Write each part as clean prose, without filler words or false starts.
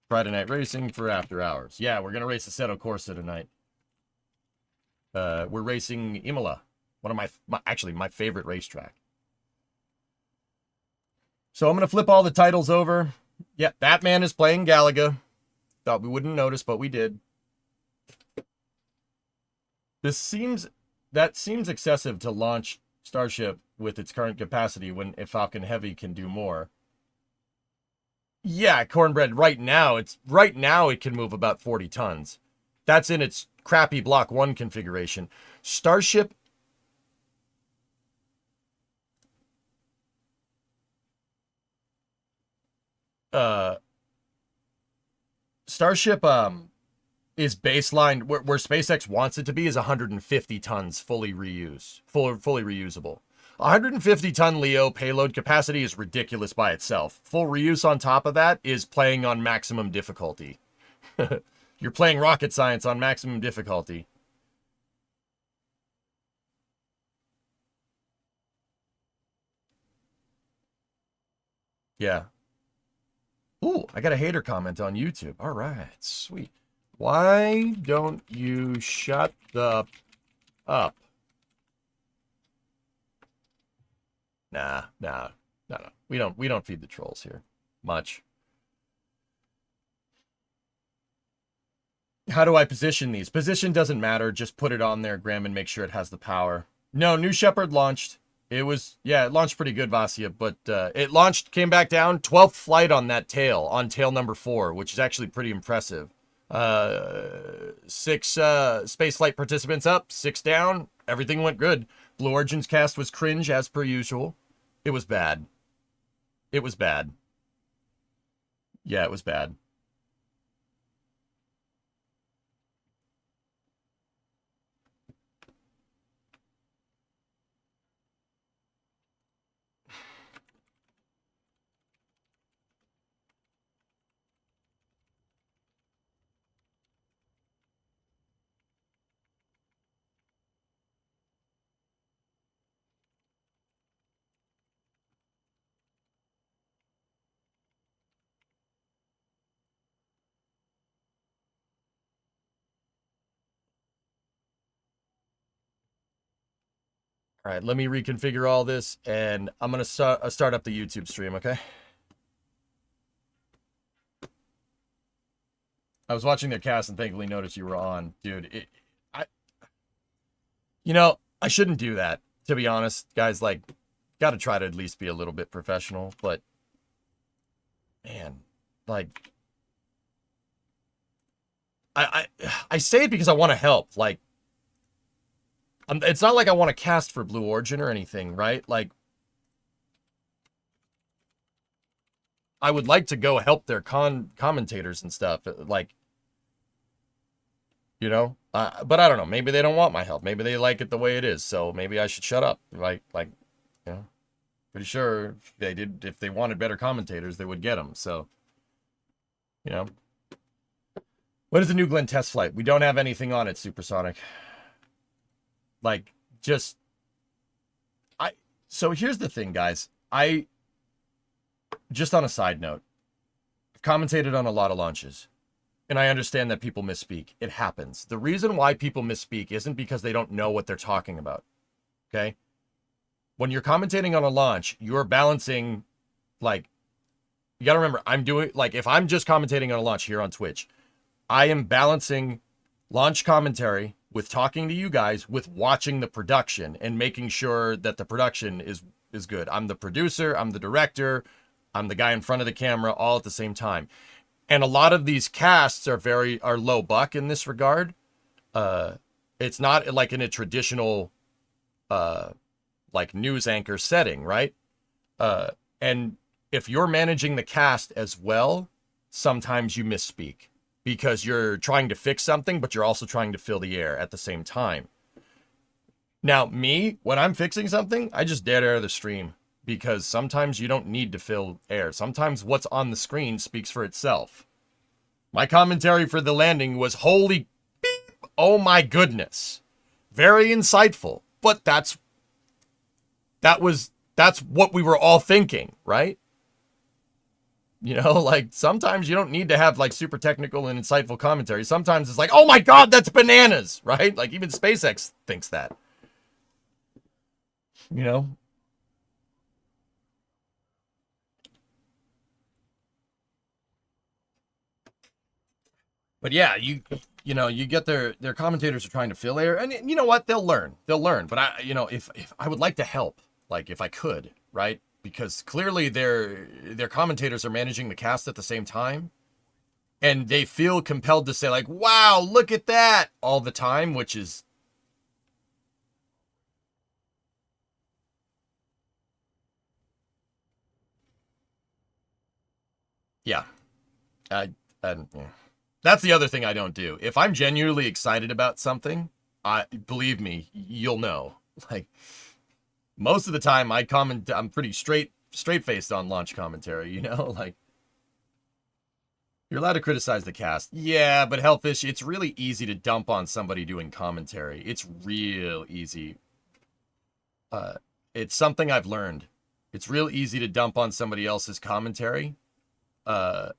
Friday night racing for after hours. Yeah, we're gonna race Assetto Corsa tonight. We're racing Imola, one of my favorite racetrack. So I'm gonna flip all the titles over. Yeah, Batman is playing Galaga. Thought we wouldn't notice, but we did. That seems excessive to launch Starship with its current capacity when a Falcon Heavy can do more. Yeah, Cornbread right now it can move about 40 tons. That's in its crappy Block 1 configuration. Starship uh Starship is baseline where SpaceX wants it to be is 150 tons fully reusable. 150 ton LEO payload capacity is ridiculous by itself. Full reuse on top of that is playing on maximum difficulty. You're playing rocket science on maximum difficulty. Yeah. Ooh, I got a hater comment on YouTube. All right, sweet. Why don't you shut the up? Nah. No. We don't feed the trolls here much. How do I position these? Position doesn't matter. Just put it on there, Graham, and make sure it has the power. No, New Shepard launched. It launched pretty good, Vasia, but it launched, came back down, 12th flight on that tail, on tail number 4, which is actually pretty impressive. 6 space flight participants up, 6 down. Everything went good. Blue Origin's cast was cringe as per usual. It was bad. It was bad. Yeah, it was bad. All right, let me reconfigure all this, and I'm going to start up the YouTube stream, okay? I was watching their cast and thankfully noticed you were on. Dude, I shouldn't do that, to be honest. Guys, like, got to try to at least be a little bit professional, but, man, like, I say it because I want to help. Like, it's not like I want to cast for Blue Origin or anything, right? Like, I would like to go help their commentators and stuff. Like, but I don't know. Maybe they don't want my help. Maybe they like it the way it is. So maybe I should shut up. Pretty sure if they wanted better commentators, they would get them. So, you know, what is the New Glenn test flight? We don't have anything on it, Supersonic. Like, so here's the thing, guys. Just on a side note, I've commentated on a lot of launches, and I understand that people misspeak. It happens. The reason why people misspeak isn't because they don't know what they're talking about, okay? When you're commentating on a launch, you're balancing, like, you got to remember, if I'm just commentating on a launch here on Twitch, I am balancing launch commentary with talking to you guys, with watching the production and making sure that the production is good. I'm the producer, I'm the director, I'm the guy in front of the camera, all at the same time. And a lot of these casts are low buck in this regard. It's not like in a traditional like news anchor setting, right? And if you're managing the cast as well, sometimes you misspeak because you're trying to fix something, but you're also trying to fill the air at the same time. Now, me, when I'm fixing something, I just dead air the stream because sometimes you don't need to fill air. Sometimes what's on the screen speaks for itself. My commentary for the landing was holy beep, oh my goodness. Very insightful, but that's what we were all thinking, right? You know, like sometimes you don't need to have like super technical and insightful commentary. Sometimes it's like, oh my God, that's bananas, right? Like even SpaceX thinks that, you know? But yeah, you know, you get their commentators are trying to fill air, and you know what? They'll learn. But I, you know, if I would like to help, like if I could, right? Because clearly their commentators are managing the cast at the same time, and they feel compelled to say like, "Wow, look at that!" all the time, which is yeah, I, yeah. That's the other thing I don't do. If I'm genuinely excited about something, I believe me, you'll know. Like most of the time I comment I'm pretty straight faced on launch commentary, you know? Like you're allowed to criticize the cast. Yeah, but Hellfish, it's really easy to dump on somebody doing commentary. It's real easy. Uh it's something I've learned. It's real easy to dump on somebody else's commentary. Uh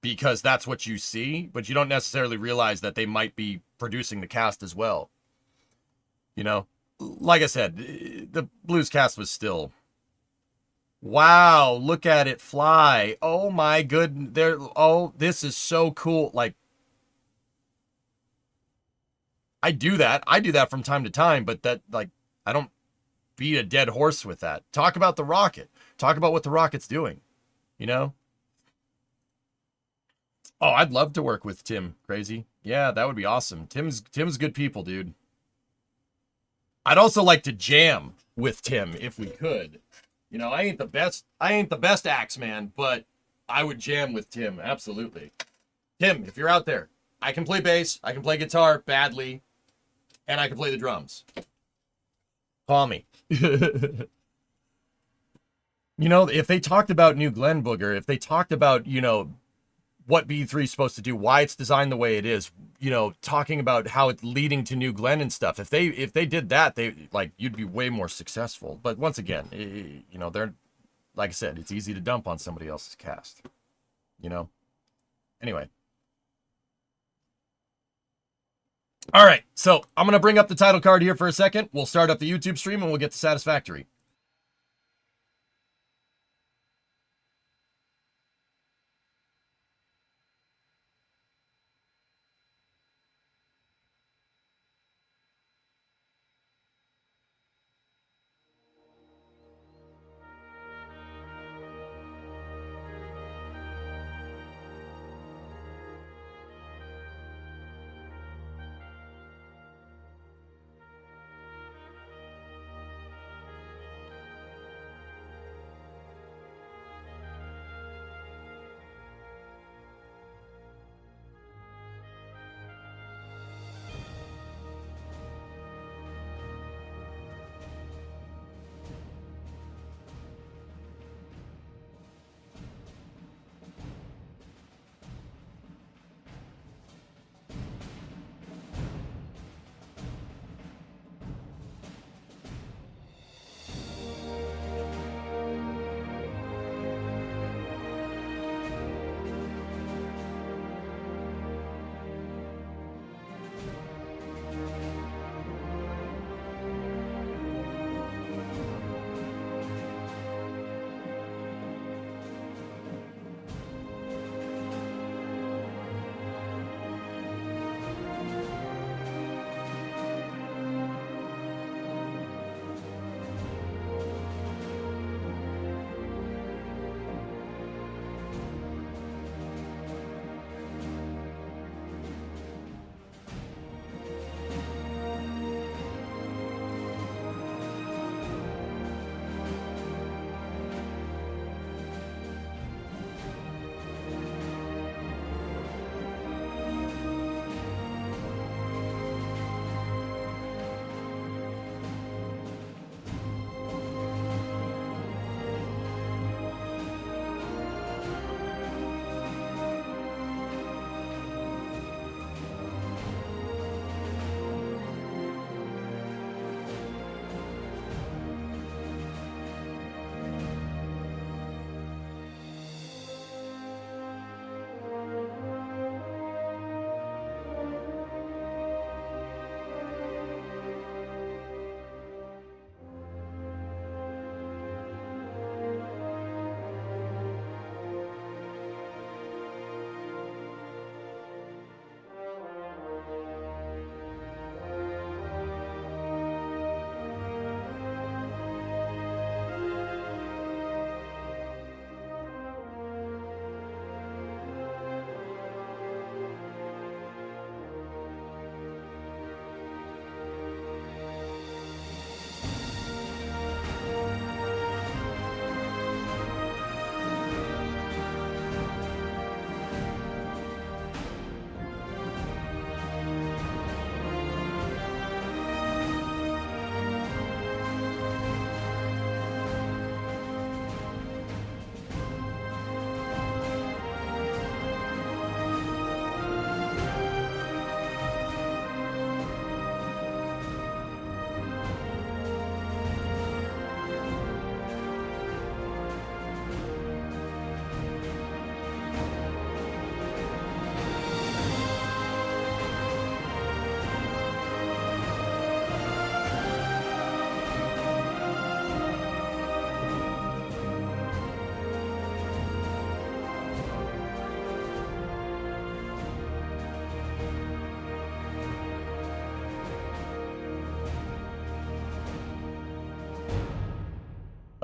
because that's what you see, but you don't necessarily realize that they might be producing the cast as well. You know, like I said, the Blues cast was still wow. Look at it fly! Oh my goodness, there. Oh, this is so cool. Like I do that. I do that from time to time, but that like I don't beat a dead horse with that. Talk about the rocket. Talk about what the rocket's doing. You know. Oh, I'd love to work with Tim. Crazy. Yeah, that would be awesome. Tim's good people, dude. I'd also like to jam with Tim if we could. You know, I ain't the best axe man, but I would jam with Tim, absolutely. Tim, if you're out there, I can play bass, I can play guitar badly, and I can play the drums. Call me. You know, if they talked about New Glenn Booger, if they talked about, you know, what B3 is supposed to do, why it's designed the way it is, you know, talking about how it's leading to New Glenn and stuff. If they did that, they like you'd be way more successful. But once again, you know, they're like I said, it's easy to dump on somebody else's cast. You know. Anyway, all right. So I'm gonna bring up the title card here for a second. We'll start up the YouTube stream and we'll get to Satisfactory.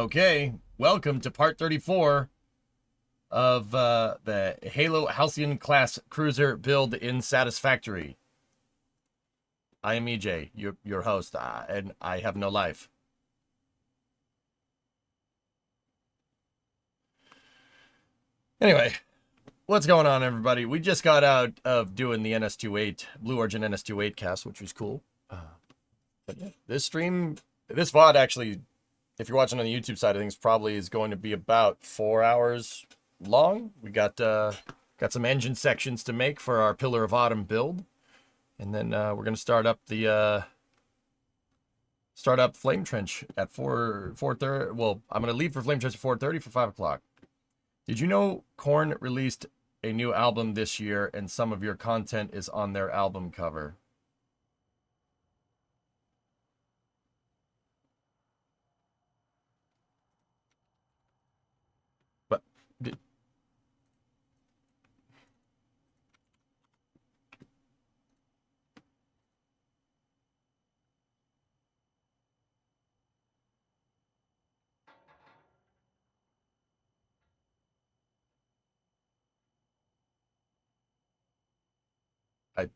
Okay, welcome to part 34 of the Halo Halcyon class cruiser build in Satisfactory. I am EJ, your host, and I have no life. Anyway, what's going on, everybody? We just got out of doing the NS28, Blue Origin NS28 cast, which was cool. But yeah, this VOD actually, if you're watching on the YouTube side of things, probably is going to be about 4 hours long. We got some engine sections to make for our Pillar of Autumn build, and then we're gonna start up Flame Trench at 4:30. Well, I'm gonna leave for Flame Trench at 4:30 for 5 o'clock. Did you know Korn released a new album this year, and some of your content is on their album cover? But I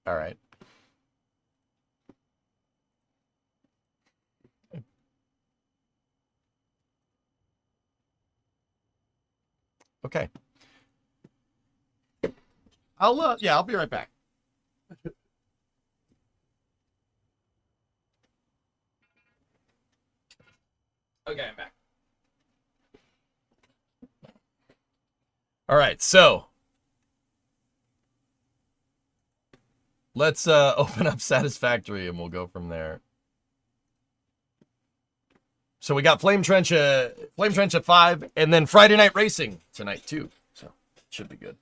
all right. Okay. I'll be right back. Okay, I'm back. All right, so let's open up Satisfactory and we'll go from there. So we got Flame Trench at 5, and then Friday Night Racing tonight too. So it should be good.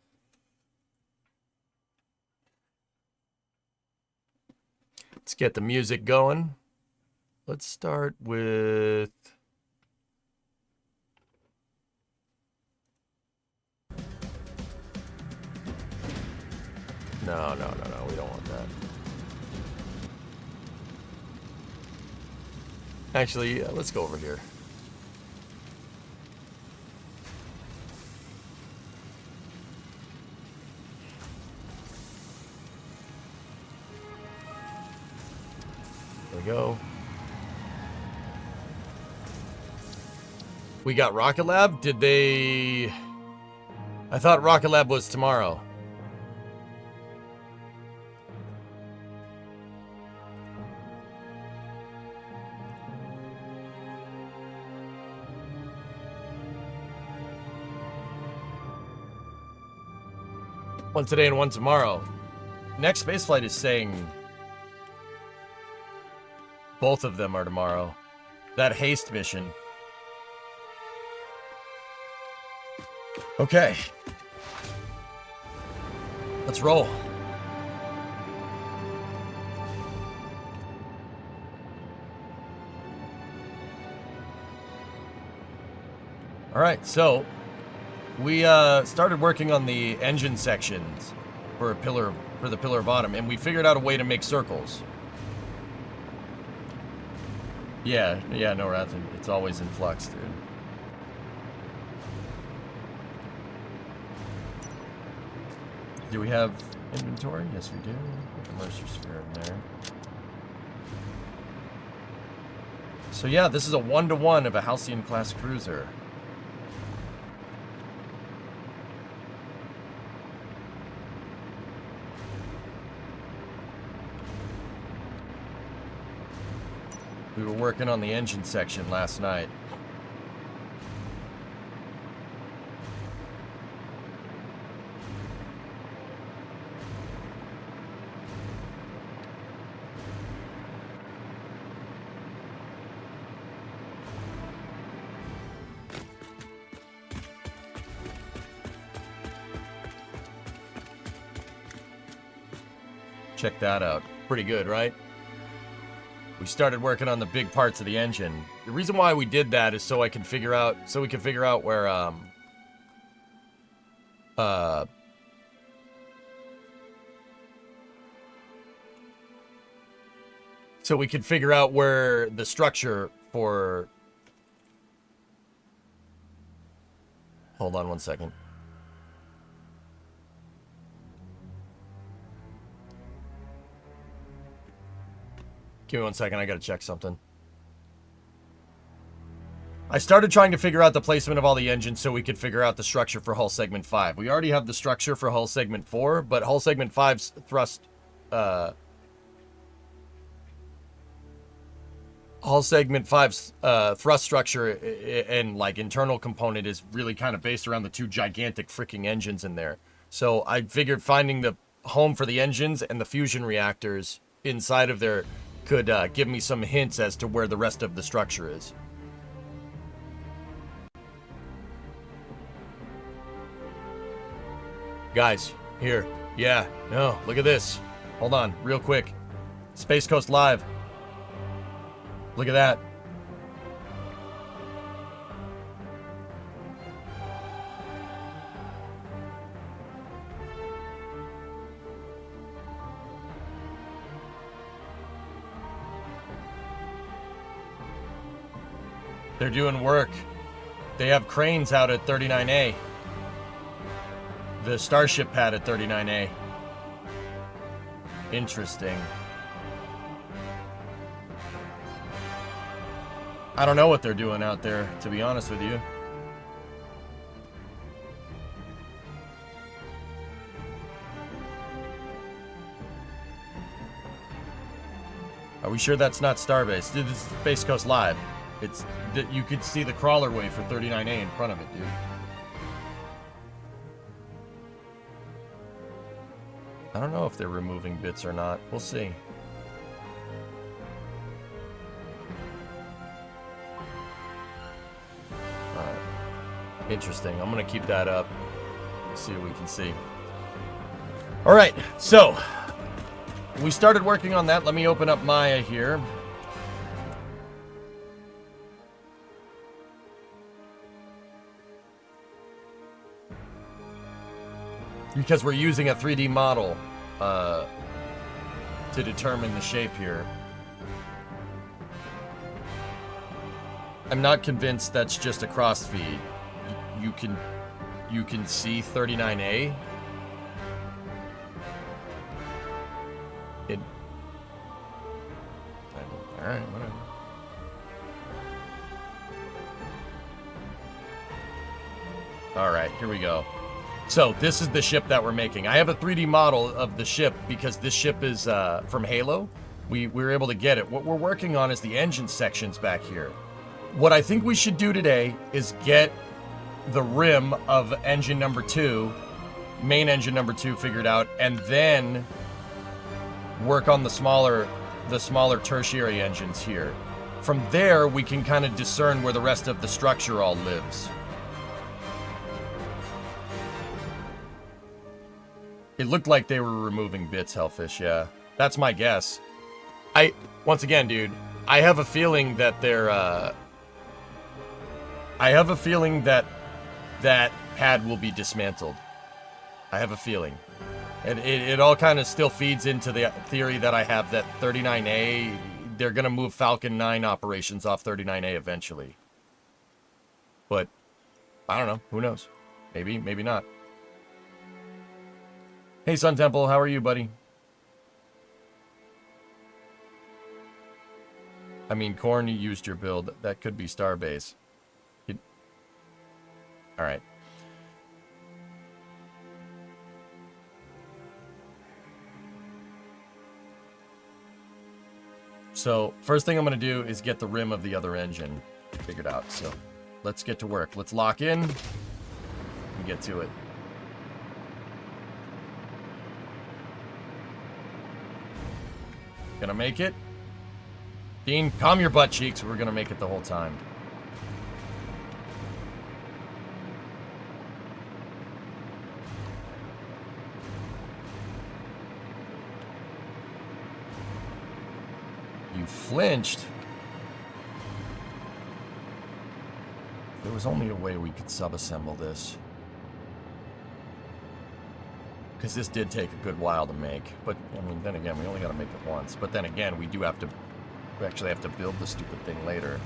Let's get the music going. Let's start with No, we don't want that. Actually, let's go over here. There we go. We got Rocket Lab. Did they... I thought Rocket Lab was tomorrow. One today and one tomorrow. Next spaceflight is saying both of them are tomorrow. That haste mission. Okay. Let's roll. All right, so we started working on the engine sections for the Pillar of Autumn, and we figured out a way to make circles. Yeah, no rats. It's always in flux, dude. Do we have inventory? Yes, we do. Put the Mercer Sphere in there. So yeah, this is a 1-to-1 of a Halcyon class cruiser. We were working on the engine section last night. Check that out. Pretty good, right? We started working on the big parts of the engine. The reason why we did that is so we can figure out where so we could figure out where the structure for... Hold on one second. Give me one second, I gotta check something. I started trying to figure out the placement of all the engines so we could figure out the structure for hull segment 5. We already have the structure for hull segment 4, but hull segment 5's thrust... hull segment 5's thrust structure and like internal component is really kind of based around the two gigantic freaking engines in there. So I figured finding the home for the engines and the fusion reactors inside of there could give me some hints as to where the rest of the structure is. Guys, here. Yeah, no, look at this. Hold on, real quick. Space Coast Live. Look at that. They're doing work. They have cranes out at 39A. The Starship pad at 39A. Interesting. I don't know what they're doing out there, to be honest with you. Are we sure that's not Starbase? Dude, this is Space Coast Live. It's that you could see the crawler way for 39A in front of it, dude. I don't know if they're removing bits or not. We'll see. Alright. Interesting. I'm going to keep that up. See what we can see. Alright, so we started working on that. Let me open up Maya here. Because we're using a 3D model to determine the shape here. I'm not convinced that's just a crossfeed. You can see 39A. Alright, whatever. Alright, here we go. So, this is the ship that we're making. I have a 3D model of the ship because this ship is from Halo. We were able to get it. What we're working on is the engine sections back here. What I think we should do today is get the rim of engine number 2, main engine number 2 figured out, and then work on the smaller tertiary engines here. From there, we can kind of discern where the rest of the structure all lives. It looked like they were removing bits, Hellfish, yeah. That's my guess. Once again, dude, I have a feeling that they're, I have a feeling that that pad will be dismantled. I have a feeling. And it all kind of still feeds into the theory that I have that 39A, they're going to move Falcon 9 operations off 39A eventually. But, I don't know. Who knows? Maybe, maybe not. Hey, Sun Temple, how are you, buddy? I mean, Korn, you used your build. That could be Starbase. Alright. So, first thing I'm going to do is get the rim of the other engine figured out. So, let's get to work. Let's lock in and get to it. Gonna make it? Dean, calm your butt cheeks. We're gonna make it the whole time. You flinched. There was only a way we could sub-assemble this. Because this did take a good while to make. But, I mean, then again, we only got to make it once. But then again, we do have to We actually have to build the stupid thing later.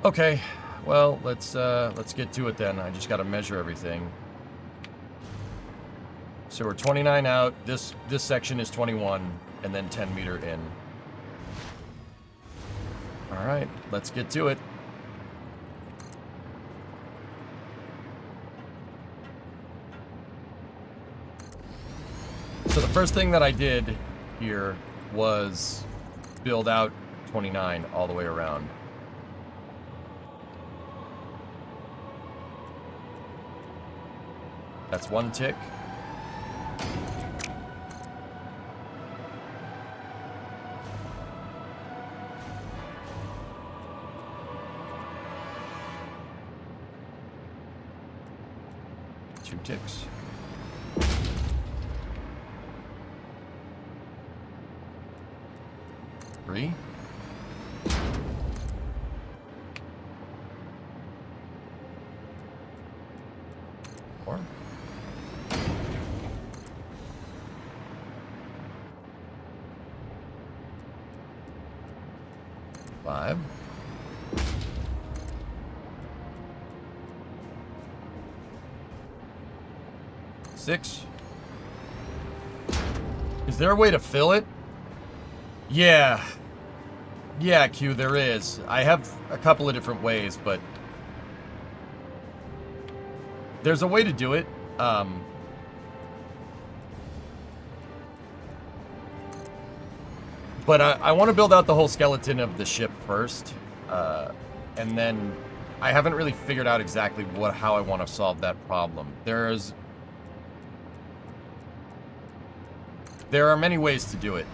Okay, well, let's get to it then. I just got to measure everything. So we're 29 out. This section is 21, and then 10 meter in. All right, let's get to it. So the first thing that I did here was build out 29 all the way around. That's one tick. Two ticks. Three. Four. 5. 6. Is there a way to fill it? Yeah. Yeah, Q, there is. I have a couple of different ways, but there's a way to do it. But I want to build out the whole skeleton of the ship first, and then I haven't really figured out exactly how I want to solve that problem. There are many ways to do it.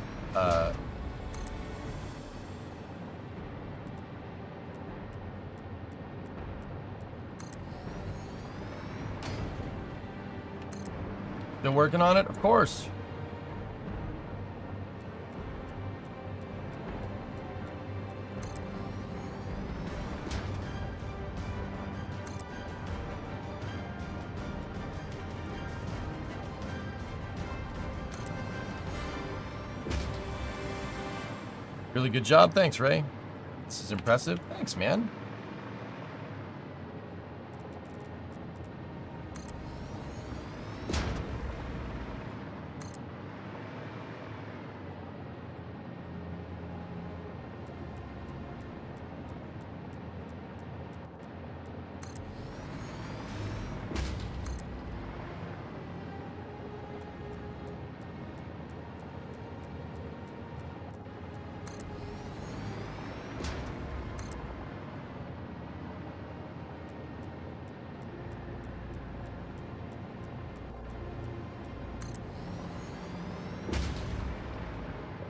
Still working on it, of course. Really good job. Thanks, Ray. This is impressive. Thanks, man.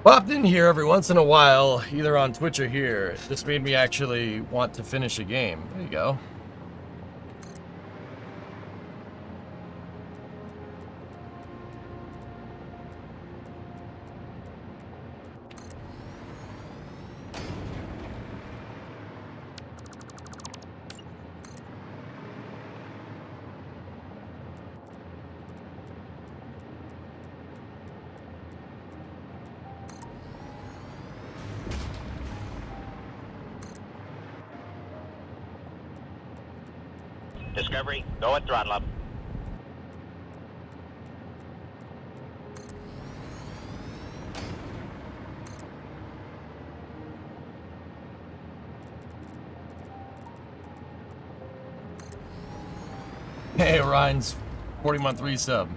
Popped in here every once in a while, either on Twitch or here. This made me actually want to finish a game. There you go. Discovery, go at throttle up. Hey, Ryan's 40-month resub.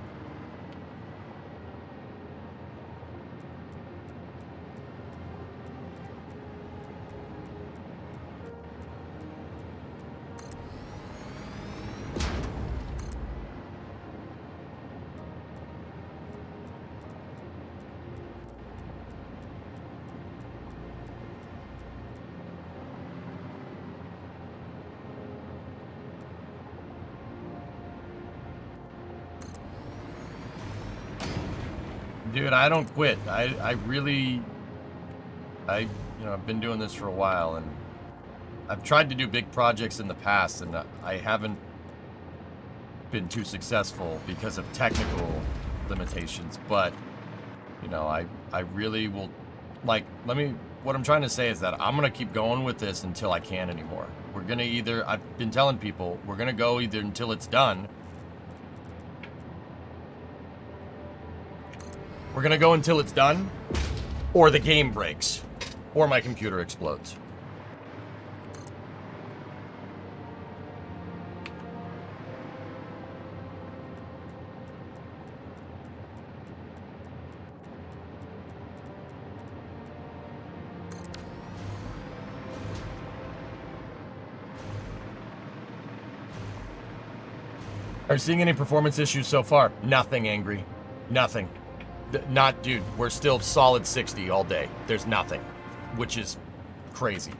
Dude, I don't quit. I really, I've been doing this for a while, and I've tried to do big projects in the past, and I haven't been too successful because of technical limitations. But, I really will, like, what I'm trying to say is that I'm going to keep going with this until I can't anymore. We're going to I've been telling people, we're going to go either until it's done. We're going to go until it's done, or the game breaks, or my computer explodes. Are you seeing any performance issues so far? Nothing, Angry. Nothing. Dude, we're still solid 60 all day. There's nothing, which is crazy.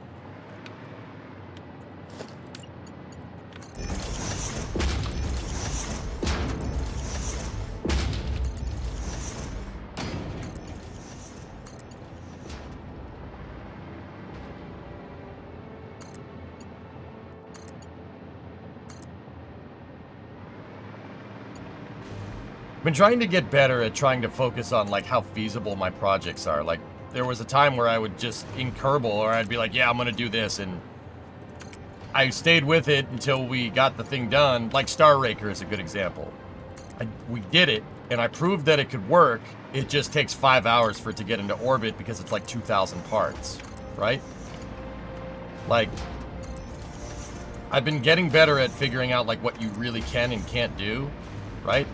Been trying to get better at trying to focus on like how feasible my projects are. Like there was a time where I would just in Kerbal, or I'd be like, yeah, I'm gonna do this, and I stayed with it until we got the thing done. Like Star Raker is a good example. We did it, and I proved that it could work. It just takes 5 hours for it to get into orbit because it's like 2,000 parts, right? Like, I've been getting better at figuring out like what you really can and can't do, right?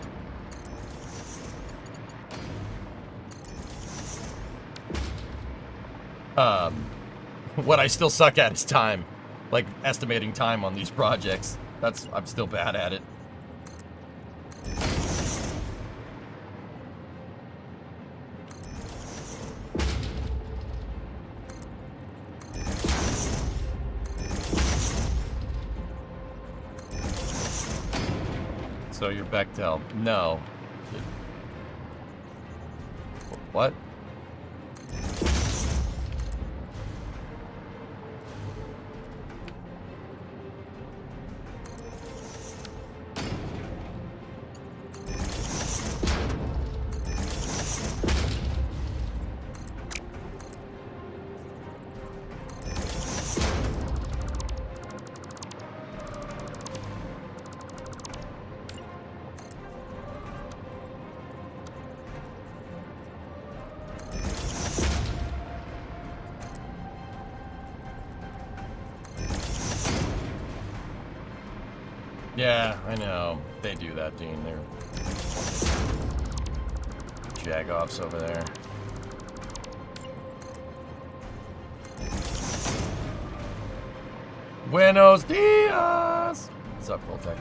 What I still suck at is time. Like, estimating time on these projects. I'm still bad at it. So you're Bechtel. No. What? Yeah, I know. They do that, Dean. They're jag-offs over there. Buenos dias! What's up, Voltec?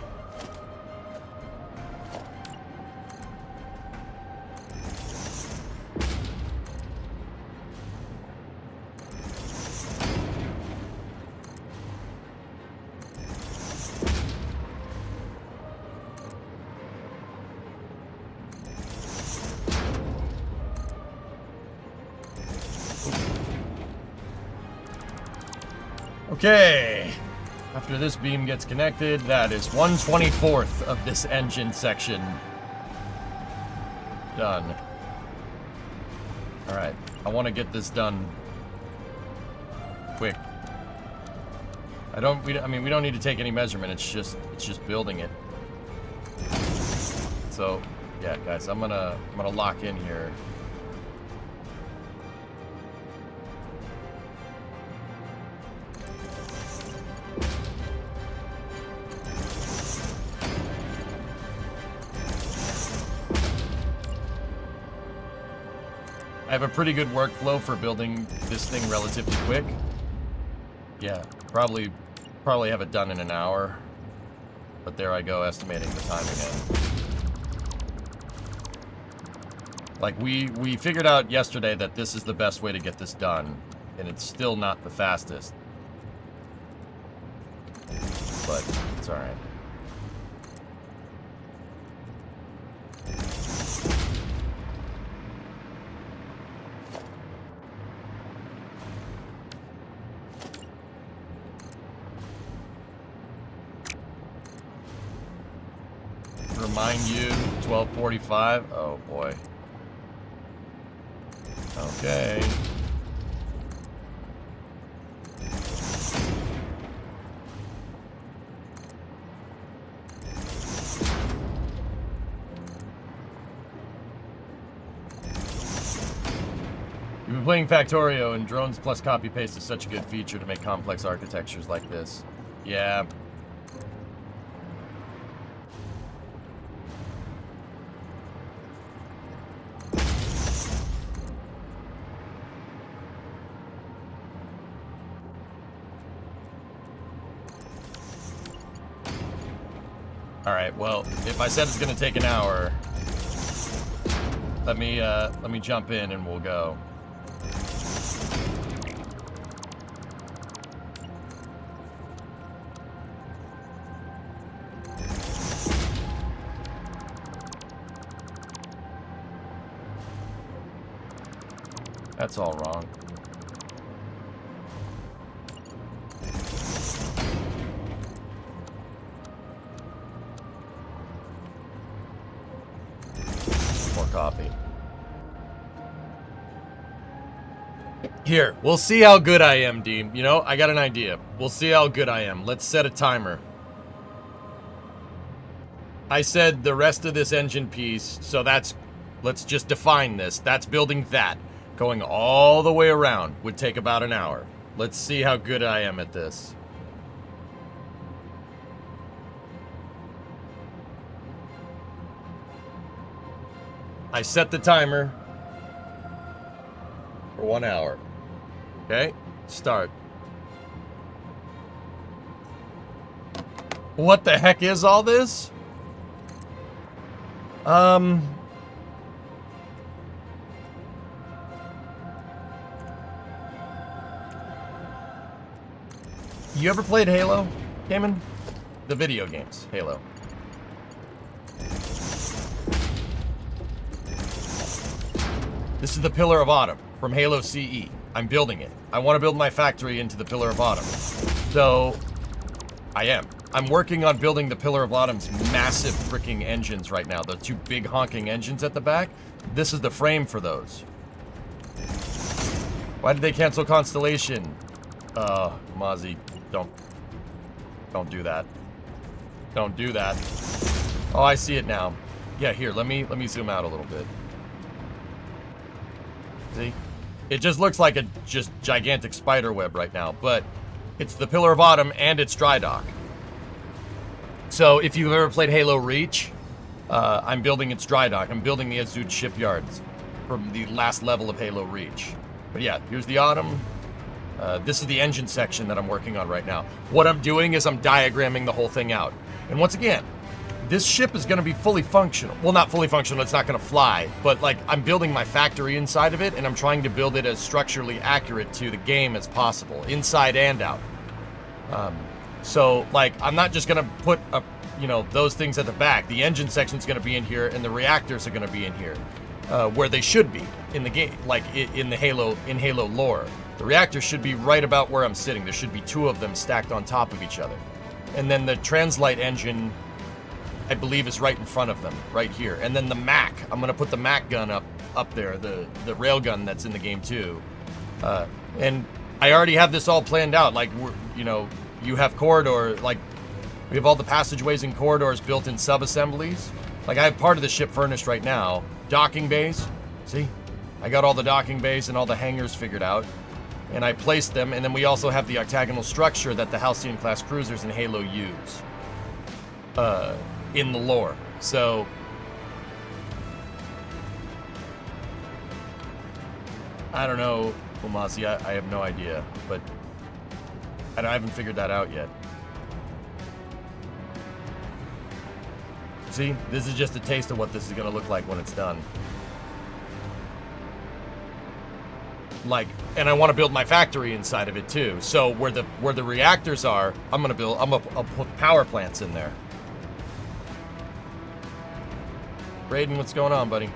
Okay, after this beam gets connected, that is 1/24th of this engine section done. All right, I want to get this done quick. We don't need to take any measurement. It's just building it. So, yeah, guys, I'm gonna lock in here. I have a pretty good workflow for building this thing relatively quick. Yeah, probably have it done in an hour. But there I go, estimating the time again. Like, we figured out yesterday that this is the best way to get this done, and it's still not the fastest. But it's alright. Mind you, 12:45. Oh boy. Okay. You've been playing Factorio, and drones plus copy paste is such a good feature to make complex architectures like this. Yeah. All right. Well, if I said it's gonna take an hour, let me jump in and we'll go. That's all wrong. More coffee. Here, we'll see how good I am, Deem. You know, I got an idea. We'll see how good I am. Let's set a timer. I said the rest of this engine piece, so that's... Let's just define this. That's building that. Going all the way around would take about an hour. Let's see how good I am at this. I set the timer for 1 hour. Okay, start. What the heck is all this? You ever played Halo, Cayman? The video games, Halo. This is the Pillar of Autumn from Halo CE. I'm building it. I want to build my factory into the Pillar of Autumn. So, I am. I'm working on building the Pillar of Autumn's massive freaking engines right now. The two big honking engines at the back. This is the frame for those. Why did they cancel Constellation? Mozzie, don't do that. Don't do that. Oh, I see it now. Yeah, here, let me zoom out a little bit. See? It just looks like a just gigantic spider web right now, but it's the Pillar of Autumn and it's dry dock. So if you've ever played Halo Reach, I'm building its dry dock. I'm building the Azud shipyards from the last level of Halo Reach. But yeah, here's the Autumn. This is the engine section that I'm working on right now. What I'm doing is I'm diagramming the whole thing out. And once again, this ship is going to be fully functional. Well, not fully functional, it's not going to fly. But, like, I'm building my factory inside of it, and I'm trying to build it as structurally accurate to the game as possible, inside and out. So, like, I'm not just going to put, those things at the back. The engine section's going to be in here, and the reactors are going to be in here, where they should be in the game, like, in Halo lore. The reactors should be right about where I'm sitting. There should be two of them stacked on top of each other. And then the translite engine, I believe, is right in front of them, right here. And then the Mac, I'm gonna put the Mac gun up there, the rail gun that's in the game too. And I already have this all planned out. Like, you have corridor, like, we have all the passageways and corridors built in sub-assemblies. Like, I have part of the ship furnished right now. Docking bays, see? I got all the docking bays and all the hangars figured out. And I placed them, and then we also have the octagonal structure that the Halcyon-class cruisers in Halo use. In the lore. So, I don't know, Umazi, I have no idea, but I haven't figured that out yet. See, this is just a taste of what this is going to look like when it's done. Like, and I want to build my factory inside of it too. So where the reactors are, I'm gonna put power plants in there. Raiden, what's going on, buddy?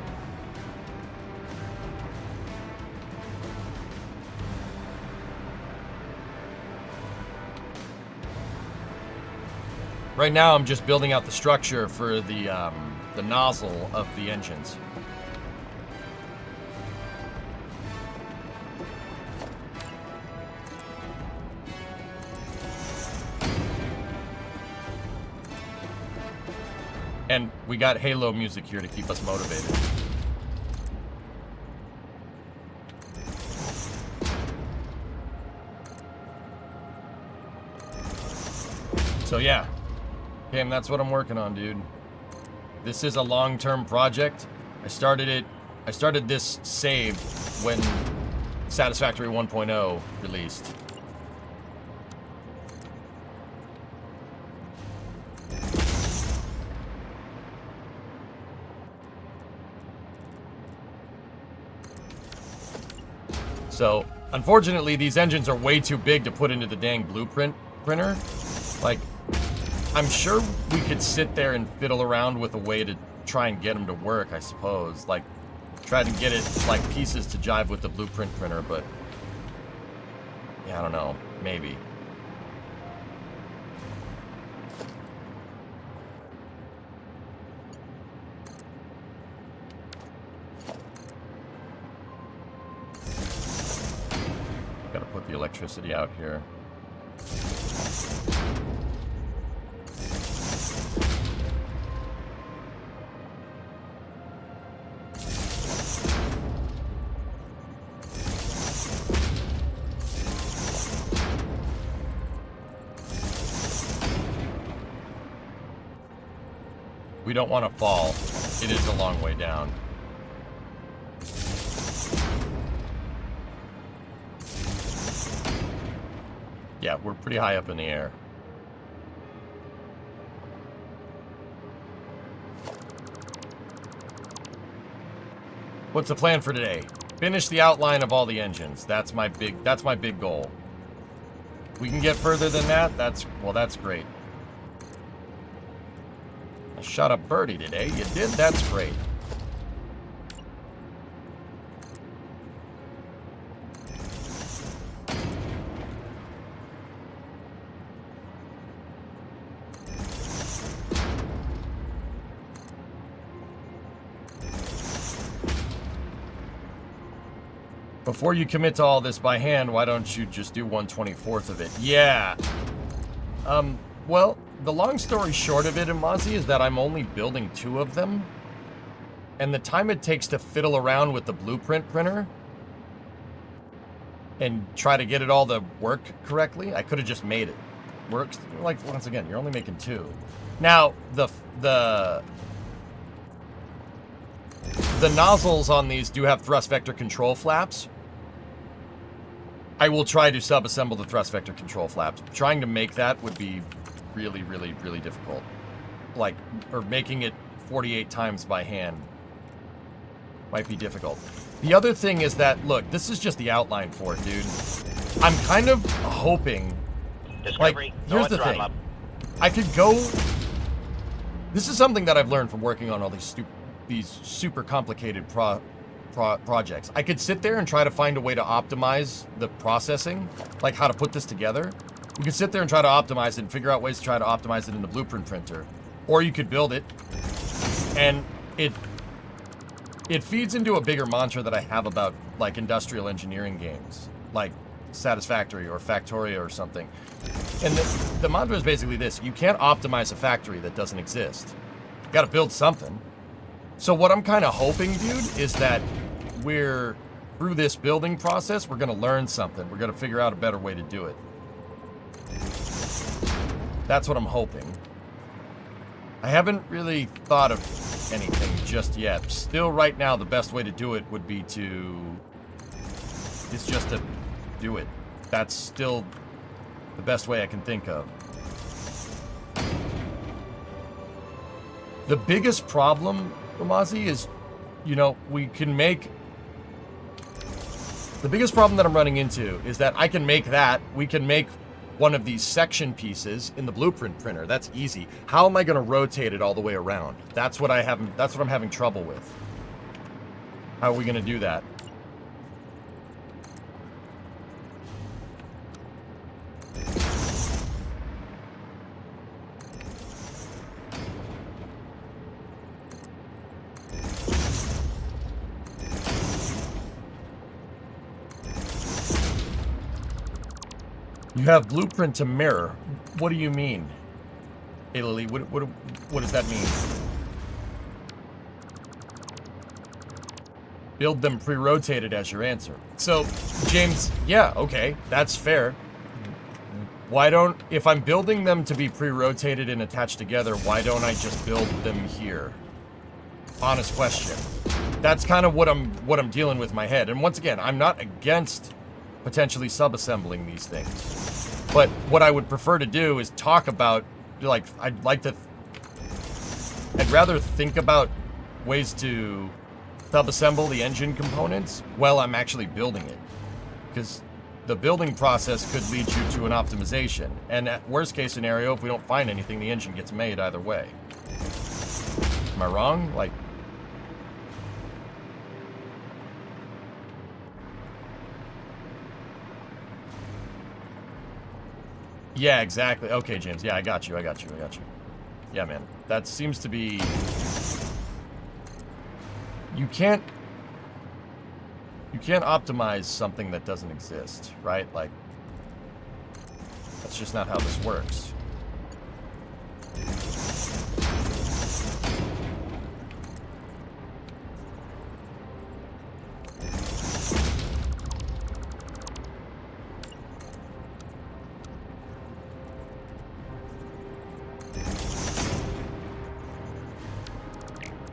Right now, I'm just building out the structure for the nozzle of the engines. And we got Halo music here to keep us motivated. So yeah, Cam, that's what I'm working on, dude. This is a long-term project. I started this save when Satisfactory 1.0 released. So, unfortunately, these engines are way too big to put into the dang blueprint printer. Like, I'm sure we could sit there and fiddle around with a way to try and get them to work, I suppose. Like, try to get it, like, pieces to jive with the blueprint printer, but... yeah, I don't know. Maybe. Gotta put the electricity out here. We don't want to fall. It is a long way down. Yeah, we're pretty high up in the air. What's the plan for today? Finish the outline of all the engines. That's my big goal. We can get further than that. That's great. I shot a birdie today. You did? That's great. Before you commit to all this by hand, why don't you just do 1/24th of it? Yeah. Well, the long story short of it, Amazi, is that I'm only building 2 of them. And the time it takes to fiddle around with the blueprint printer and try to get it all to work correctly, I could have just made it. Works, like, once again, you're only making 2. Now, the nozzles on these do have thrust vector control flaps. I will try to sub-assemble the thrust vector control flaps. Trying to make that would be really, really, really difficult. Like, or making it 48 times by hand might be difficult. The other thing is that, look, this is just the outline for it, dude. I'm kind of hoping, Discovery, like, here's the thing. I could go... This is something that I've learned from working on all these super complicated projects. I could sit there and try to find a way to optimize the processing, like how to put this together. You could sit there and try to optimize it and figure out ways to try to optimize it in the blueprint printer. Or you could build it, and it feeds into a bigger mantra that I have about, like, industrial engineering games, like Satisfactory or Factoria or something. And the mantra is basically this: you can't optimize a factory that doesn't exist. You gotta build something. So what I'm kind of hoping, dude, is that we're, through this building process, we're gonna learn something. We're gonna figure out a better way to do it. That's what I'm hoping. I haven't really thought of anything just yet. Still, right now, the best way to do it would be is just to do it. That's still the best way I can think of. The biggest problem, Amazi, is, you know, we can make... The biggest problem that I'm running into is that I can make that. We can make one of these section pieces in the blueprint printer. That's easy. How am I going to rotate it all the way around? That's what I'm having trouble with. How are we going to do that? You have blueprint to mirror. What do you mean? Hey, Lily, what does that mean? Build them pre-rotated as your answer. So, James, yeah, okay, that's fair. Why don't, if I'm building them to be pre-rotated and attached together, why don't I just build them here? Honest question. That's kind of what I'm dealing with in my head. And once again, I'm not against potentially sub-assembling these things. But what I would prefer to do is talk about, like, I'd rather think about ways to sub-assemble the engine components while I'm actually building it. Because the building process could lead you to an optimization. And at worst case scenario, if we don't find anything, the engine gets made either way. Am I wrong? Like, yeah, exactly. Okay, James. Yeah, I got you. Yeah, man. That seems to be... You can't optimize something that doesn't exist, right? Like, that's just not how this works.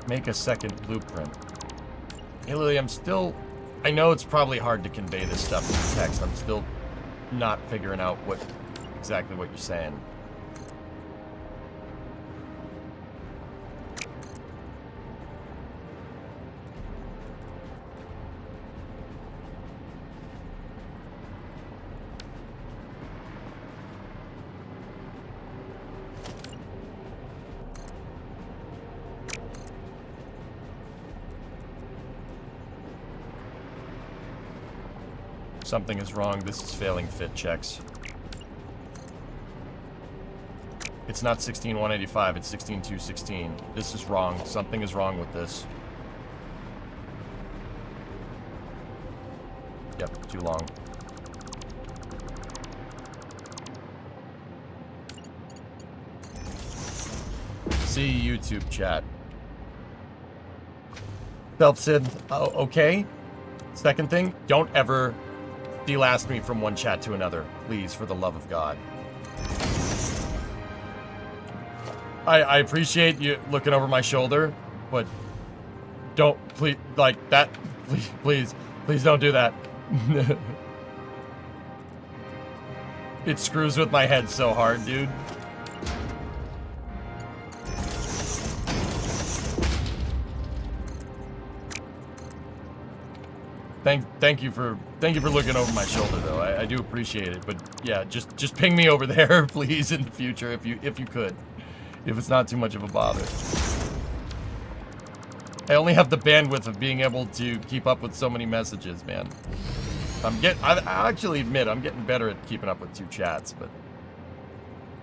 Make a second blueprint. Hey, Lily, I know it's probably hard to convey this stuff in text. I'm still not figuring out exactly what you're saying. Something is wrong. This is failing fit checks. It's not 16,185, it's 16,216. This is wrong. Something is wrong with this. Yep, too long. See YouTube chat. Self-Sid, oh, okay. Second thing, don't ever de-last me from one chat to another. Please, for the love of God. I appreciate you looking over my shoulder, but don't, please, like, that, please don't do that. It screws with my head so hard, dude. Thank you for looking over my shoulder, though. I do appreciate it, but yeah, just ping me over there, please, in the future, if you could, if it's not too much of a bother. I only have the bandwidth of being able to keep up with so many messages, man. I actually admit I'm getting better at keeping up with two chats, but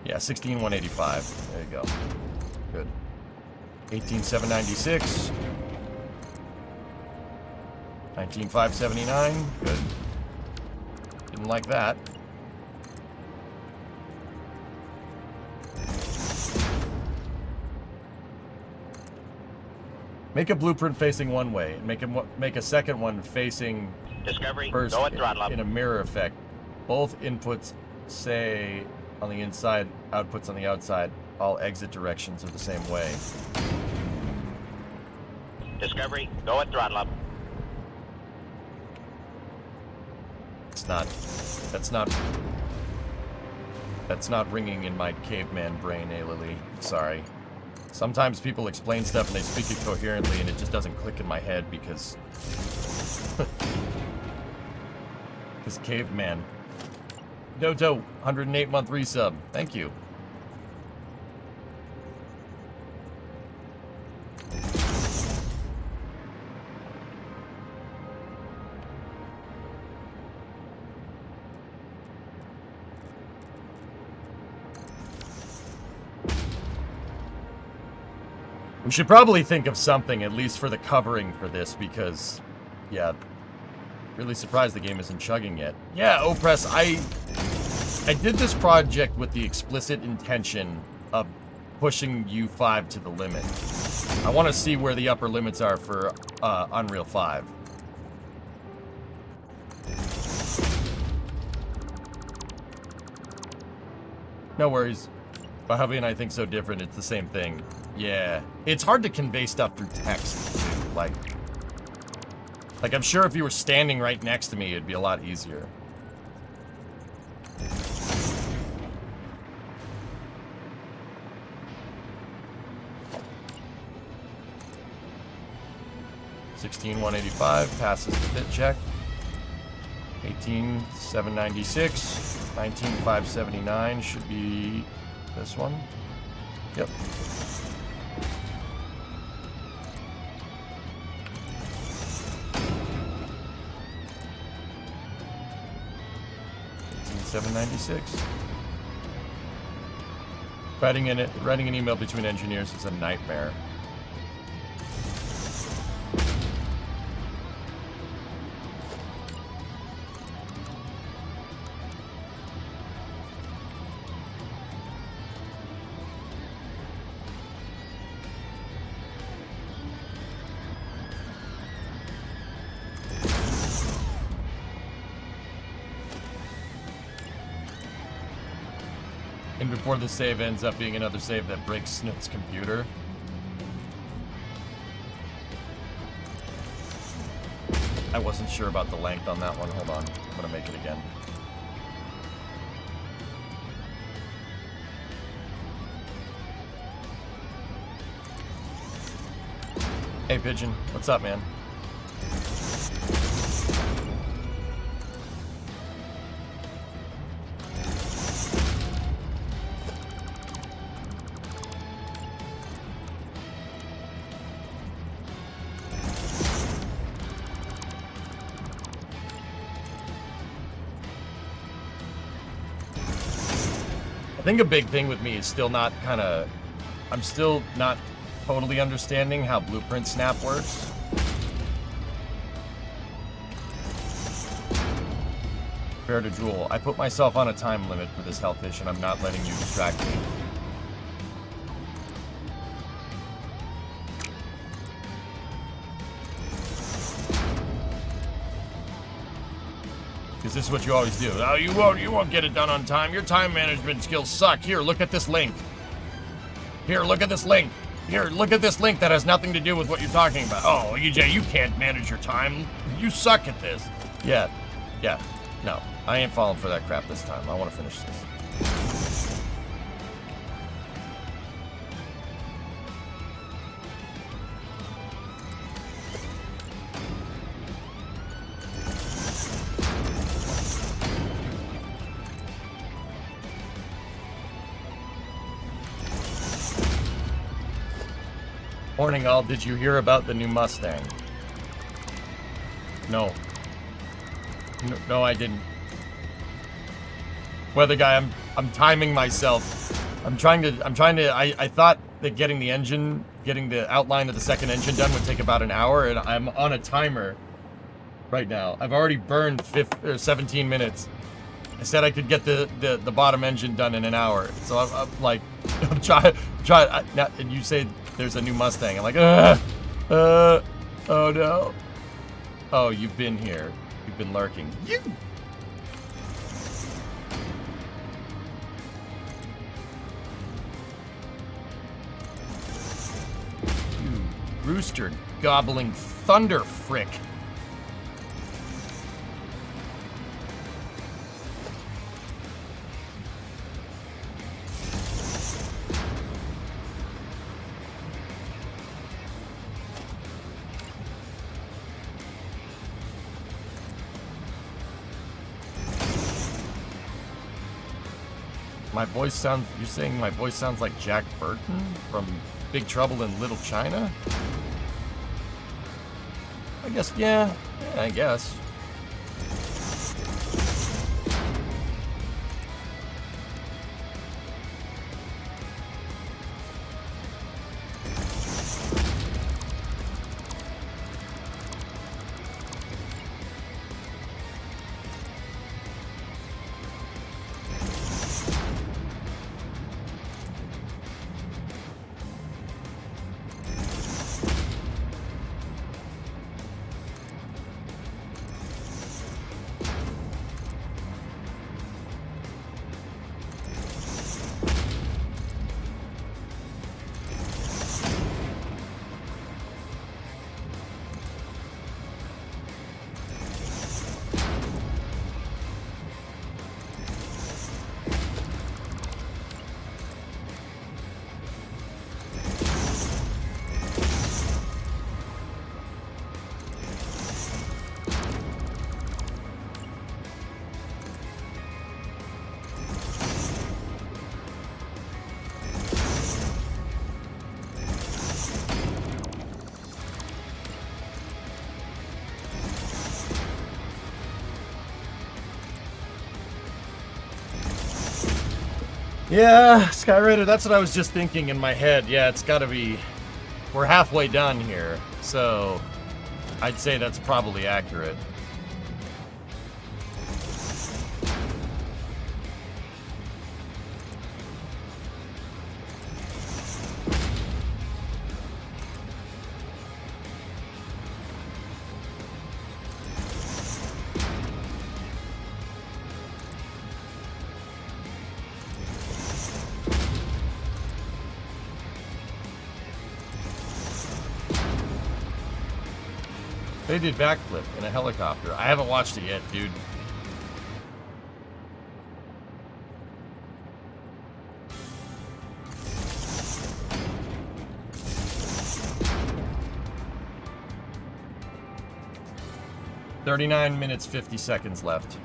yeah, 16,185. There you go. Good. 18,796. 19,579. Good. Didn't like that. Make a blueprint facing one way, and make a second one facing Discovery, first go and throttle up. in a mirror effect. Both inputs say on the inside, outputs on the outside. All exit directions are the same way. Discovery, go and throttle up. That's not ringing in my caveman brain, Lily. Sorry. Sometimes people explain stuff and they speak it coherently and it just doesn't click in my head because... because caveman. Doto, 108-month resub. Thank you. We should probably think of something, at least for the covering for this, because, yeah, really surprised the game isn't chugging yet. Yeah, Opress, I did this project with the explicit intention of pushing U5 to the limit. I want to see where the upper limits are for Unreal 5. No worries. But Hubby and I think so different, it's the same thing. Yeah. It's hard to convey stuff through text, too. Like, I'm sure if you were standing right next to me, it'd be a lot easier. $16,185 passes the fit check. $18,796. $19,579 should be this one. Yep. $18,796. Writing an email between engineers is a nightmare. And before the save ends up being another save that breaks Snook's computer. I wasn't sure about the length on that one. Hold on. I'm gonna make it again. Hey, Pigeon. What's up, man? I think a big thing with me is still not I'm still not totally understanding how blueprint snap works. Fair to Jewel. I put myself on a time limit for this health issue and I'm not letting you distract me. Because this is what you always do. Oh, you won't get it done on time. Your time management skills suck. Here, look at this link. Here, look at this link. Here, look at this link that has nothing to do with what you're talking about. Oh, EJ, you can't manage your time. You suck at this. Yeah. No, I ain't falling for that crap this time. I want to finish this. Morning all, did you hear about the new Mustang? No, I didn't. Weather guy, I'm timing myself. I thought that getting the outline of the second engine done would take about an hour, and I'm on a timer right now. I've already burned 17 minutes. I said I could get the bottom engine done in an hour. So I'm like, I'm trying, and you say there's a new Mustang. I'm like, oh no. Oh, you've been here. You've been lurking. You. Rooster gobbling thunder frick. You're saying my voice sounds like Jack Burton from Big Trouble in Little China? I guess, yeah, I guess. Yeah, Skyraider, that's what I was just thinking in my head. Yeah, it's gotta be... We're halfway done here, so... I'd say that's probably accurate. They did backflip in a helicopter. I haven't watched it yet, dude. "39 minutes, 50 seconds left."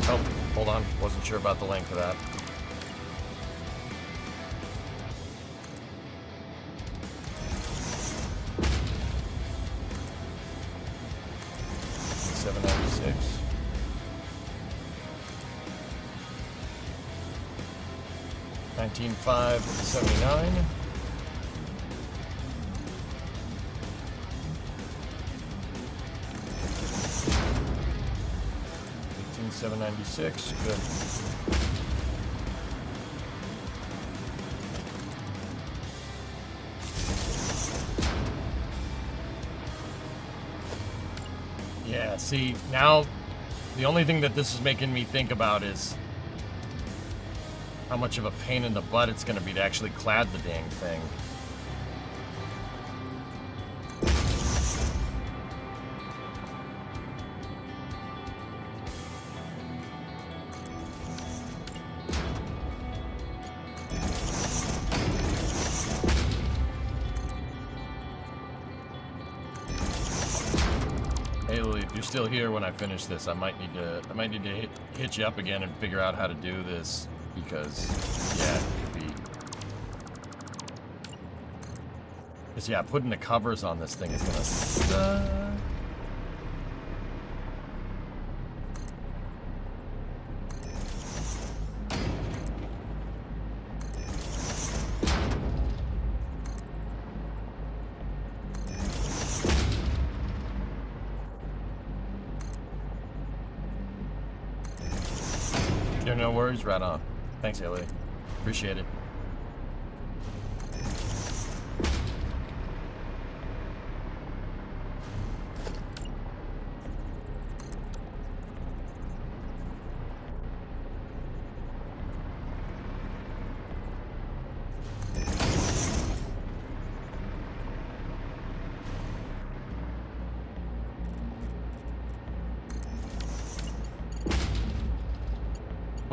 Oh, hold on. Wasn't sure about the length of that. $796. $19,579. $796. Good. Yeah, see, now the only thing that this is making me think about is how much of a pain in the butt it's going to be to actually clad the dang thing. If you're still here when I finish this, I might need to hit you up again and figure out how to do this, because yeah, yeah, putting the covers on this thing is gonna suck. No worries, right on. Thanks, Haley. Appreciate it.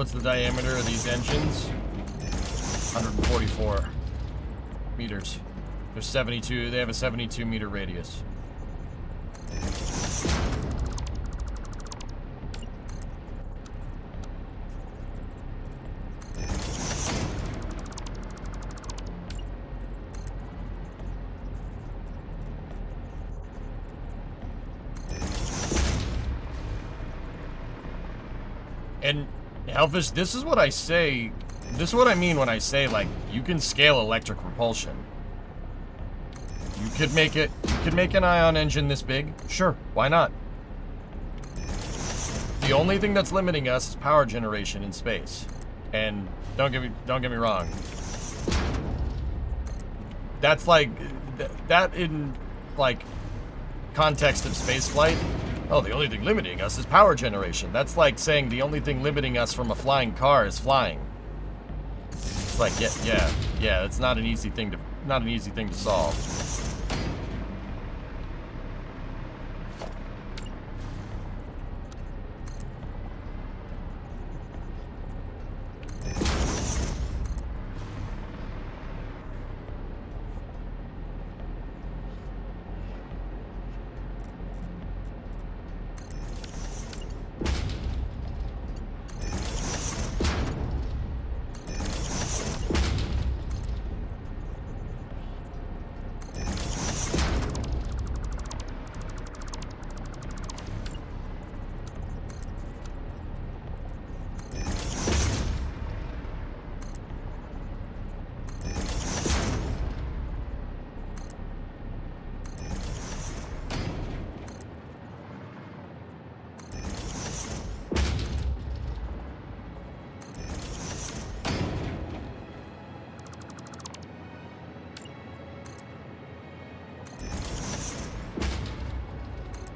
What's the diameter of these engines? 144 meters. There's 72. They have a 72 meter radius. And Hellfish, this is what I say. This is what I mean when I say, like, you can scale electric propulsion. You could make it. You could make an ion engine this big. Sure, why not? The only thing that's limiting us is power generation in space. And don't get me wrong. That's like that in like context of space flight. Oh, the only thing limiting us is power generation. That's like saying the only thing limiting us from a flying car is flying. It's like, yeah. It's not an easy thing to solve.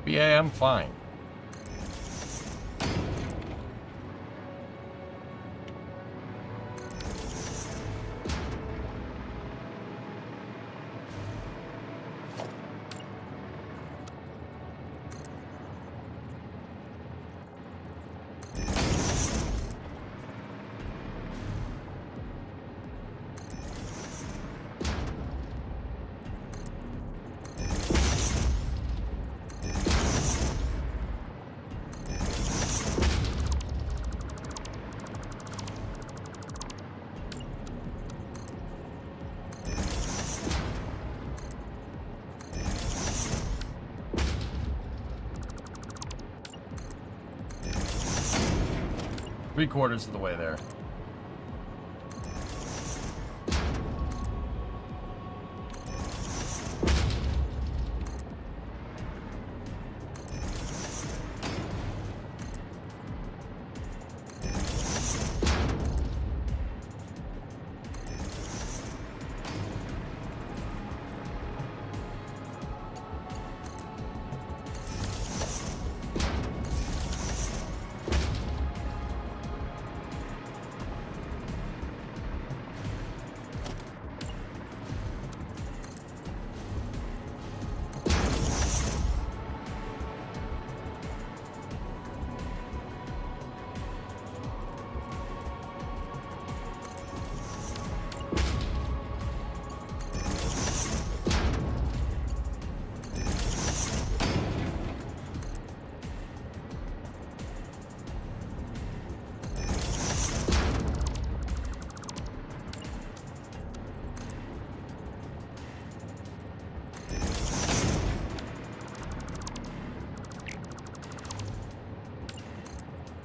Yeah, I'm fine. Three-quarters of the way there.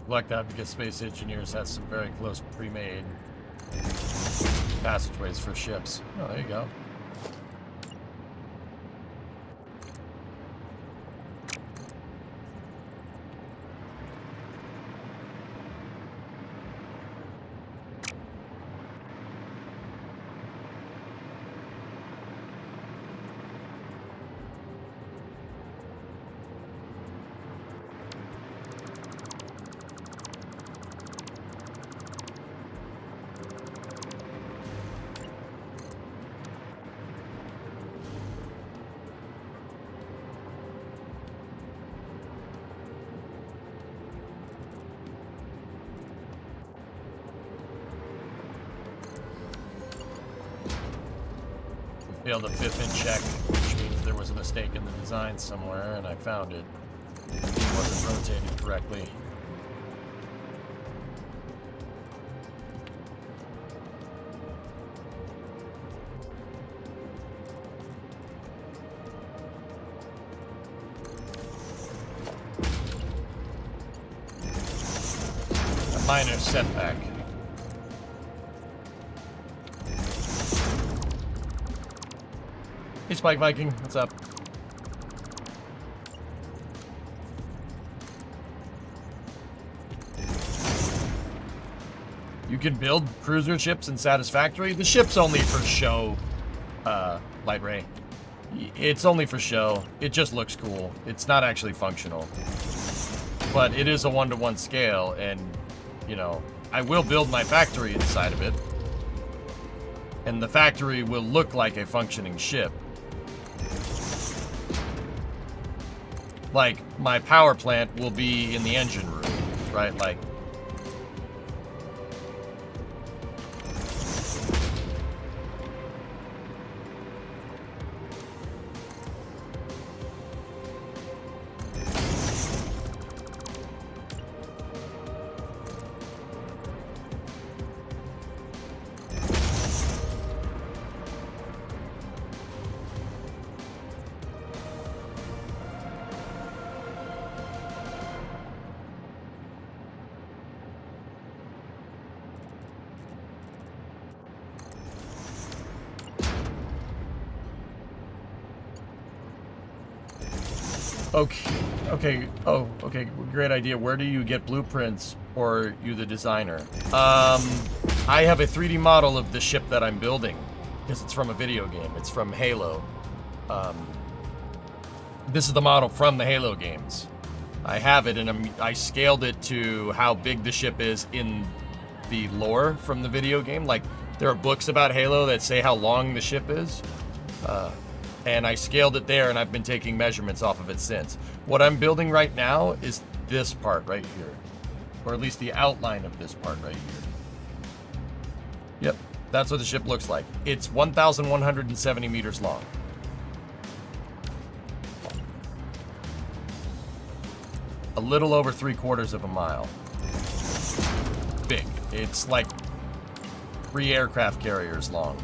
Like that because Space Engineers has some very close pre-made passageways for ships. Oh, there you go. Failed a 5th check, which means there was a mistake in the design somewhere, and I found it. It wasn't rotated correctly. A minor setback. Hey, Spike Viking, what's up? You can build cruiser ships in Satisfactory. The ship's only for show, Light Ray. It's only for show. It just looks cool. It's not actually functional. But it is a 1-to-1 scale, and, you know, I will build my factory inside of it. And the factory will look like a functioning ship. Like, my power plant will be in the engine room, right? Like, okay, great idea. Where do you get blueprints, or are you the designer? I have a 3D model of the ship that I'm building, because it's from a video game. It's from Halo. This is the model from the Halo games. I have it, and I scaled it to how big the ship is in the lore from the video game. Like, there are books about Halo that say how long the ship is. And I scaled it there, and I've been taking measurements off of it since. What I'm building right now is this part right here. Or at least the outline of this part right here. Yep, that's what the ship looks like. It's 1,170 meters long. A little over 3/4 of a mile. Big. It's like 3 aircraft carriers long.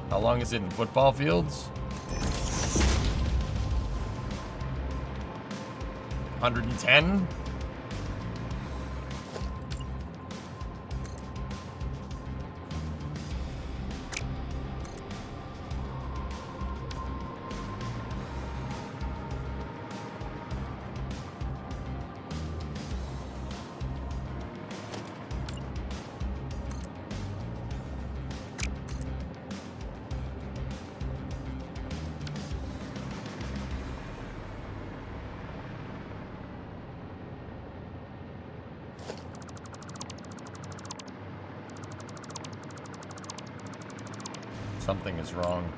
How long is it in football fields? 110? Something is wrong.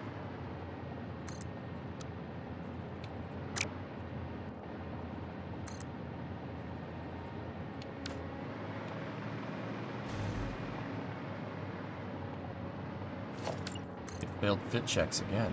It failed fit checks again.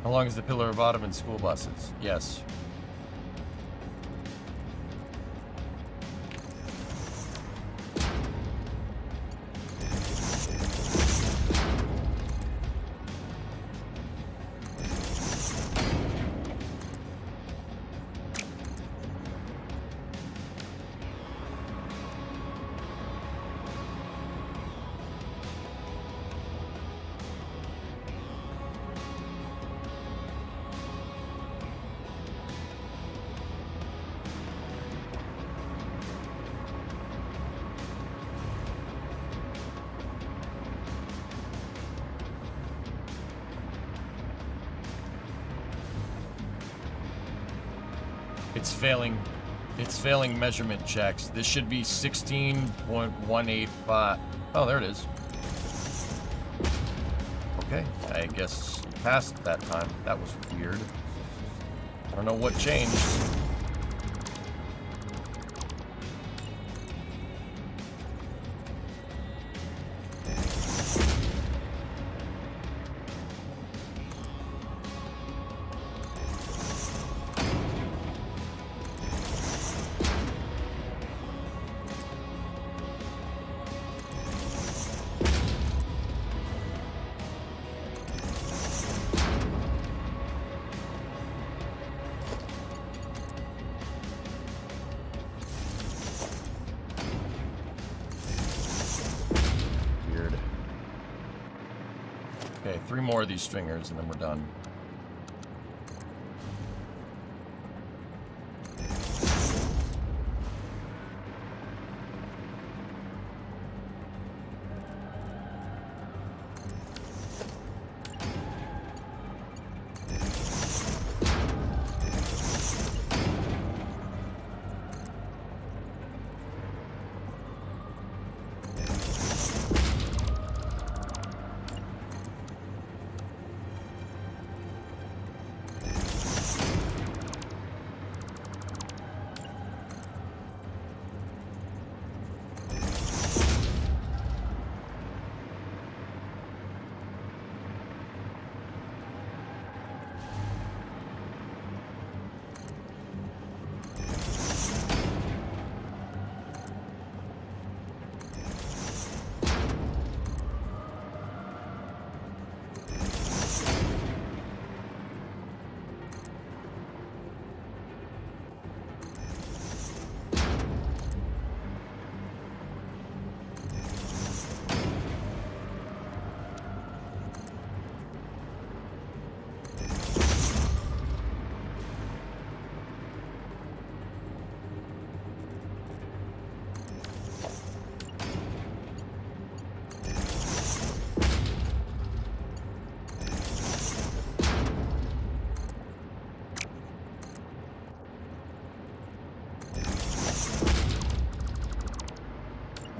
How long is the Pillar of Autumn in school buses? Yes. It's failing. It's failing measurement checks. This should be 16.185. Oh, there it is. Okay, I guess past that time. That was weird. I don't know what changed. Okay, 3 more of these stringers and then we're done.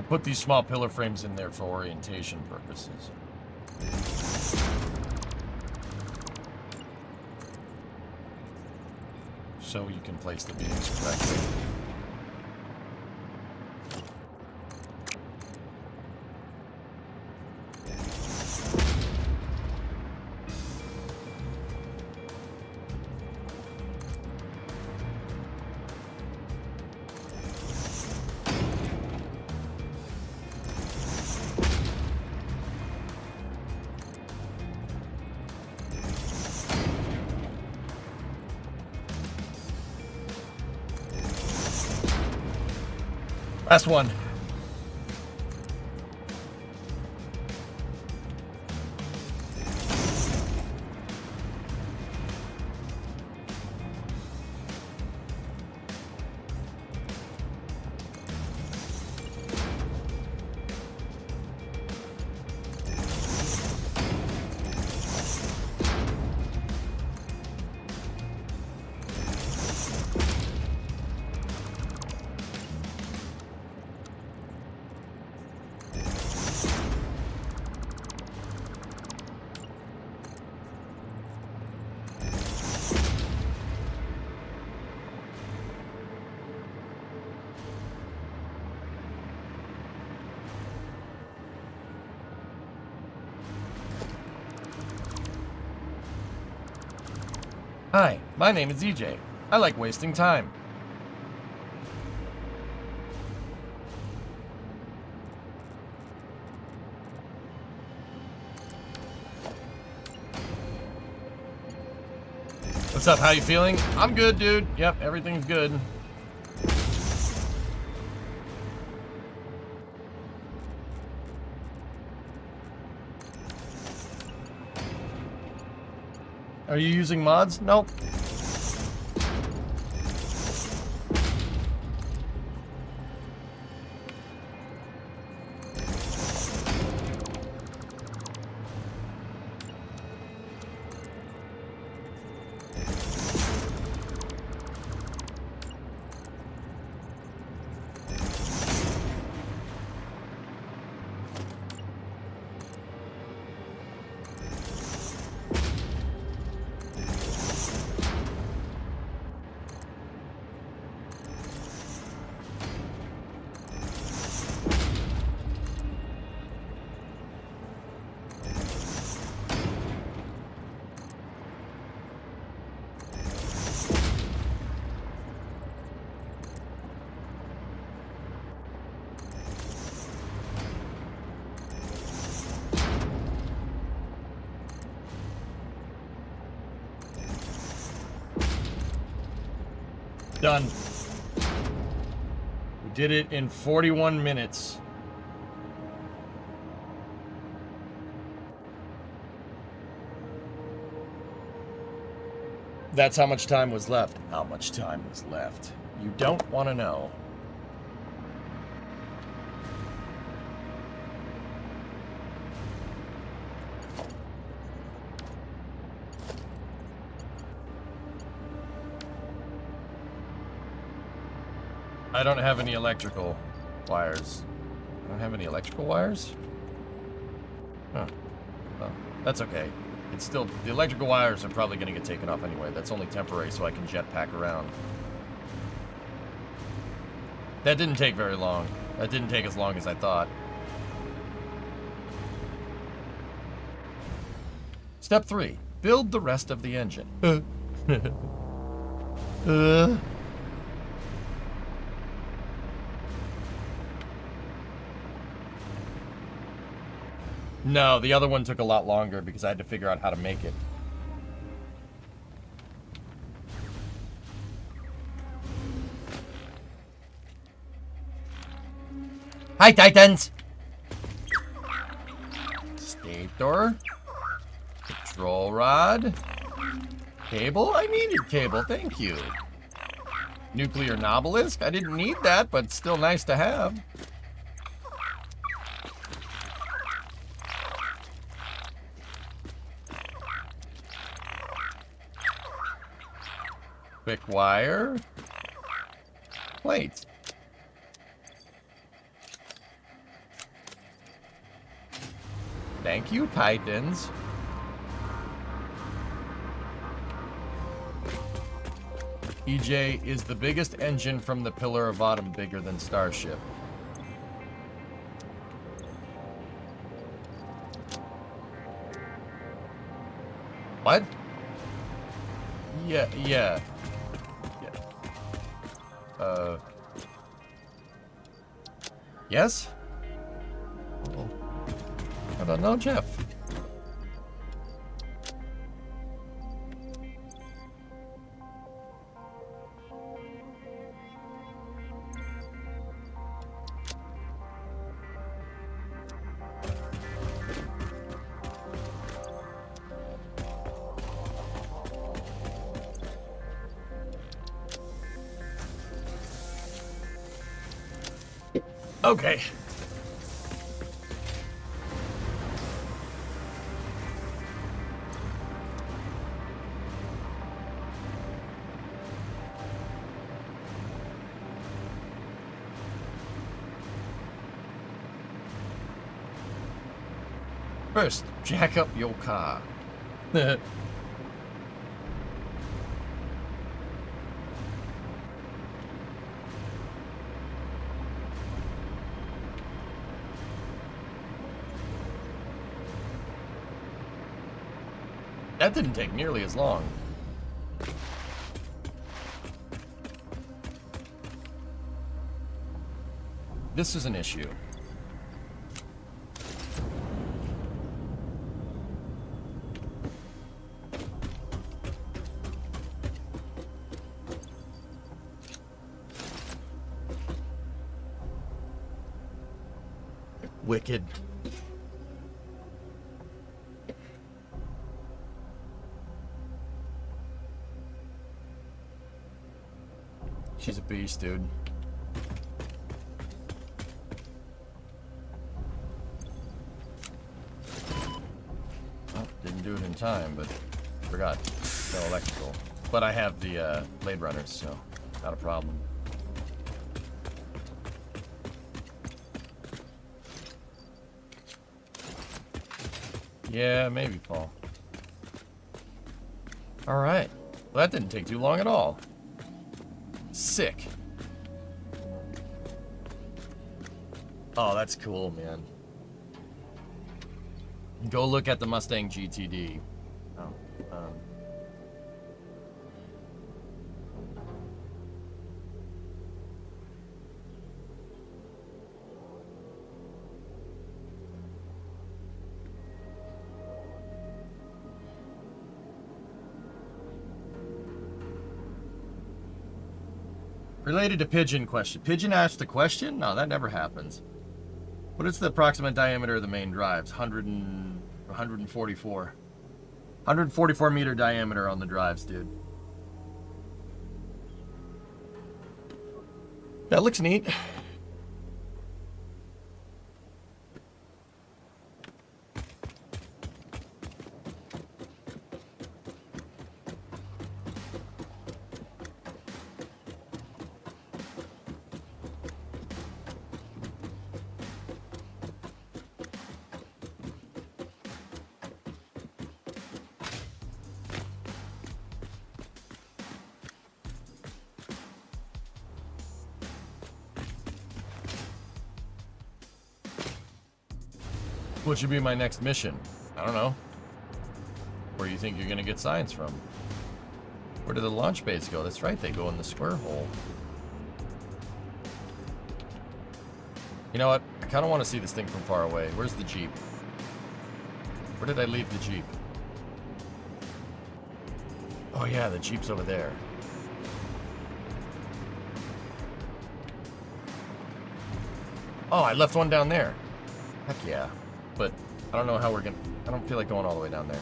Put these small pillar frames in there for orientation purposes. So you can place the beams correctly. Last one. Hi, my name is EJ. I like wasting time. What's up? How you feeling? I'm good, dude. Yep, everything's good. Are you using mods? Nope. done. We did it in 41 minutes. That's how much time was left. How much time was left? You don't want to know. I don't have any electrical wires. I don't have any electrical wires? Huh. Well, that's okay. It's still, the electrical wires are probably going to get taken off anyway. That's only temporary, so I can jetpack around. That didn't take very long. That didn't take as long as I thought. Step 3. Build the rest of the engine. No, the other one took a lot longer because I had to figure out how to make it. Hi, Titans! Stator. Control rod. Cable? I needed cable, thank you. Nuclear Nobelisk? I didn't need that, but still nice to have. Quick wire. Plate. Thank you, Titans. EJ, is the biggest engine from the Pillar of Autumn bigger than Starship? What? Yeah. Yes? Oh, I don't know, Jeff. Okay. First, jack up your car. That didn't take nearly as long. This is an issue. Wicked. She's a beast, dude. Well, didn't do it in time, but forgot. No electrical. But I have the Blade Runners, so not a problem. Yeah, maybe, Paul. Alright. Well, that didn't take too long at all. Sick. Oh, that's cool, man. Go look at the Mustang GTD. Oh, Related to Pigeon question. Pigeon asked the question? No, that never happens. What is the approximate diameter of the main drives? 144. 144 meter diameter on the drives, dude. That looks neat. What should be my next mission? I don't know. Where do you think you're gonna get science from? Where do the launch bays go? That's right, they go in the square hole. You know what? I kind of want to see this thing from far away. Where's the Jeep? Where did I leave the Jeep? Oh yeah, the Jeep's over there. Oh, I left one down there. Heck yeah. But I don't know how we're gonna... I don't feel like going all the way down there.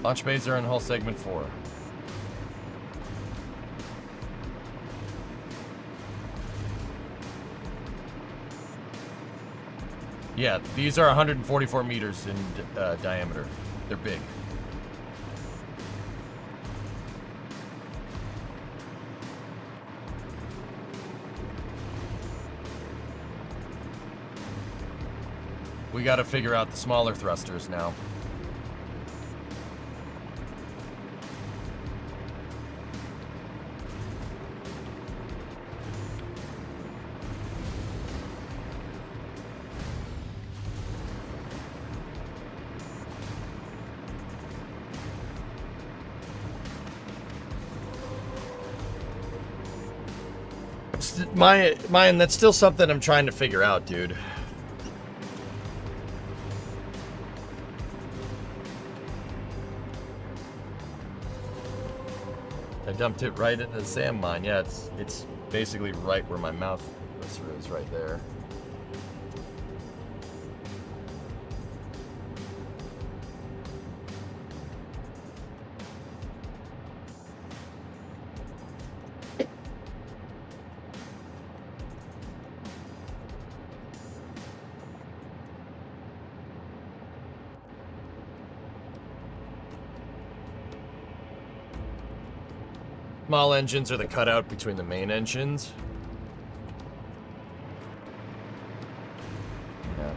Launch bays are in hull segment 4. Yeah, these are 144 meters in diameter. They're big. We got to figure out the smaller thrusters now. Mine, that's still something I'm trying to figure out, dude. I dumped it right into the sand mine. Yeah, it's basically right where my mouth is, right there. Small engines are the cutout between the main engines. Yeah.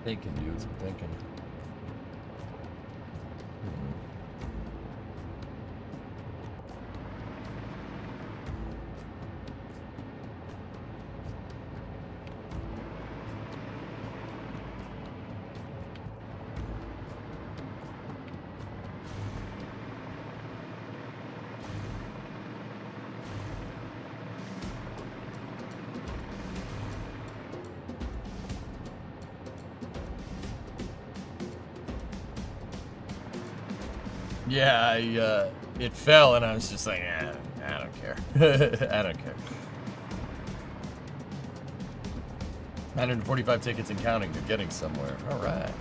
Thinking, dudes, I'm thinking. Yeah, it fell, and I was just like, I don't care. I don't care. 945 tickets and counting. They're getting somewhere. All right.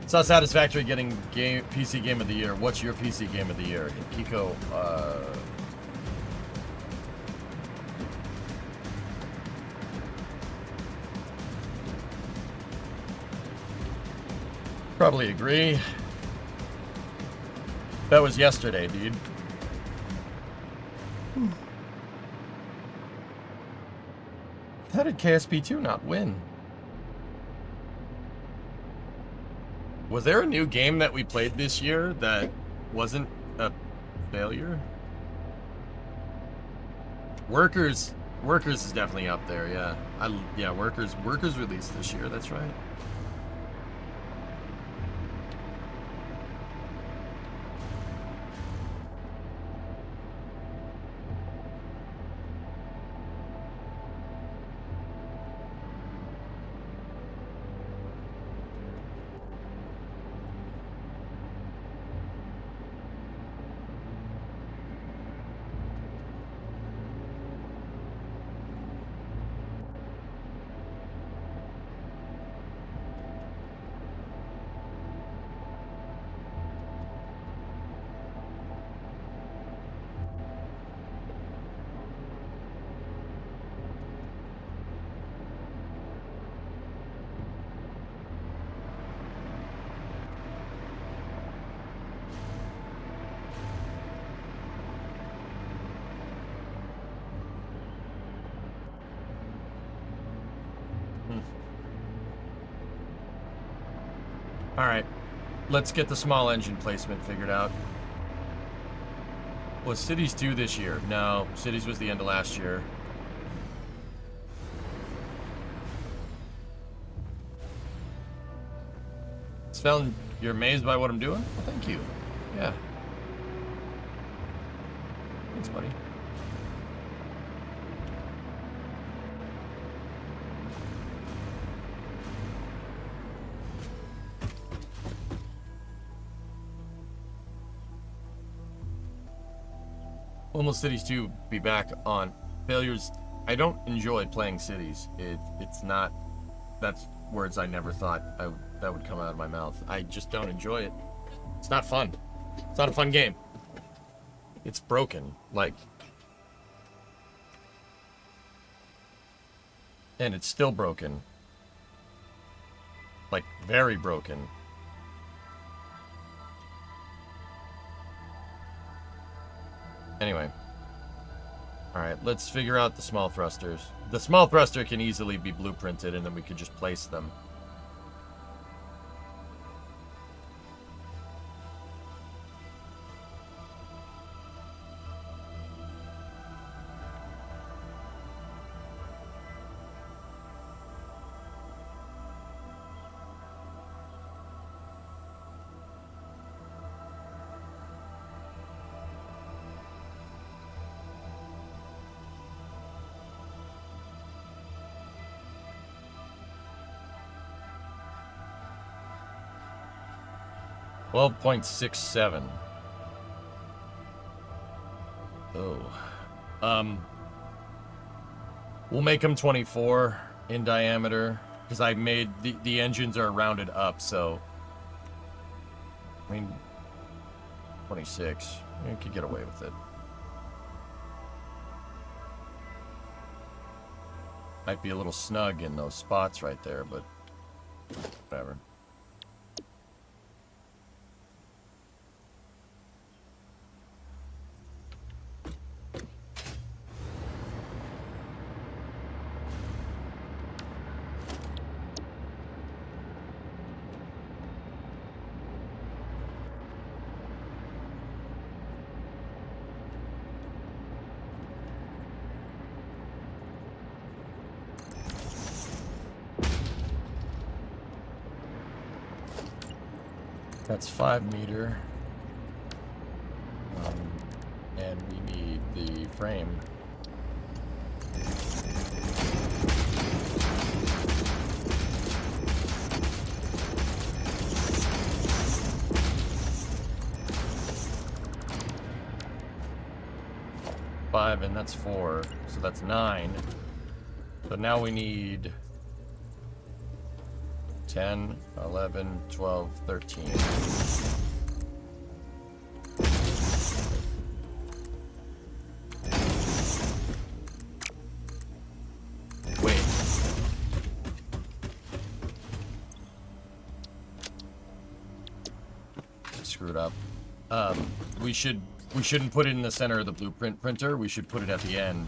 Saw Satisfactory getting PC game of the year. What's your PC game of the year? Pico, Probably agree. That was yesterday, dude. How did KSP2 not win? Was there a new game that we played this year that wasn't a failure? Workers is definitely up there, yeah. Yeah, Workers released this year, that's right. Alright, let's get the small engine placement figured out. Was Cities 2 this year? No, Cities was the end of last year. Sven, you're amazed by what I'm doing? Well, thank you. Yeah. Thanks, buddy. When will Cities 2 be back on? Failures. I don't enjoy playing Cities. It's not. That's words I never thought that would come out of my mouth. I just don't enjoy it. It's not fun. It's not a fun game. It's broken. Like. And it's still broken. Like, very broken. Anyway. Alright, let's figure out the small thrusters. The small thruster can easily be blueprinted, and then we could just place them. $12.67. Oh. We'll make them 24 in diameter, because I made the engines are rounded up, so I mean 26. You could get away with it. Might be a little snug in those spots right there, but whatever. That's 5 meter. And we need the frame. Five, and that's 4, so that's 9. So now we need 10, 11, 12, 13. Wait. screwed up. We shouldn't put it in the center of the blueprint printer. We should put it at the end.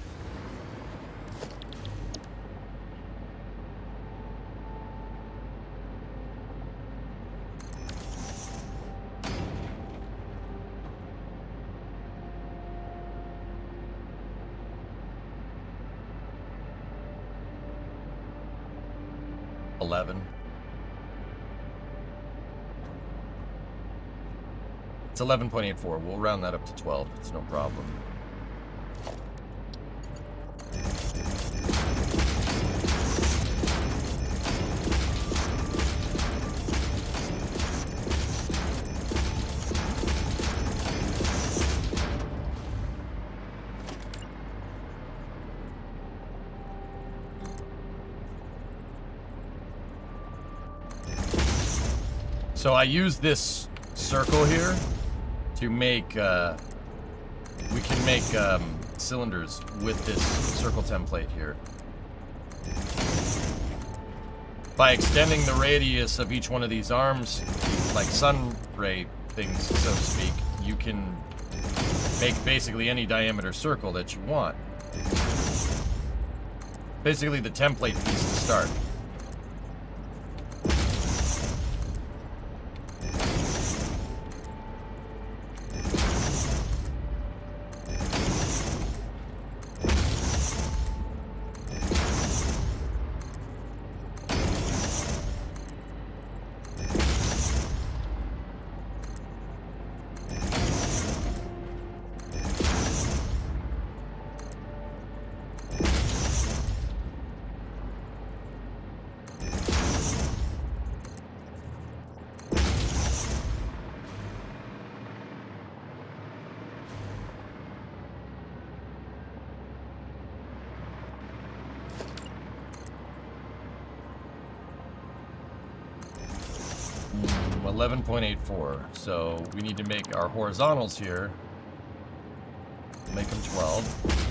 It's 11.84. We'll round that up to 12. It's no problem. So I use this circle here to make, we can make cylinders with this circle template here. By extending the radius of each one of these arms, like sun ray things, so to speak, you can make basically any diameter circle that you want. Basically the template piece to start. Mm, 11.84. So we need to make our horizontals here. Make them 12.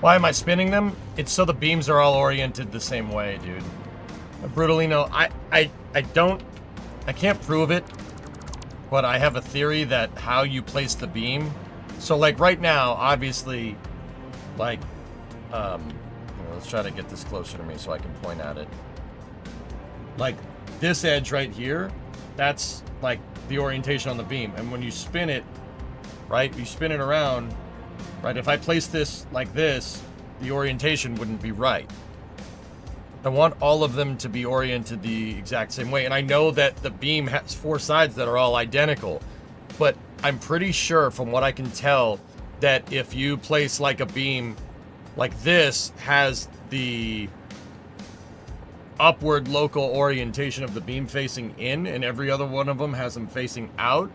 Why am I spinning them? It's so the beams are all oriented the same way, dude. I brutally know. I can't prove it, but I have a theory that how you place the beam. So like right now, obviously, like, let's try to get this closer to me so I can point at it. Like this edge right here, that's like the orientation on the beam. And when you spin it, right, you spin it around, right? If I place this like this, the orientation wouldn't be right. I want all of them to be oriented the exact same way. And I know that the beam has 4 sides that are all identical, but I'm pretty sure from what I can tell that if you place like a beam like this has the upward local orientation of the beam facing in, and every other one of them has them facing out.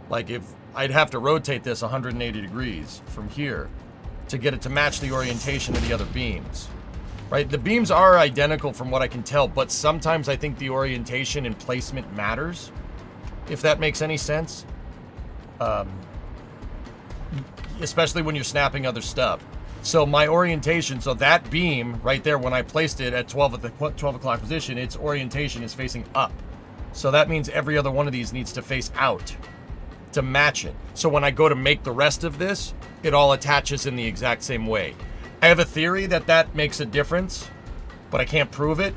Like if I'd have to rotate this 180 degrees from here to get it to match the orientation of the other beams. Right? The beams are identical from what I can tell, but sometimes I think the orientation and placement matters, if that makes any sense. Especially when you're snapping other stuff. So my orientation, so that beam right there, when I placed it at 12 o'clock position, its orientation is facing up. So that means every other one of these needs to face out to match it. So when I go to make the rest of this, it all attaches in the exact same way. I have a theory that that makes a difference, but I can't prove it.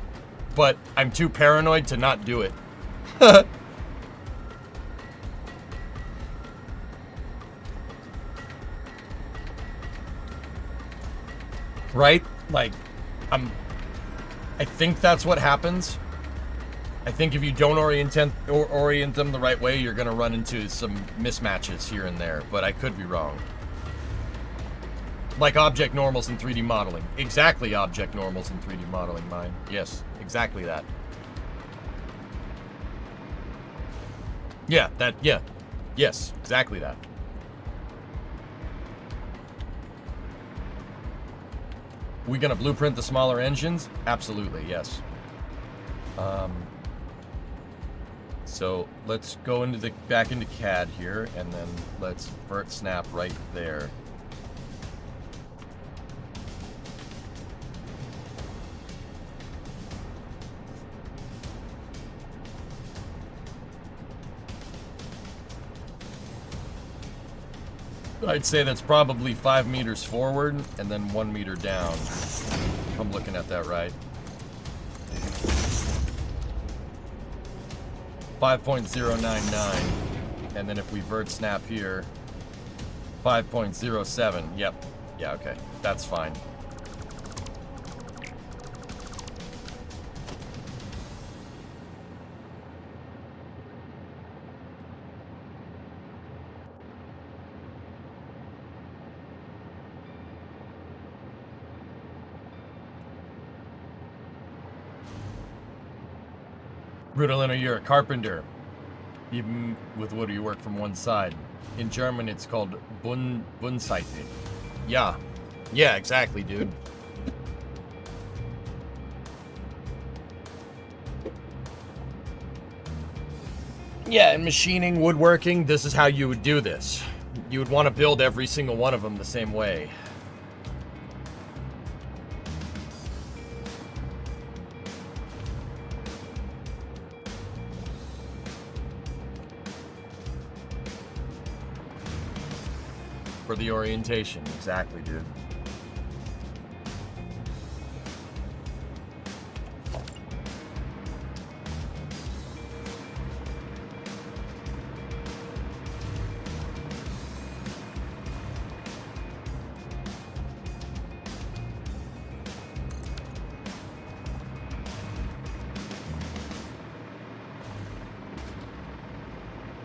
But I'm too paranoid to not do it. Right? Like, I think that's what happens. I think if you don't orient them the right way, you're going to run into some mismatches here and there, but I could be wrong. Like object normals in 3D modeling. Exactly object normals in 3D modeling, mine. Yes, exactly that. Yeah, yeah. Yes, exactly that. We gonna blueprint the smaller engines? Absolutely, yes. So let's go into back into CAD here, and then let's vert snap right there. I'd say that's probably 5 meters forward and then 1 meter down, if I'm looking at that right. 5.099, and then if we vert snap here, 5.07. Yep. Yeah, okay. That's fine. Rudolino, you're a carpenter. Even with wood, you work from one side. In German, it's called Bundseite. Yeah. Yeah, exactly, dude. Yeah, in machining, woodworking, this is how you would do this. You would want to build every single one of them the same way. For the orientation, exactly, dude.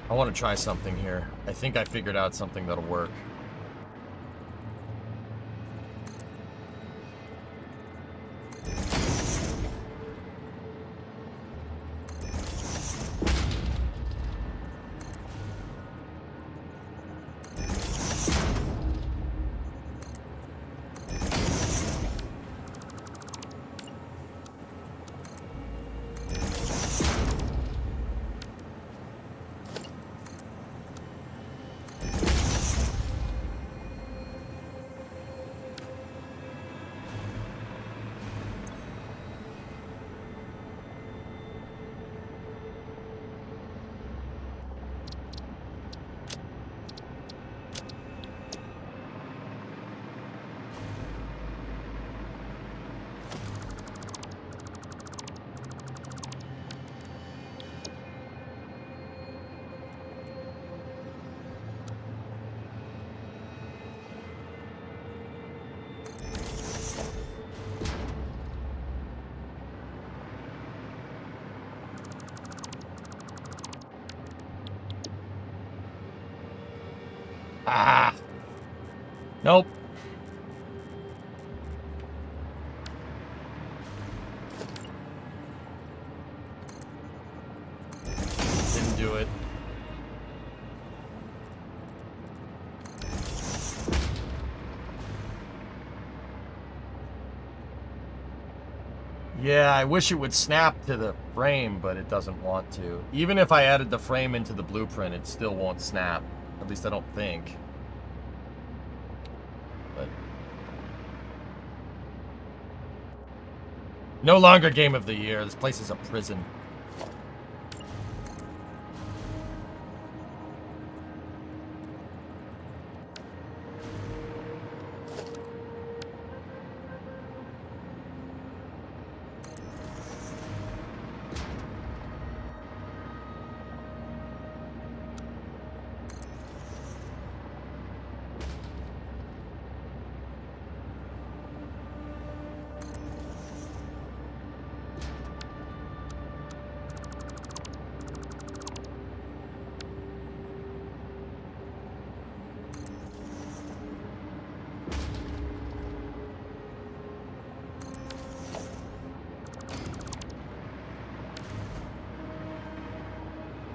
I want to try something here. I think I figured out something that'll work. Ah! Nope. Didn't do it. Yeah, I wish it would snap to the frame, but it doesn't want to. Even if I added the frame into the blueprint, it still won't snap. At least I don't think. But no longer game of the year. This place is a prison.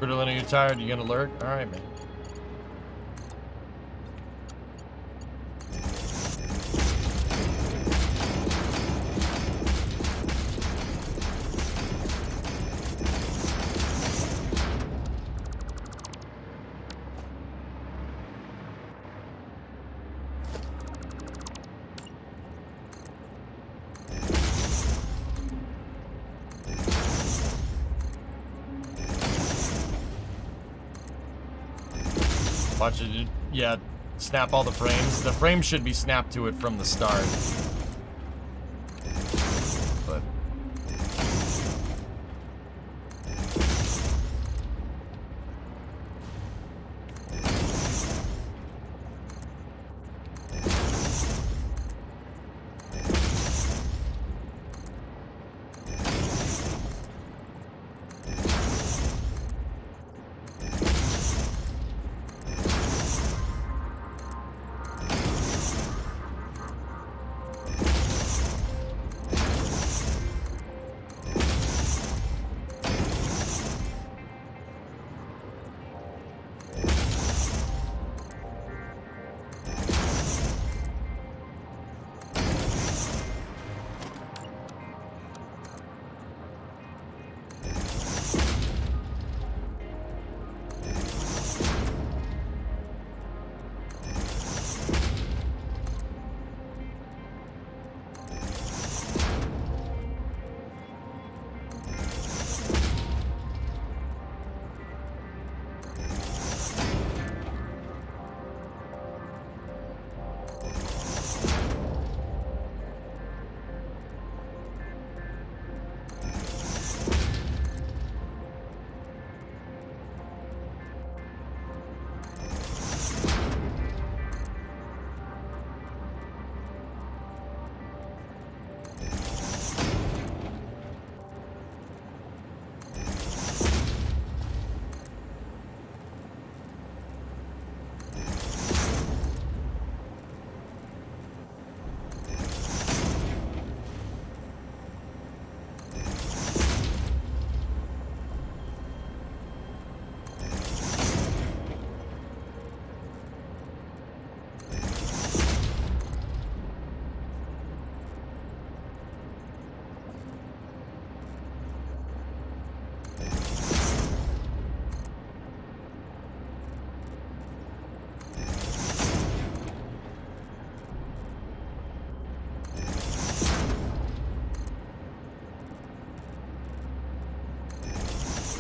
Ritalin, are you tired? You gonna alert? Alright, man. Watch it, yeah, snap all the frames. The frame should be snapped to it from the start. But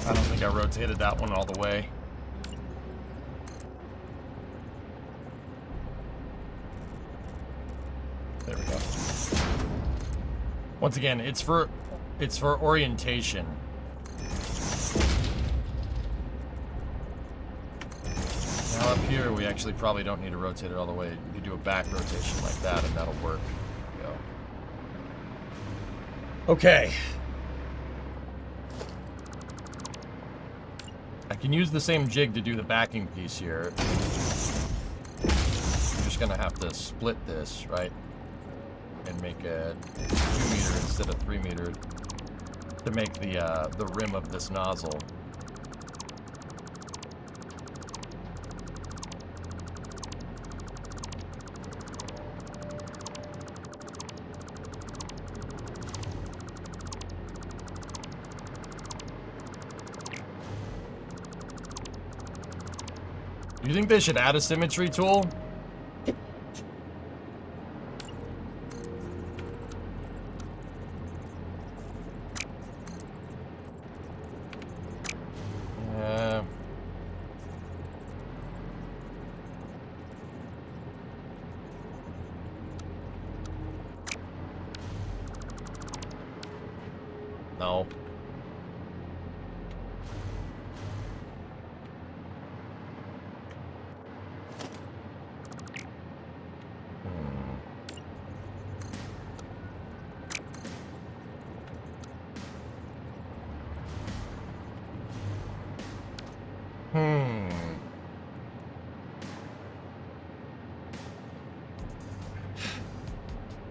I don't think I rotated that one all the way. There we go. Once again, it's for orientation. Now up here, we actually probably don't need to rotate it all the way. You could do a back rotation like that, and that'll work. There we go. Okay. I can use the same jig to do the backing piece here. just gonna have to split this, right? And make a 2 meter instead of 3 meter to make the rim of this nozzle. Do you think they should add a symmetry tool? No.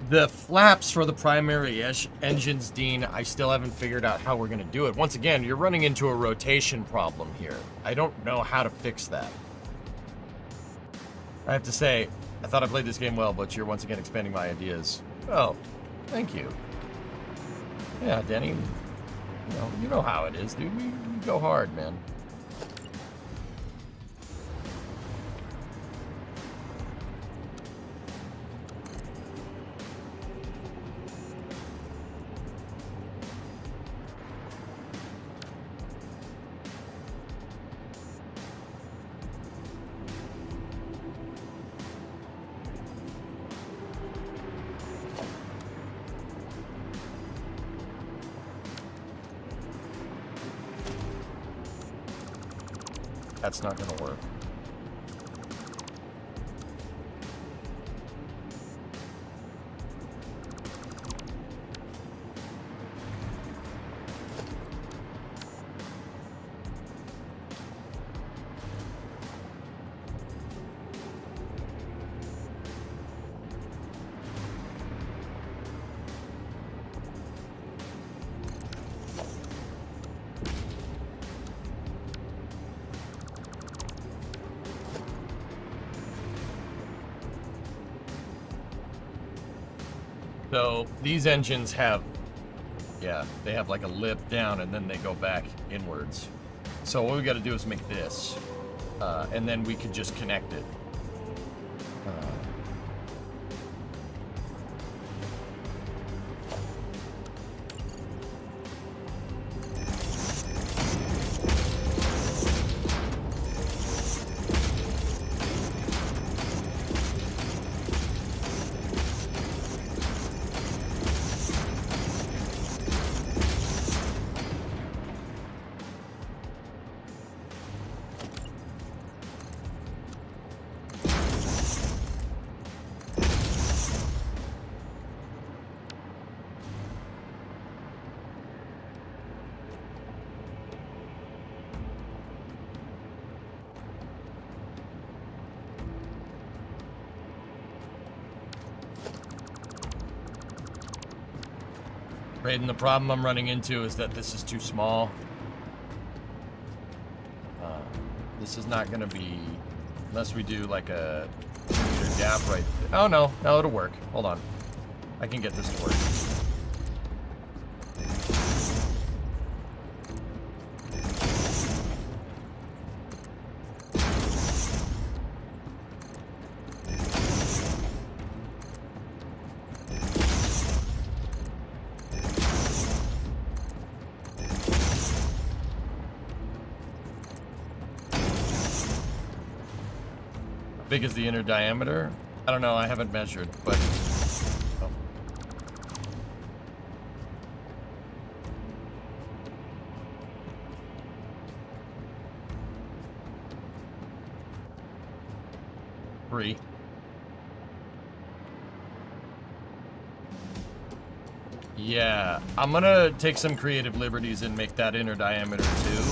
The flaps for the primary engines, Dean, I still haven't figured out how we're going to do it. Once again, you're running into a rotation problem here. I don't know how to fix that. I have to say, I thought I played this game well, but you're once again expanding my ideas. Oh, thank you. Yeah, Denny, you know how it is, dude. We go hard, man. That's not gonna work. So these engines have, they have like a lip down and then they go back inwards. So what we got to do is make this, and then we could just connect it. Right, and the problem I'm running into is that this is too small. This is not going to be, unless we do like a 2 meter gap right there. Oh no, it'll work. Hold on. I can get this to work. How big is the inner diameter? I don't know, I haven't measured, but... Oh. Three. Yeah, I'm gonna take some creative liberties and make that inner diameter too.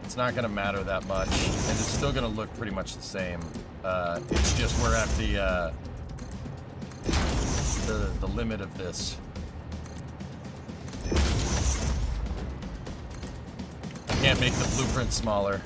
It's not going to matter that much, and it's still going to look pretty much the same. It's just we're at the limit of this. I can't make the blueprint smaller.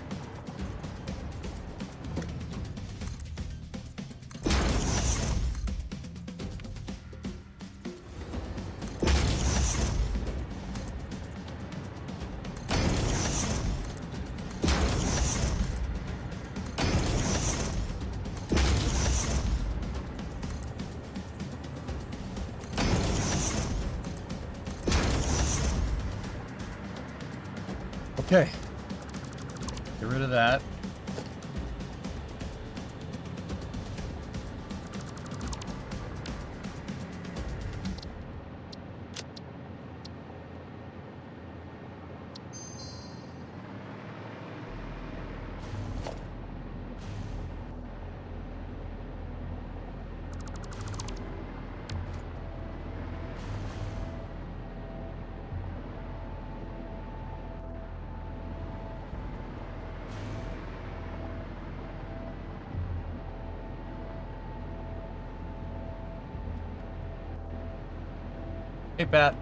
Okay, get rid of that. Hey, Pat.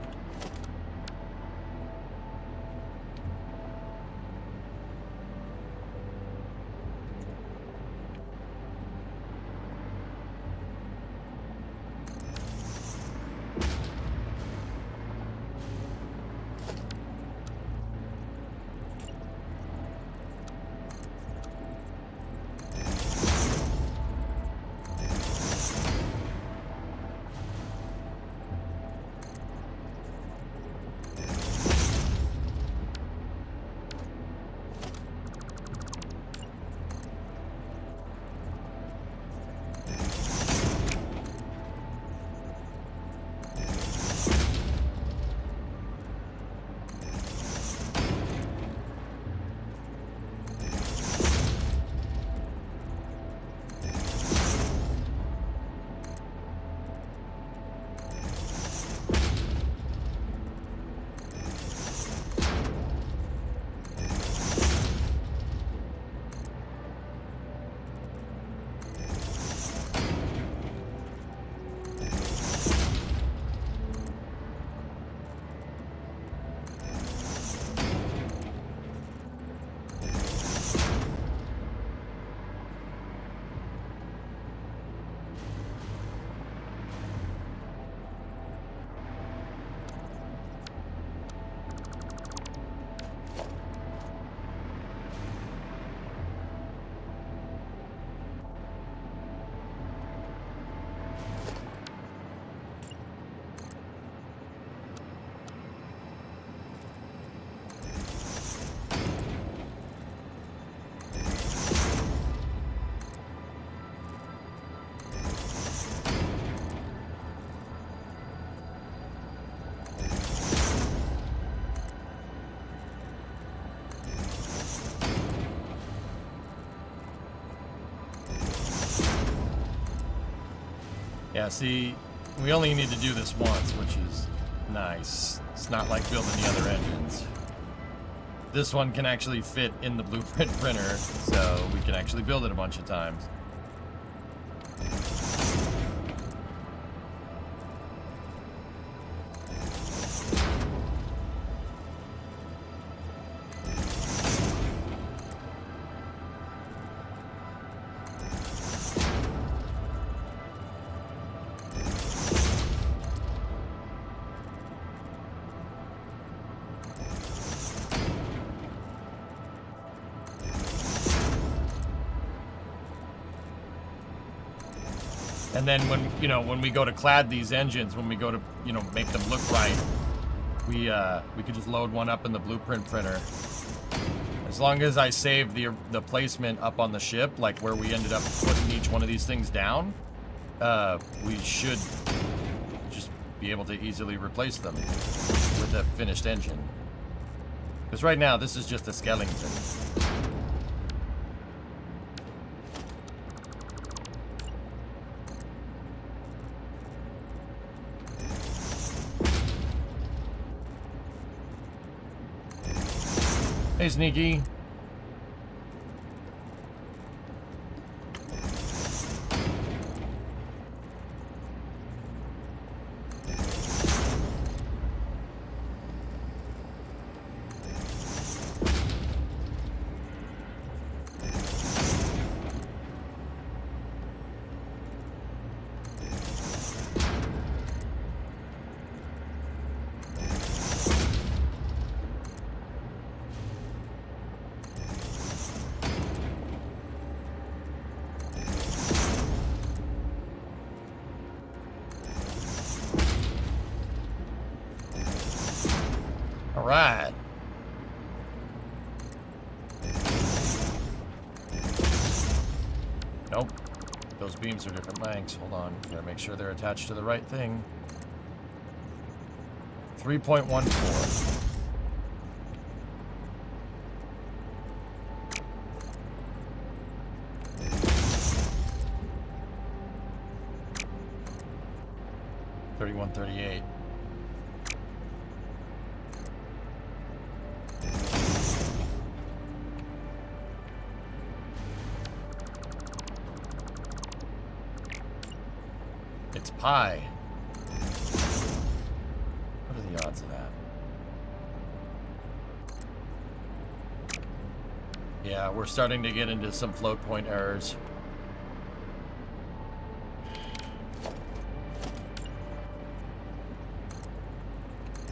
Yeah, see, we only need to do this once, which is nice. It's not like building the other engines. This one can actually fit in the blueprint printer, so we can actually build it a bunch of times. And then when we go to clad these engines, when we go to, make them look right, we could just load one up in the blueprint printer. As long as I save the placement up on the ship, like where we ended up putting each one of these things down, we should just be able to easily replace them with a finished engine. Because right now, this is just a skeleton. Hey, Sneaky. All right. Nope. Those beams are different lengths. Hold on. Gotta make sure they're attached to the right thing. 3.14. $31.38. It's pi. What are the odds of that? Yeah, we're starting to get into some float point errors.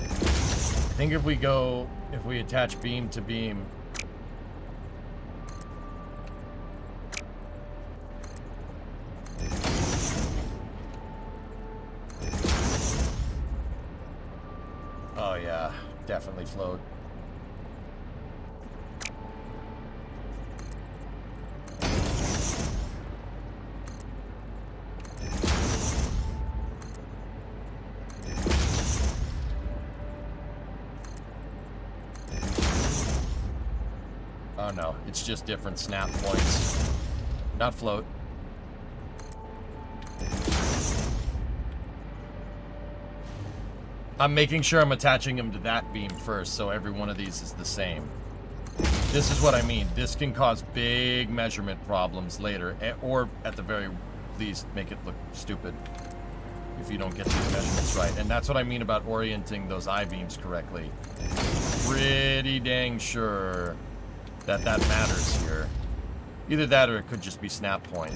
I think if we attach beam to beam, oh yeah, definitely float. Oh no, it's just different snap points. Not float. I'm making sure I'm attaching them to that beam first, so every one of these is the same. This is what I mean. This can cause big measurement problems later, or at the very least, make it look stupid if you don't get these measurements right. And that's what I mean about orienting those I-beams correctly. Pretty dang sure that matters here. Either that or it could just be snap point.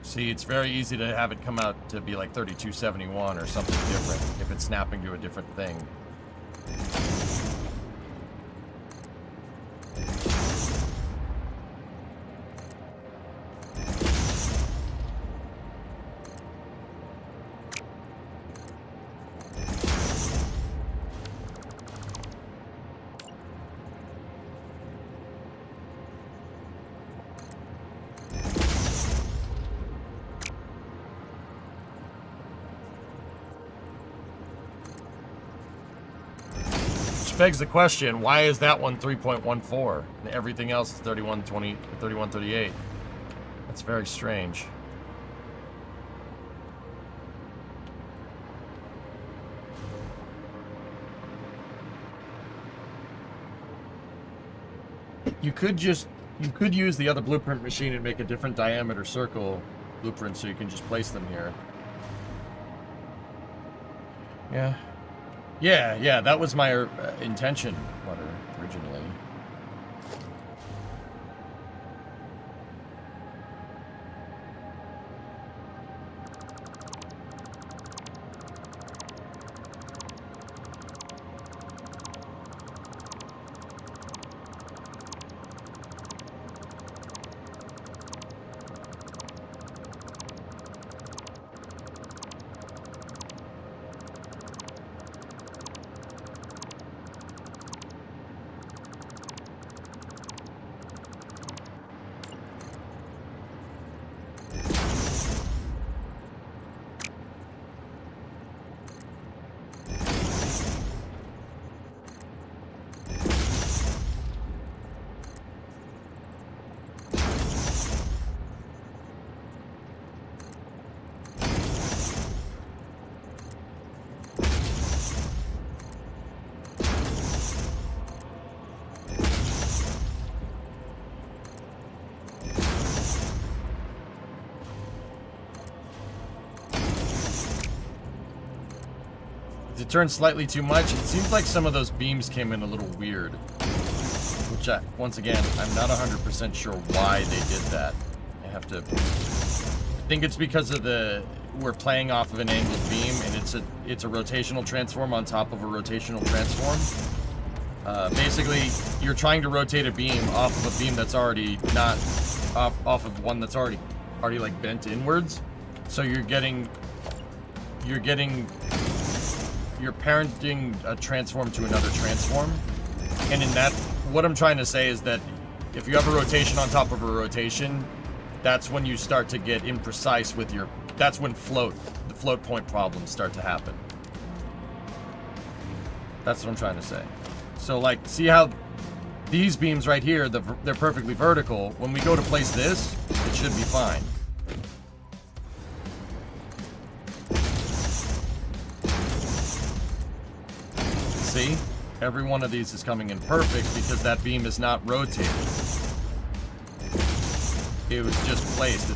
See, it's very easy to have it come out to be like 3271 or something different if it's snapping to a different thing. Begs the question, why is that one 3.14 and everything else is 31.20, 31.38? That's very strange. You could use the other blueprint machine and make a different diameter circle blueprint so you can just place them here. Yeah. Yeah, that was my intention, originally. It turned slightly too much. It seems like some of those beams came in a little weird. Which, once again, I'm not 100% sure why they did that. I have to... I think it's because of we're playing off of an angled beam, and it's a rotational transform on top of a rotational transform. Basically, you're trying to rotate a beam off of a beam that's already not... off of one that's already already like bent inwards. So you're parenting a transform to another transform. And in that, what I'm trying to say is that if you have a rotation on top of a rotation, that's when you start to get imprecise with your, that's when the float point problems start to happen. That's what I'm trying to say. So like, see how these beams right here, they're perfectly vertical. When we go to place this, it should be fine. See? Every one of these is coming in perfect because that beam is not rotated. It was just placed.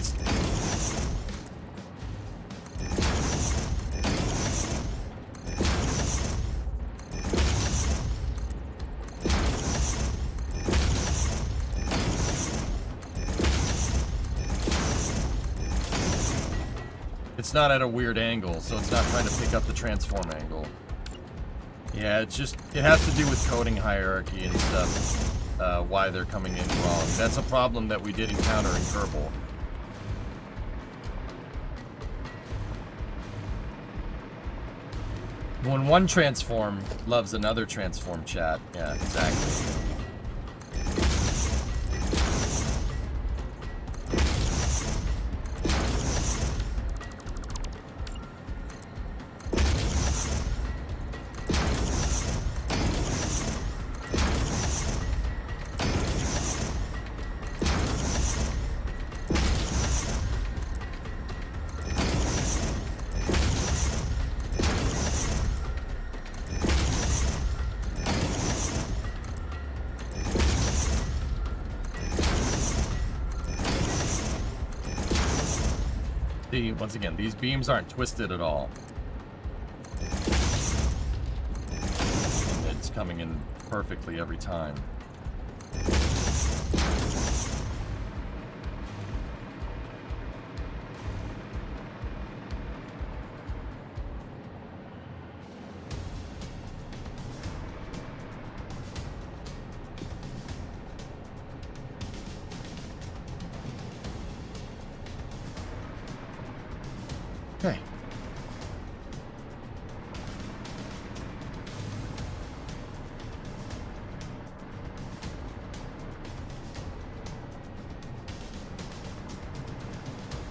It's not at a weird angle, so it's not trying to pick up the transform angle. Yeah, it has to do with coding hierarchy and stuff, why they're coming in wrong. That's a problem that we did encounter in Kerbal. When one transform loves another transform, chat. Yeah, exactly. Once again, these beams aren't twisted at all. And it's coming in perfectly every time. Okay.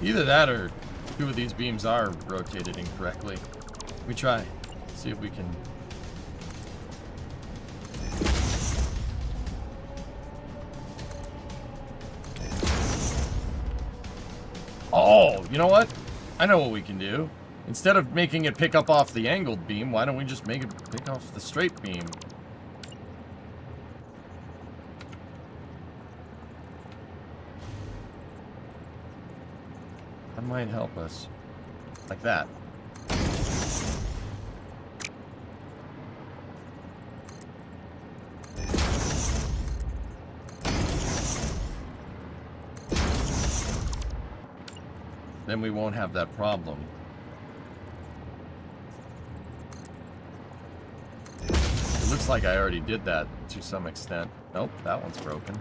Either that or two of these beams are rotated incorrectly. We try. See if we can... Oh, you know what? I know what we can do. Instead of making it pick up off the angled beam, why don't we just make it pick off the straight beam? That might help us. Like that. Then we won't have that problem. It looks like I already did that to some extent. Nope, that one's broken.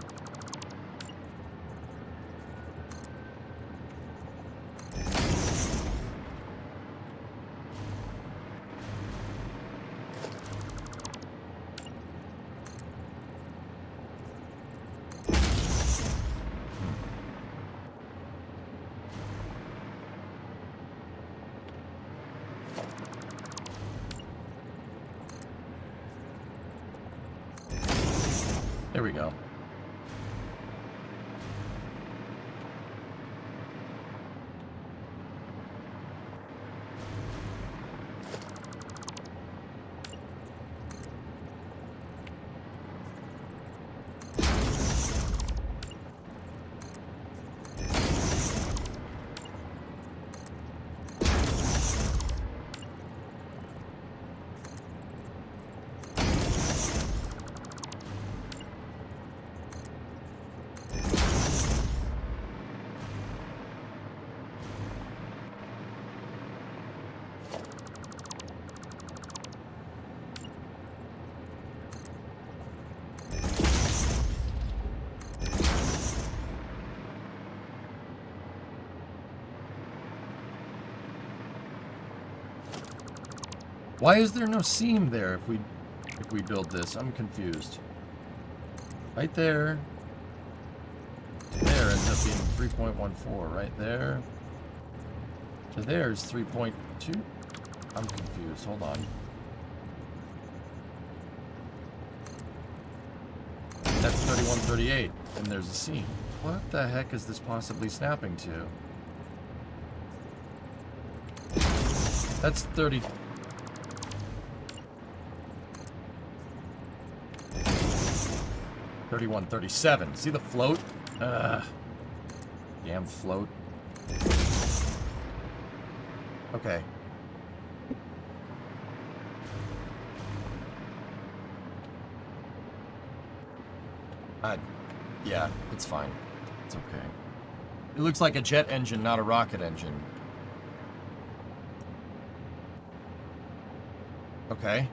There we go. Why is there no seam there if we build this? I'm confused. Right there. There ends up being 3.14. Right there. To there is 3.2. I'm confused. Hold on. That's 3138, and there's a seam. What the heck is this possibly snapping to? That's 30. $31.37. See the float? Damn float. Okay. Yeah, it's fine. It's okay. It looks like a jet engine, not a rocket engine. Okay.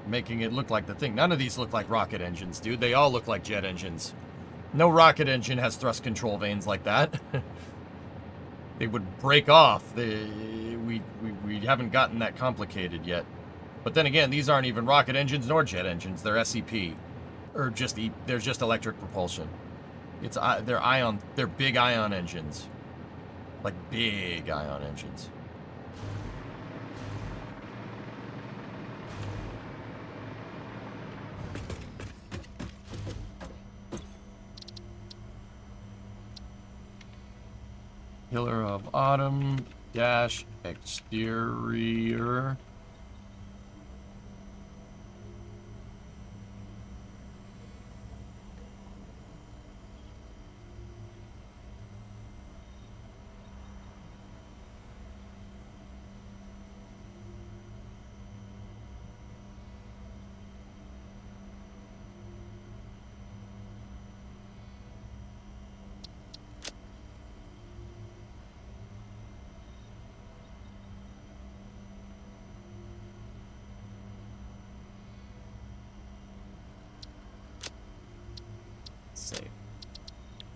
Making it look like the thing. None of these look like rocket engines, dude. They all look like jet engines. No rocket engine has thrust control vanes like that. They would break off. We haven't gotten that complicated yet. But then again, these aren't even rocket engines nor jet engines. They're SEP. Or just they're just electric propulsion. They're big ion engines. Like big ion engines. Pillar of Autumn dash exterior. Save.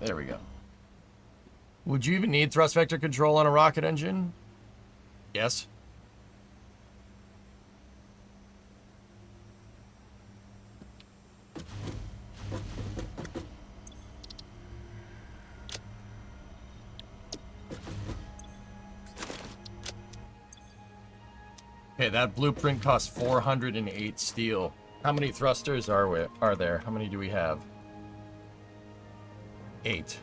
There we go. Would you even need thrust vector control on a rocket engine? Yes. Okay, that blueprint costs 408 steel. How many thrusters are there? How many do we have? 8.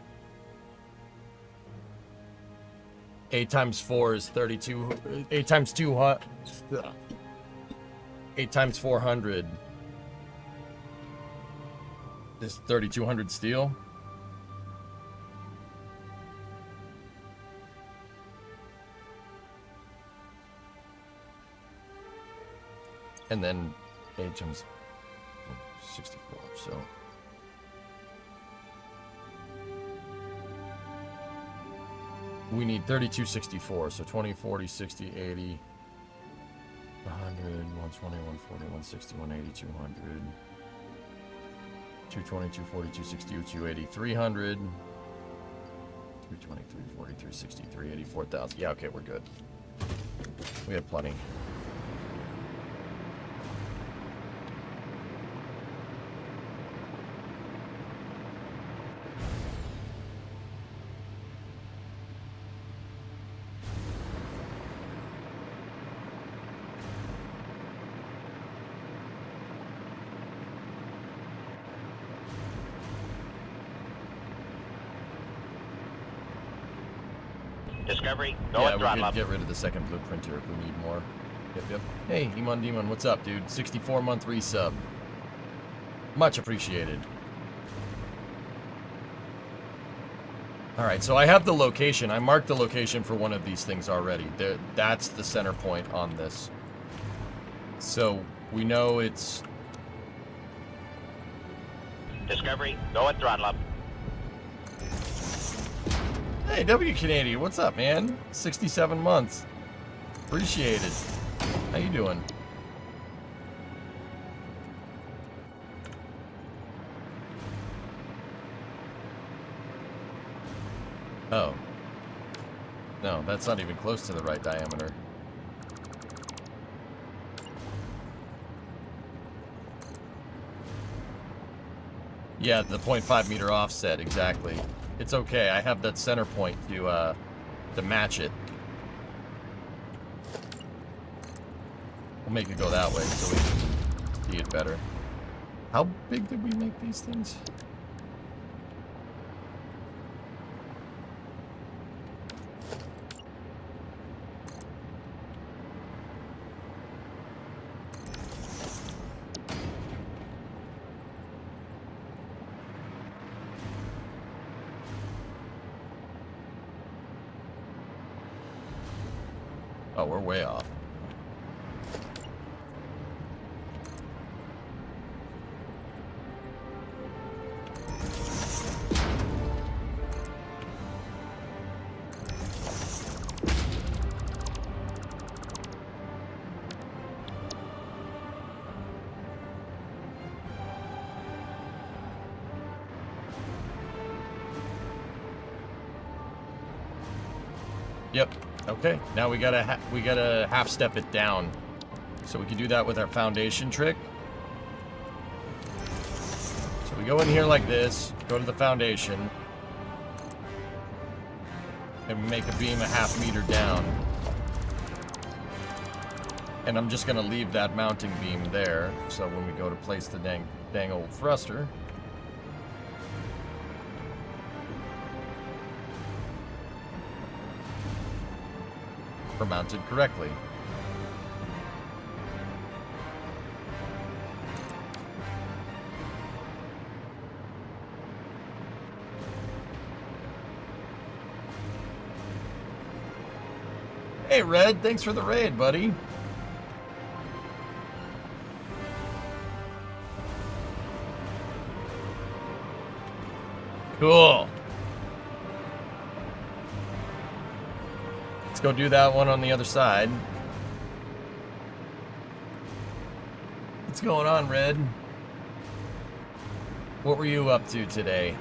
8 times 4 is 32. 8 times 200. 8 times 400 is 3,200 steel. And then 8 times 64, so... We need 3264, so 20, 40, 60, 80, 100, 120, 140, 160, 180, 200, 220, 240, 260, 280, 300, 320, 340, 360, 380, 4,000. Yeah, okay, we're good. We have plenty. Discovery, go Yeah, and we throttle could up. get rid of the second blueprinter if we need more. Yep, yep. Hey, Emon Demon, what's up, dude? 64-month resub. Much appreciated. Alright, so I have the location. I marked the location for one of these things already. That's the center point on this. So, we know it's... Discovery, go and throttle up. Hey, W Canadian, what's up, man? 67 months. Appreciate it. How you doing? Oh. No, that's not even close to the right diameter. Yeah, the 0.5 meter offset, exactly. It's okay. I have that center point to match it. We'll make it go that way so we can see it better. How big did we make these things? Oh, we're way off. Yep. Okay. Now we gotta half step it down, so we can do that with our foundation trick. So we go in here like this, go to the foundation, and we make a beam a half meter down. And I'm just gonna leave that mounting beam there, so when we go to place the dang old thruster, we're mounted correctly. Hey Red, thanks for the raid, buddy. Cool. Let's go do that one on the other side. What's going on, Red? What were you up to today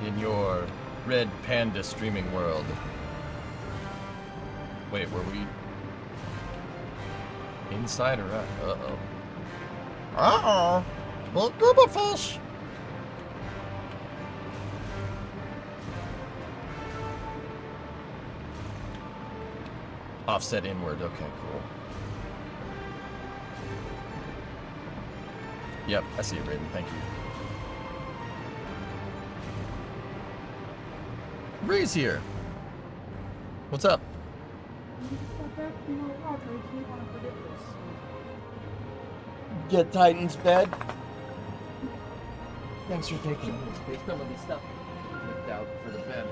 in your Red Panda streaming world? Wait, were we inside or out? Uh-oh. Uh-oh. Well, group of fish. Offset inward. Okay, cool. Yep, I see it, Raiden. Thank you. Bree's here. What's up? Get Titan's bed. Thanks for taking some of this stuff picked out for the bed.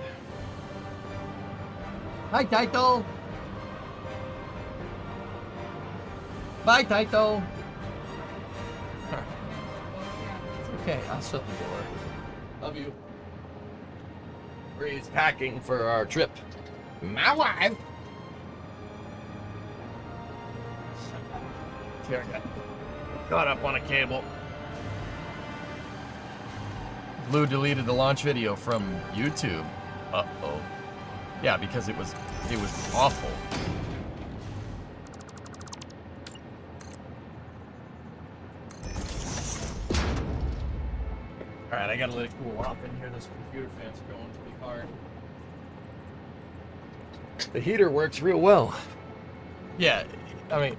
Hi, Title. Bye, Taito. It's okay, I'll shut the door. Love you. Bree's packing for our trip. My wife. Here, I got caught up on a cable. Blue deleted the launch video from YouTube. Uh-oh. Yeah, because it was awful. Alright, I gotta let it cool off in here. This computer fan's going to be hard. The heater works real well. Yeah, I mean,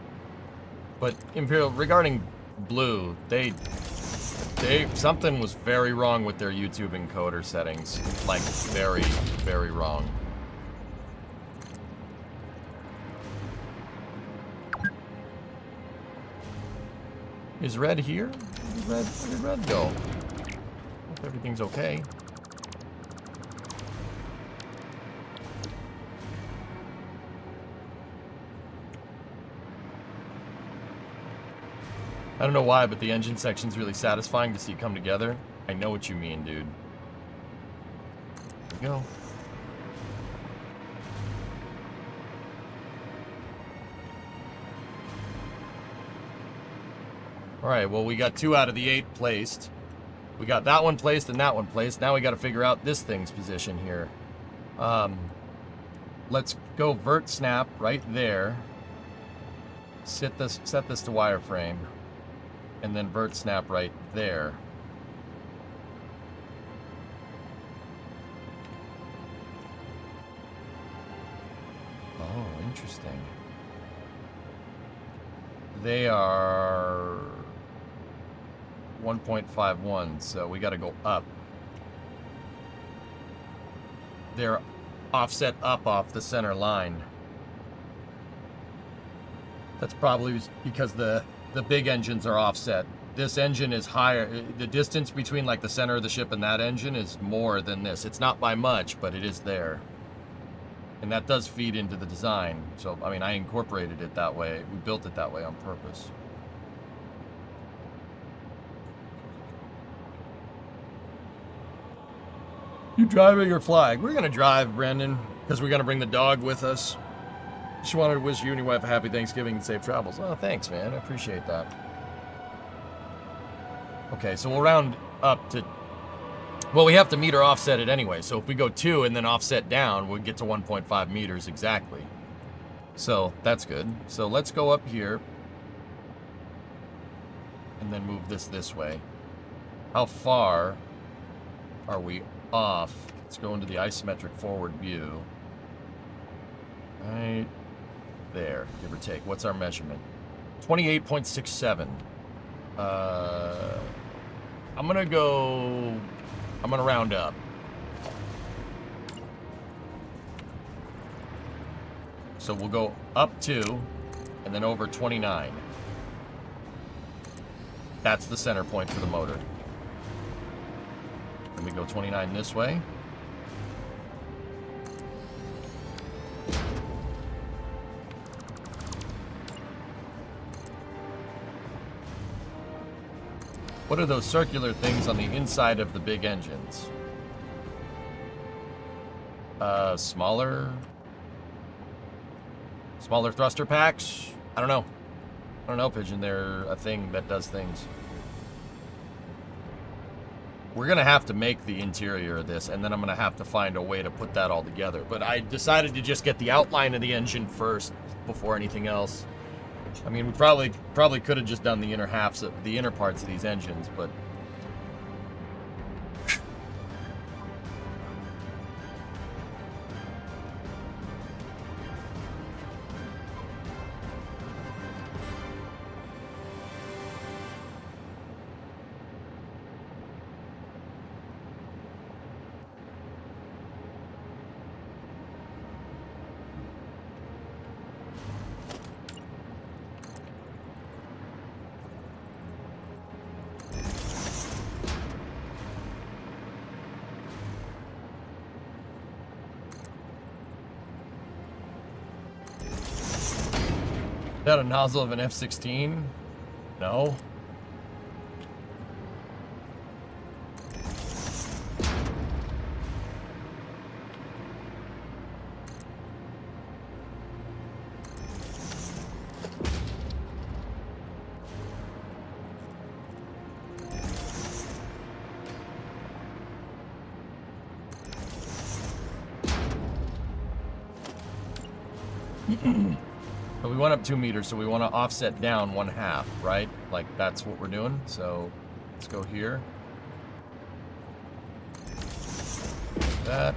but Imperial, regarding Blue, they something was very wrong with their YouTube encoder settings. Like, very, very wrong. Is Red here? Where did Red go? Hope everything's okay. I don't know why, but the engine section's really satisfying to see come together. I know what you mean, dude. There we go. Alright, well, we got 2 out of the 8 placed. We got that one placed and that one placed. Now we got to figure out this thing's position here. Let's go vert snap right there. Set this to wireframe. And then vert snap right there. Interesting. They are 1.51, so we got to go up. They're offset up off the center line. That's probably because the big engines are offset. This engine is higher. The distance between like the center of the ship and that engine is more than this. It's not by much, but it is there. And that does feed into the design. So, I mean, I incorporated it that way. We built it that way on purpose. You driving or flying? We're going to drive, Brendan, because we're going to bring the dog with us. Just wanted to wish you and your wife a happy Thanksgiving and safe travels. Oh, thanks, man. I appreciate that. Okay, so we'll round up to... Well, we have to meter offset it anyway. So if we go 2 and then offset down, we'll get to 1.5 meters exactly. So that's good. So let's go up here. And then move this way. How far are we off? Let's go into the isometric forward view. Right there, give or take. What's our measurement? 28.67. I'm gonna round up. So we'll go up 2 and then over 29. That's the center point for the motor. And we go 29 this way. What are those circular things on the inside of the big engines? Smaller thruster packs? I don't know, Pigeon. They're a thing that does things. We're going to have to make the interior of this, and then I'm going to have to find a way to put that all together. But I decided to just get the outline of the engine first before anything else. I mean, we probably could have just done the inner halves, the inner parts of these engines, but... Is that a nozzle of an F-16? No. But we went up 2 meters, so we want to offset down 1/2, right? Like, that's what we're doing. So let's go here. Like that.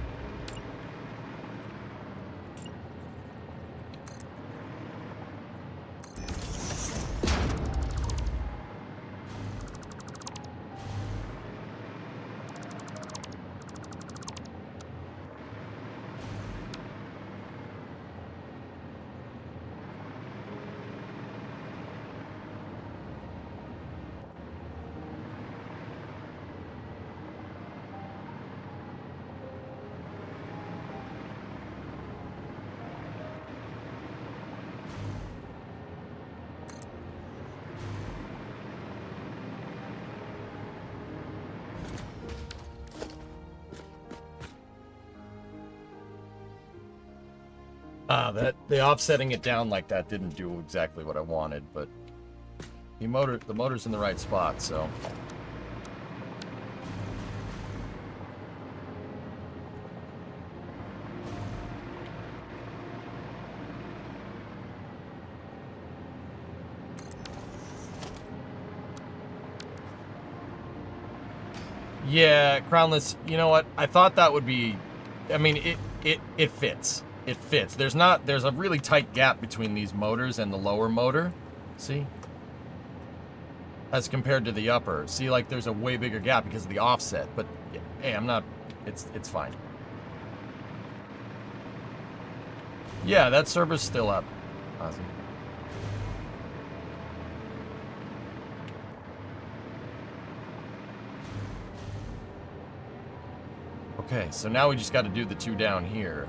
The offsetting it down like that didn't do exactly what I wanted, but the motor's in the right spot, so. Yeah, crownless, you know what? I thought that would be, I mean, it fits. it fits. There's a really tight gap between these motors and the lower motor. See? As compared to the upper. See, like, there's a way bigger gap because of the offset. But, hey, I'm not... It's fine. Yeah, that server's still up, Ozzy. Okay, so now we just got to do the two down here.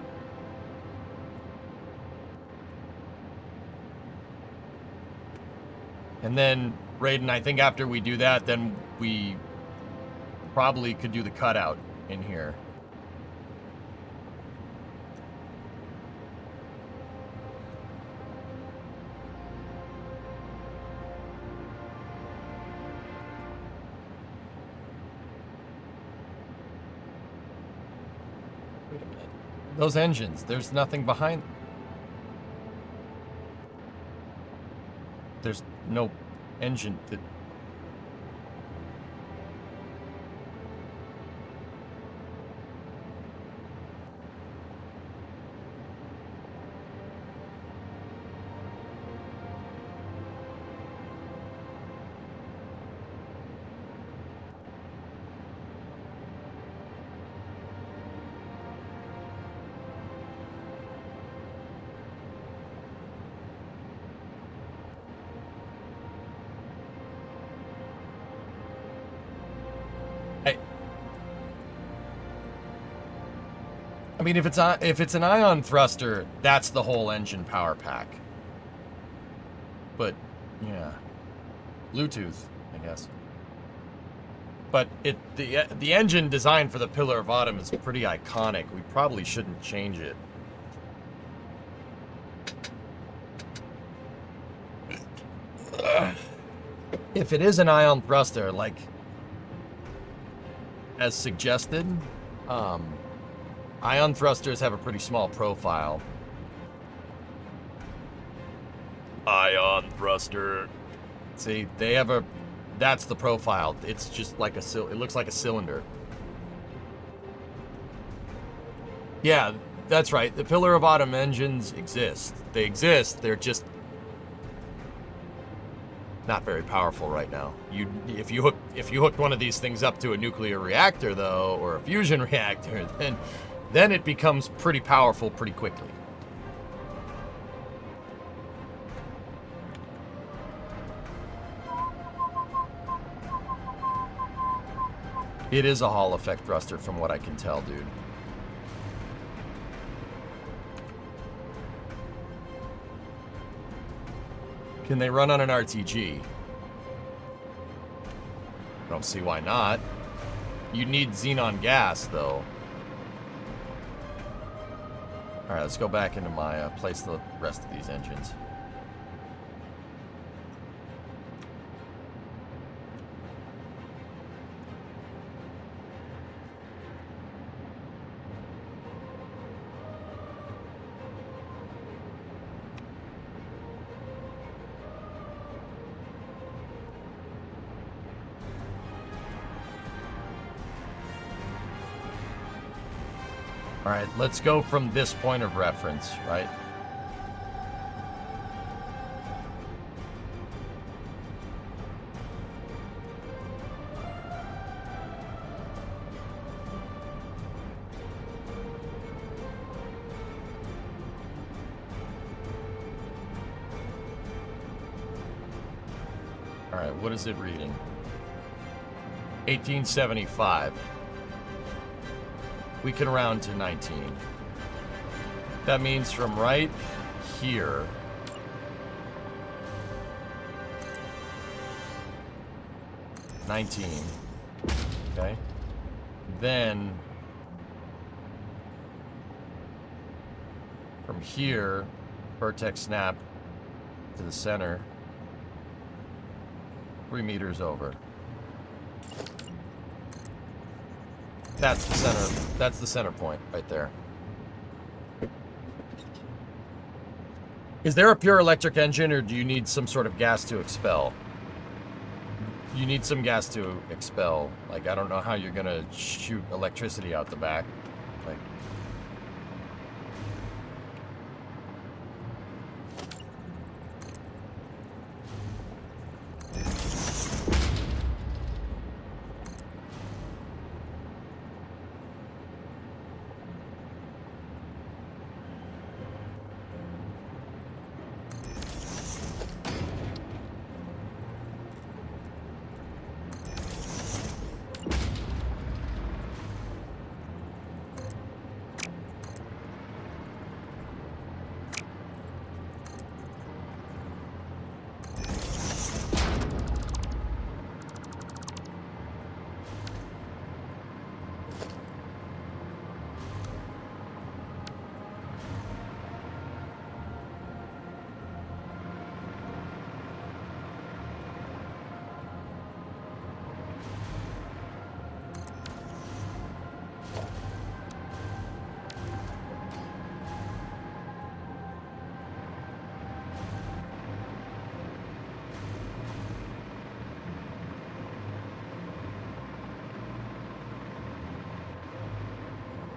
And then, Raiden, I think after we do that, then we probably could do the cutout in here. Wait a minute. Those engines, there's nothing behind. There's no engine that... I mean, if it's an ion thruster, that's the whole engine power pack. But, yeah. Bluetooth, I guess. But the engine design for the Pillar of Autumn is pretty iconic. We probably shouldn't change it. If it is an ion thruster, like, as suggested, ion thrusters have a pretty small profile. Ion thruster. See, they have a... That's the profile. It's just like a... It looks like a cylinder. Yeah, that's right. The Pillar of Autumn engines exist. They exist. They're just not very powerful right now. If you hooked one of these things up to a nuclear reactor, though, or a fusion reactor, then it becomes pretty powerful pretty quickly. It is a Hall effect thruster from what I can tell, dude. Can they run on an RTG? I don't see why not. You need xenon gas, though. Alright, let's go back into my place the rest of these engines. All right, let's go from this point of reference, right? All right, what is it reading? 1875. We can round to 19. That means from right here. $19. Okay. Then from here, vertex snap to the center. 3 meters over. That's the center. That's the center point right there. Is there a pure electric engine, or do you need some sort of gas to expel? You need some gas to expel. Like, I don't know how you're gonna shoot electricity out the back. Like,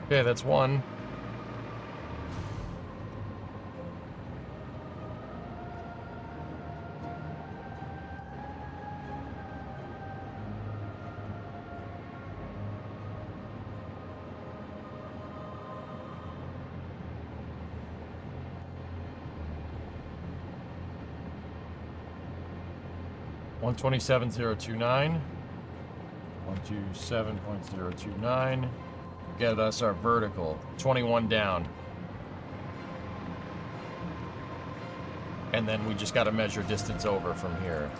Okay, that's one. One 127.029. 127.029. Get us our vertical. 21 down. And then we just got to measure distance over from here.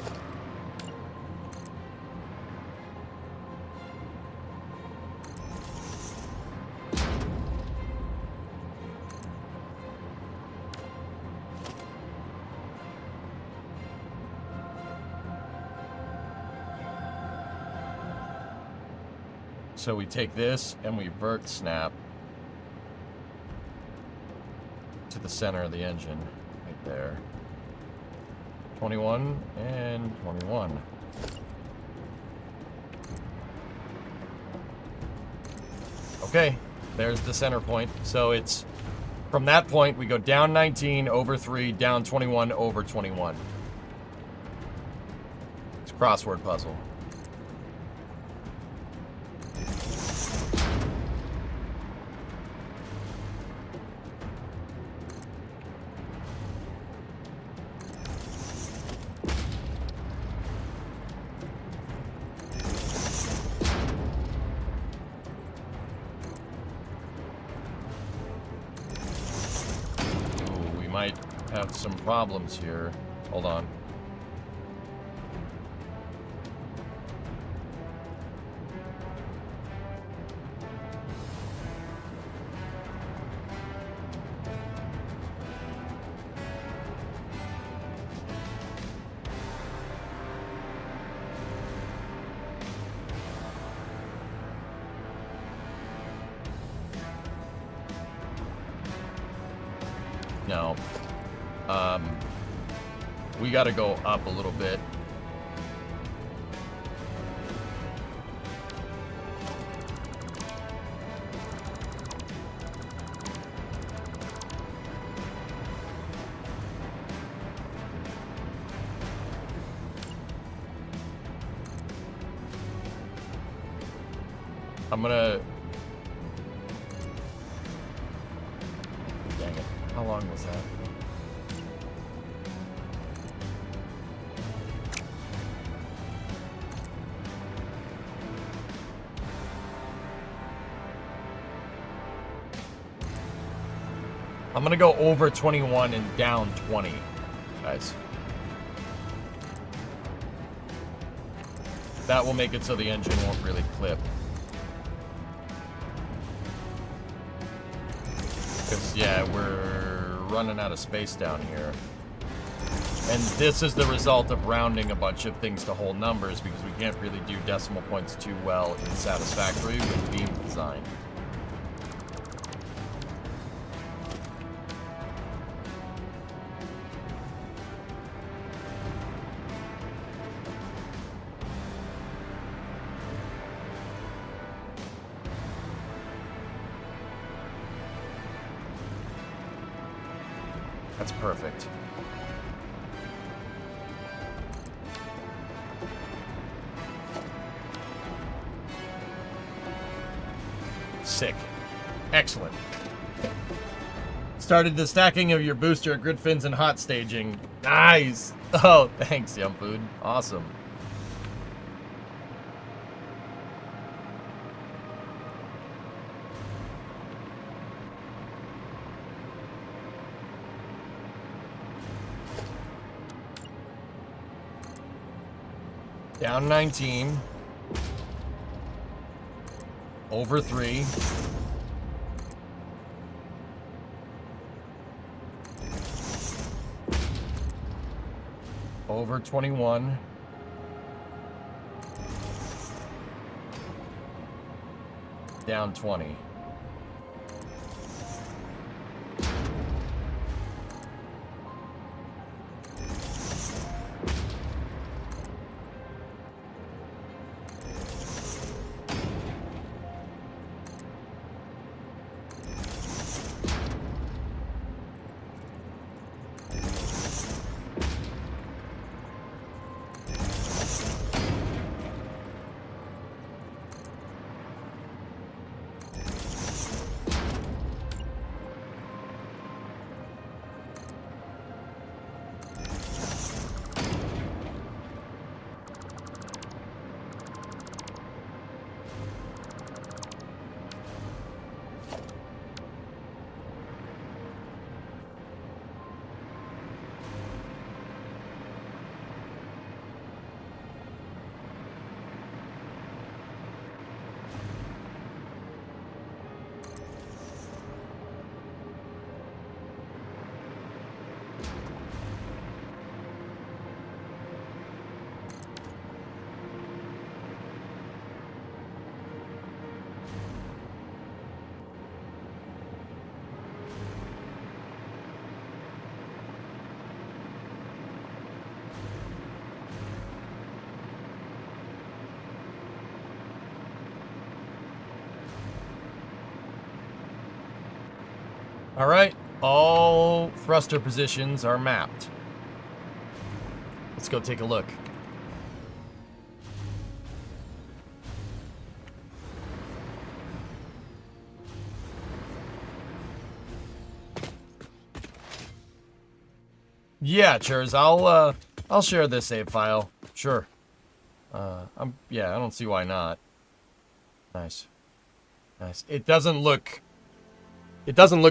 So we take this and we vert snap to the center of the engine, right there. 21 and 21. Okay, there's the center point. So it's from that point we go down 19 over 3, down 21 over 21. It's a crossword puzzle. Have some problems here. Hold on. No. We gotta go up a little bit. I'm gonna... Dang it. How long was that? I'm gonna go over 21 and down 20, guys. That will make it so the engine won't really clip. Because, yeah, we're running out of space down here. And this is the result of rounding a bunch of things to whole numbers because we can't really do decimal points too well in Satisfactory with beam design. That's perfect. Sick. Excellent. Started the stacking of your booster at grid fins and hot staging. Nice! Oh, thanks, Yum Food. Awesome. Down 19. Over 3. Over 21. Down 20. All right, all thruster positions are mapped. Let's go take a look. Yeah, Churs, I'll share this save file. Sure. Yeah, I don't see why not. Nice. Nice. It doesn't look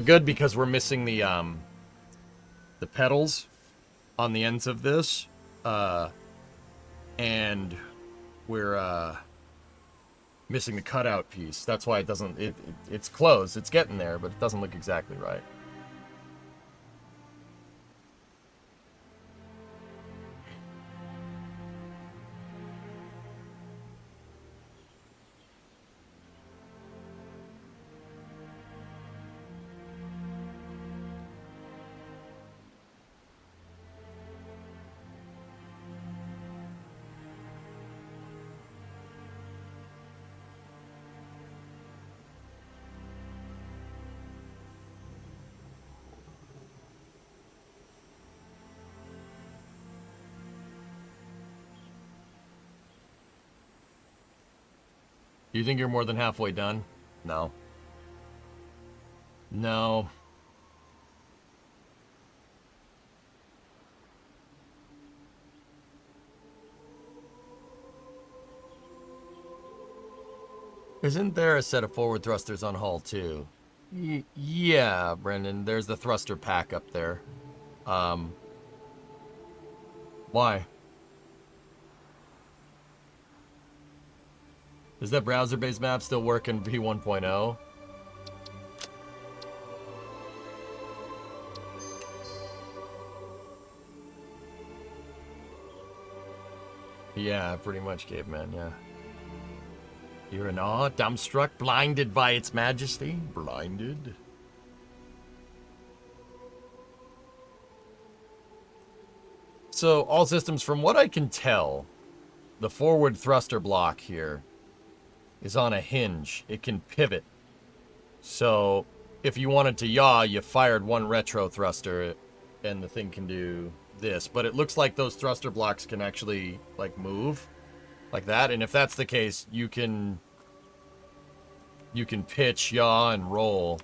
good because we're missing the pedals on the ends of this. And we're missing the cutout piece. That's why it doesn't it's close. It's getting there, but it doesn't look exactly right. Do you think you're more than halfway done? No. No. Isn't there a set of forward thrusters on hull too? Yeah, Brendan. There's the thruster pack up there. Why? Does that browser-based map still work in V1.0? Yeah, pretty much, caveman, yeah. You're in awe, dumbstruck, blinded by its majesty? Blinded? So, all systems, from what I can tell, the forward thruster block here is on a hinge. It can pivot. So, if you wanted to yaw, you fired one retro thruster, and the thing can do this. But it looks like those thruster blocks can actually, like, move like that. And if that's the case, you can pitch, yaw, and roll.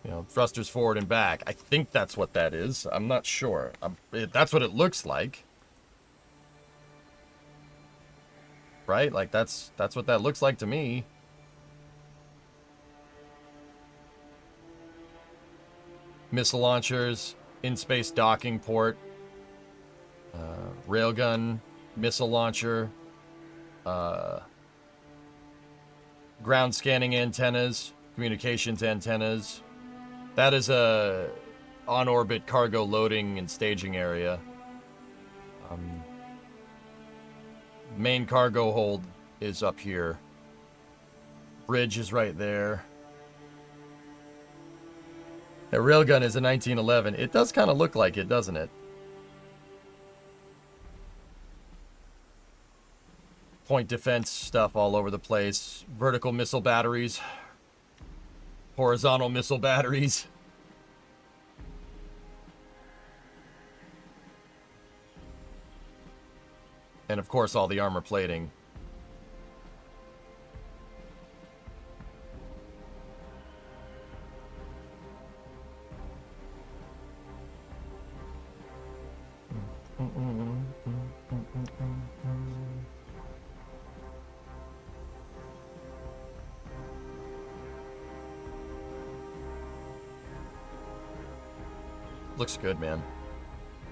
You know, thrusters forward and back. I think that's what that is. I'm not sure. That's what it looks like. Right? Like, that's what that looks like to me. Missile launchers, in-space docking port, railgun, missile launcher, ground scanning antennas, communications antennas. That is a on-orbit cargo loading and staging area. Main cargo hold is up here. Bridge is right there. That railgun is a 1911. It does kind of look like it, doesn't it? Point defense stuff all over the place. Vertical missile batteries. Horizontal missile batteries. And of course, all the armor plating. Looks good, man.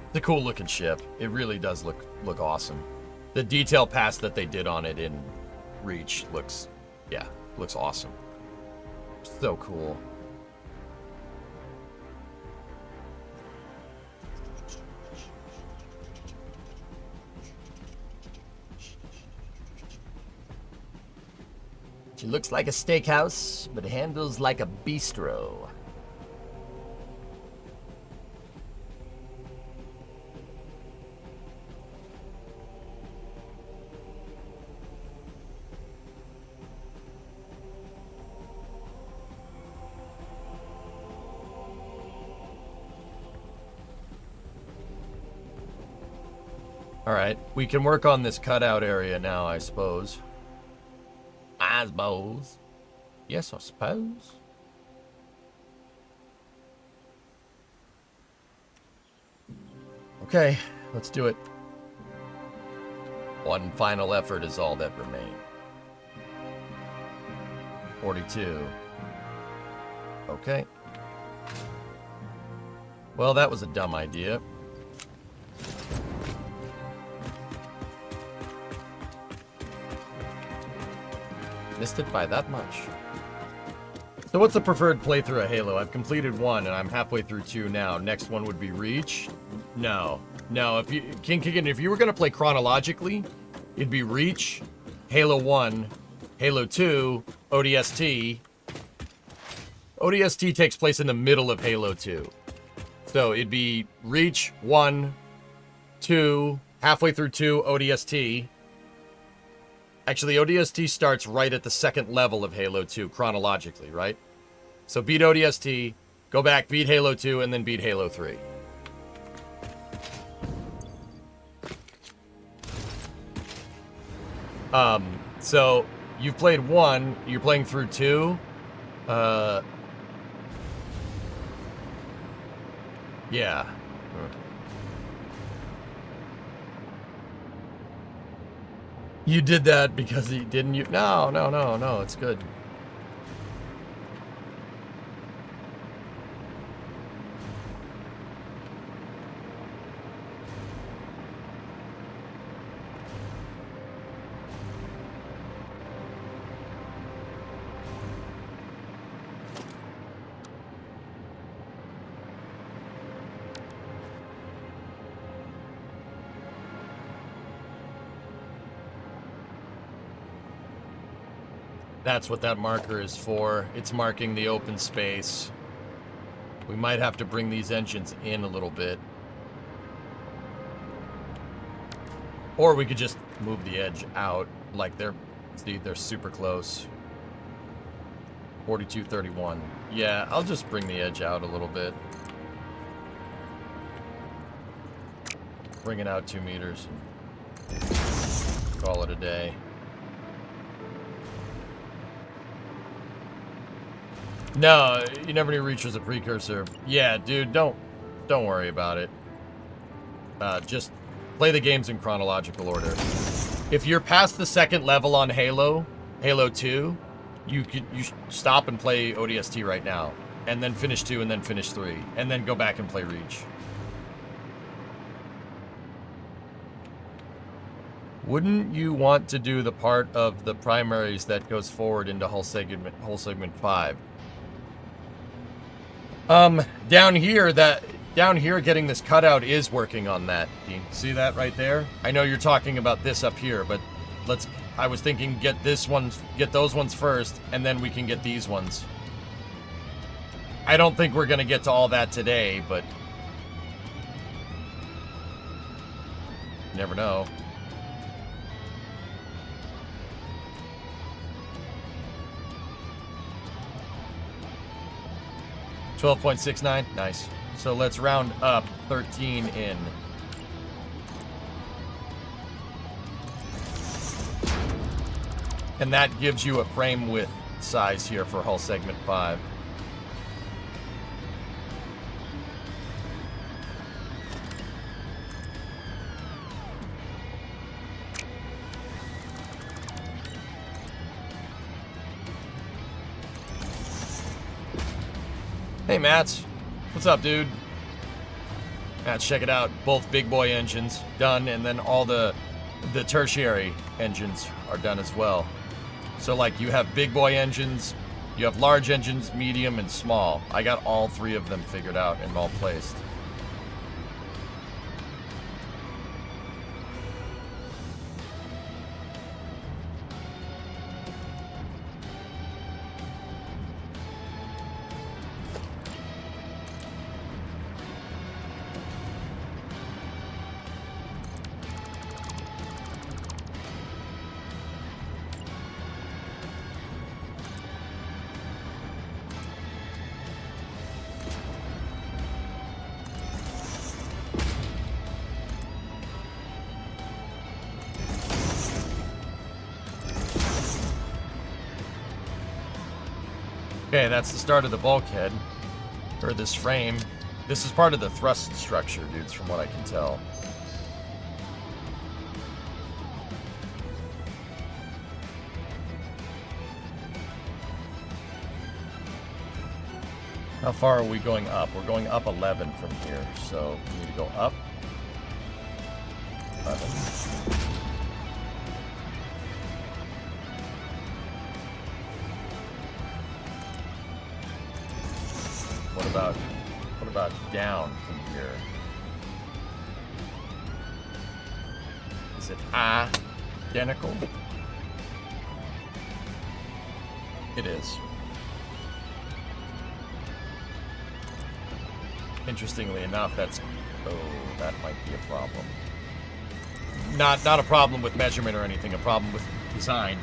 It's a cool looking ship. It really does look awesome. The detail pass that they did on it in Reach looks awesome. So cool. She looks like a steakhouse, but handles like a bistro. Alright, we can work on this cutout area now, I suppose. I suppose. Yes, I suppose. Okay, let's do it. One final effort is all that remains. 42. Okay. Well, that was a dumb idea. Missed it by that much. So what's the preferred playthrough of Halo? I've completed 1 and I'm halfway through 2 now. Next one would be Reach. No. No, if you if you were gonna play chronologically, it'd be Reach, Halo 1, Halo 2, ODST. ODST takes place in the middle of Halo 2. So it'd be Reach 1, 2, halfway through 2, ODST. Actually, ODST starts right at the second level of Halo 2, chronologically, right? So beat ODST, go back, beat Halo 2, and then beat Halo 3. So you've played 1, you're playing through 2. Yeah. You did that because he didn't you? No, it's good. That's what that marker is for. It's marking the open space. We might have to bring these engines in a little bit. Or we could just move the edge out. Like they're super close. 4231. Yeah, I'll just bring the edge out a little bit. Bring it out 2 meters. Call it a day. No, you never knew Reach was a precursor. Yeah, dude, don't worry about it. Just play the games in chronological order. If you're past the second level on Halo 2, you stop and play ODST right now, and then finish 2, and then finish 3, and then go back and play Reach. Wouldn't you want to do the part of the primaries that goes forward into whole segment 5? Down here, getting this cutout is working on that. Dean. See that right there? I know you're talking about this up here, but I was thinking get those ones first, and then we can get these ones. I don't think we're gonna get to all that today, but you never know. $12.69, nice. So let's round up 13 in. And that gives you a frame width size here for hull segment 5. Hey, Mats. What's up, dude? Mats, check it out. Both big boy engines done, and then all the tertiary engines are done as well. So, like, you have big boy engines, you have large engines, medium, and small. I got all 3 of them figured out and all placed. Okay, that's the start of the bulkhead. Or this frame. This is part of the thrust structure, dudes, from what I can tell. How far are we going up? We're going up 11 from here, so we need to go up 11. What about down from here? Is it identical? It is. Interestingly enough, that might be a problem. Not a problem with measurement or anything, a problem with design.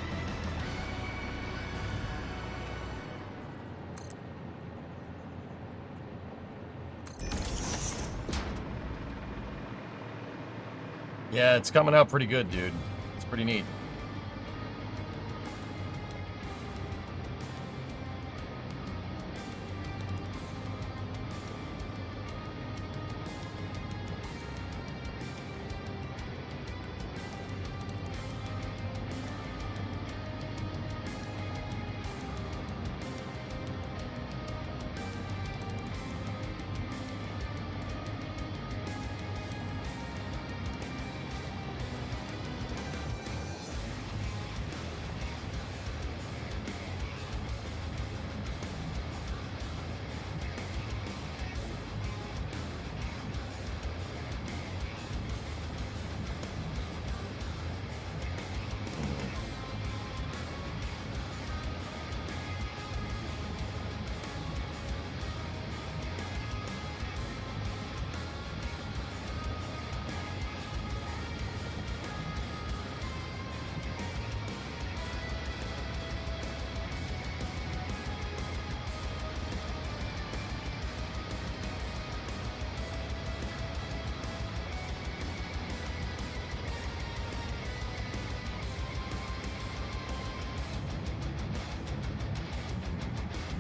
Yeah, it's coming out pretty good, dude. It's pretty neat.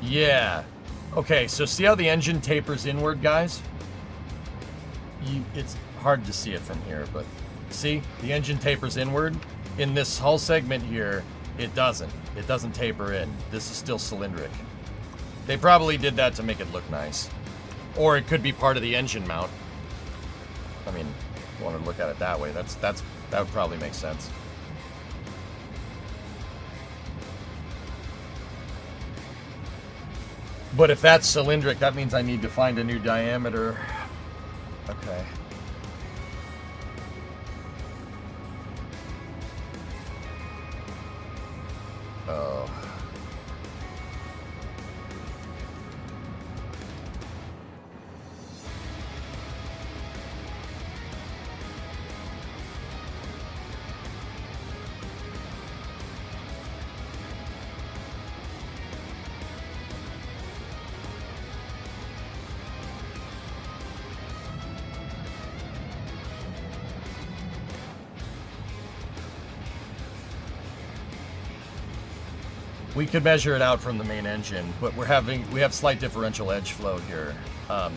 Yeah. Okay, so see how the engine tapers inward, guys? It's hard to see it from here, but see? The engine tapers inward. In this hull segment here, it doesn't. It doesn't taper in. This is still cylindric. They probably did that to make it look nice. Or it could be part of the engine mount. I mean, if you want to look at it that way, that would probably make sense. But if that's cylindric, that means I need to find a new diameter. Okay. Oh. We could measure it out from the main engine, but we have slight differential edge flow here. All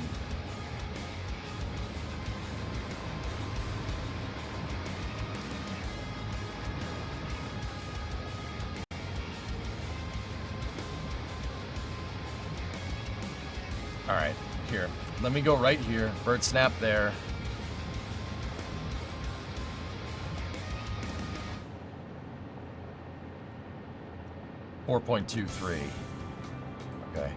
right, here. Let me go right here. Bird snap there. .23. Okay.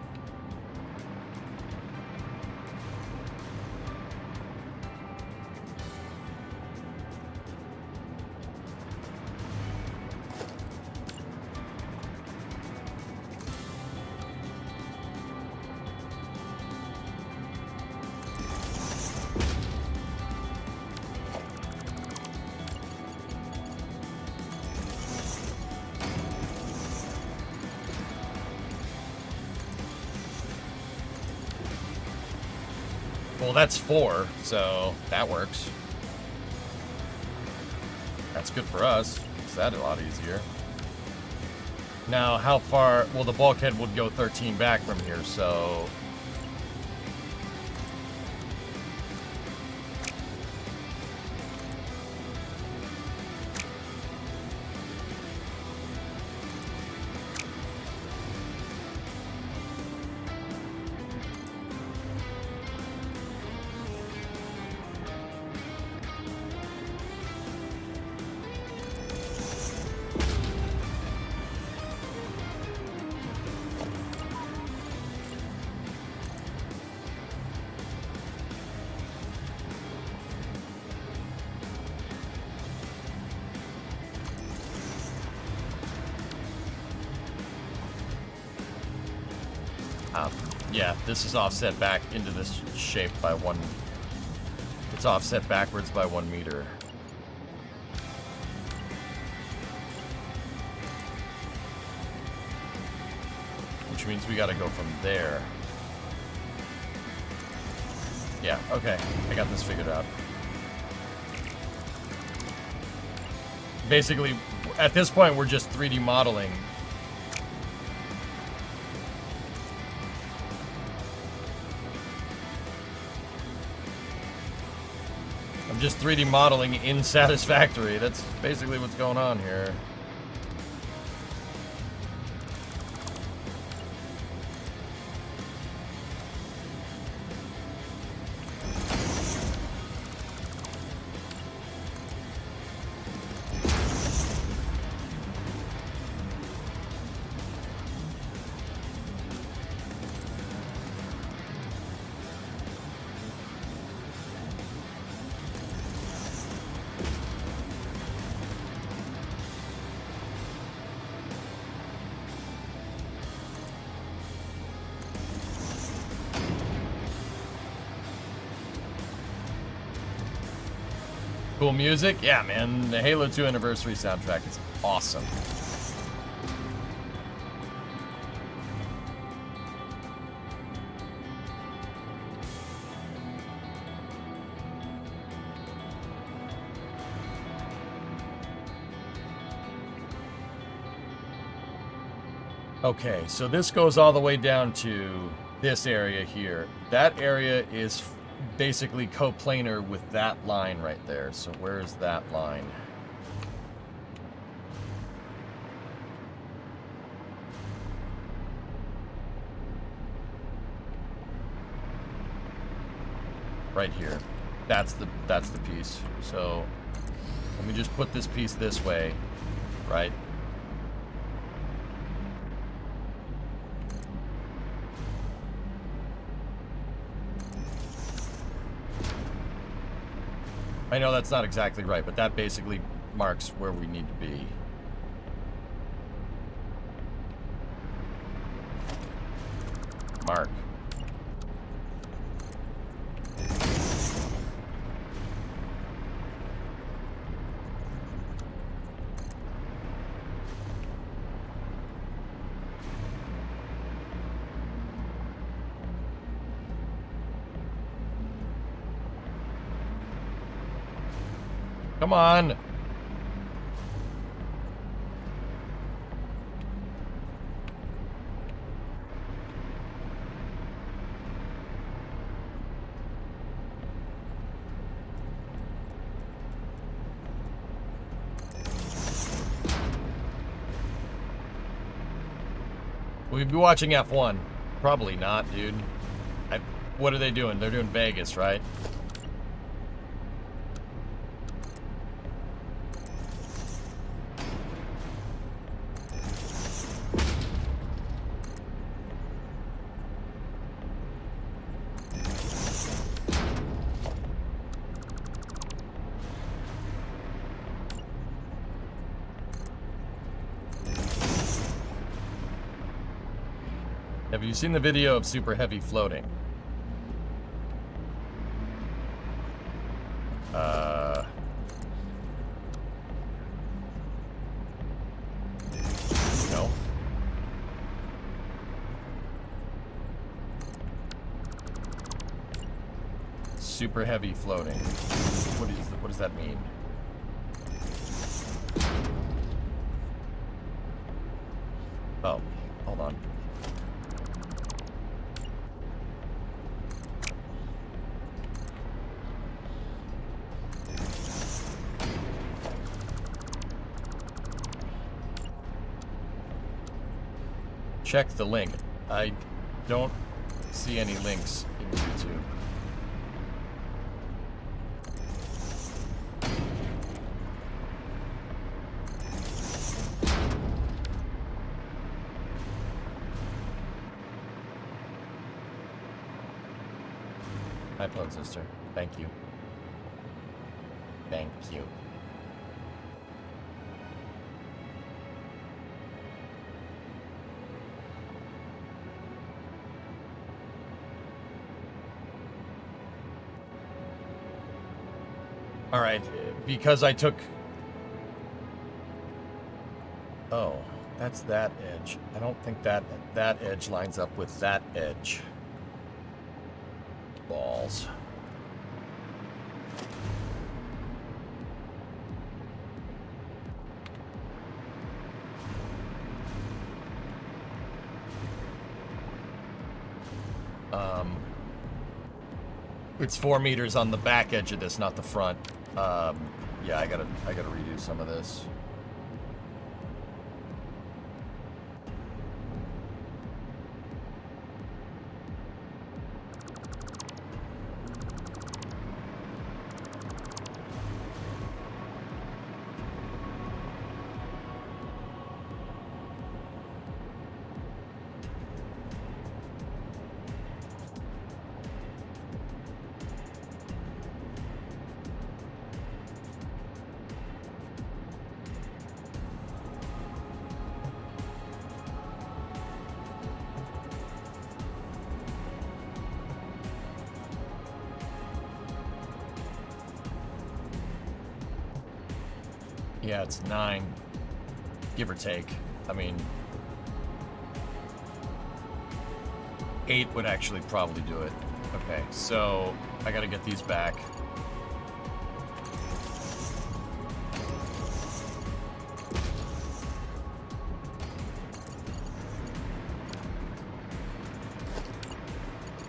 Well, that's 4, so that works. That's good for us. Makes that a lot easier. Now, how far? Well, the bulkhead would go 13 back from here, so... yeah, this is offset back into this shape by 1... It's offset backwards by 1 meter. Which means we gotta go from there. Yeah, okay. I got this figured out. Basically, at this point, we're just 3D modeling. I'm just 3D modeling in Satisfactory. That's basically what's going on here. Cool music? Yeah, man. The Halo 2 anniversary soundtrack is awesome. Okay, so this goes all the way down to this area here. That area is basically coplanar with that line right there. So where is that line? Right here. That's the piece. So let me just put this piece this way, right? I know that's not exactly right, but that basically marks where we need to be. Mark. Come on. We'd be watching F1. Probably not, dude. What are they doing? They're doing Vegas, right? Have you seen the video of super heavy floating? No. Super heavy floating. What does that mean? Oh, hold on. Check the link. I don't see any links in YouTube. Hi, Plug Sister. Thank you. Thank you. All right, because I took... Oh, that's that edge. I don't think that edge lines up with that edge. Balls. It's 4 meters on the back edge of this, not the front. Yeah, I gotta redo some of this. Yeah, it's 9, give or take. I mean, 8 would actually probably do it. Okay, so I gotta get these back.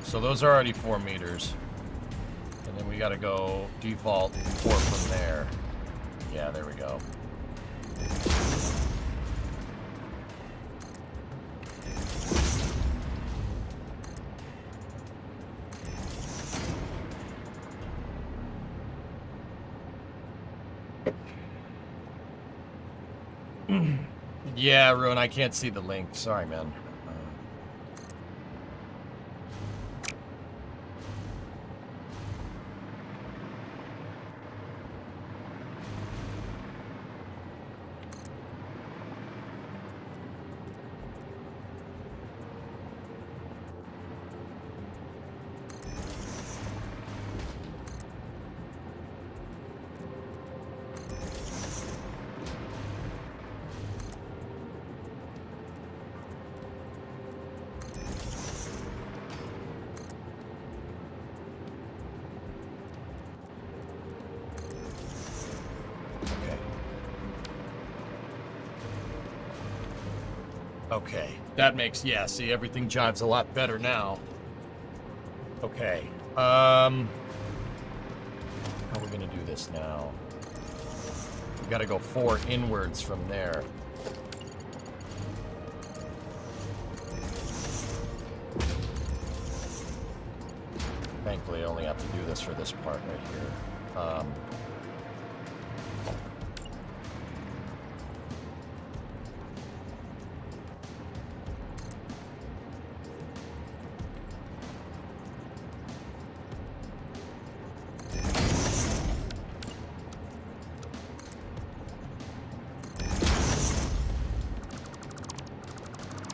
So those are already 4 meters. And then we gotta go default 4 from there. Yeah, there we go. Yeah, Ruin, I can't see the link. Sorry, man. Okay, that makes, yeah, see, everything jives a lot better now. Okay, how are we gonna do this now? We gotta go 4 inwards from there. Thankfully, I only have to do this for this part right here.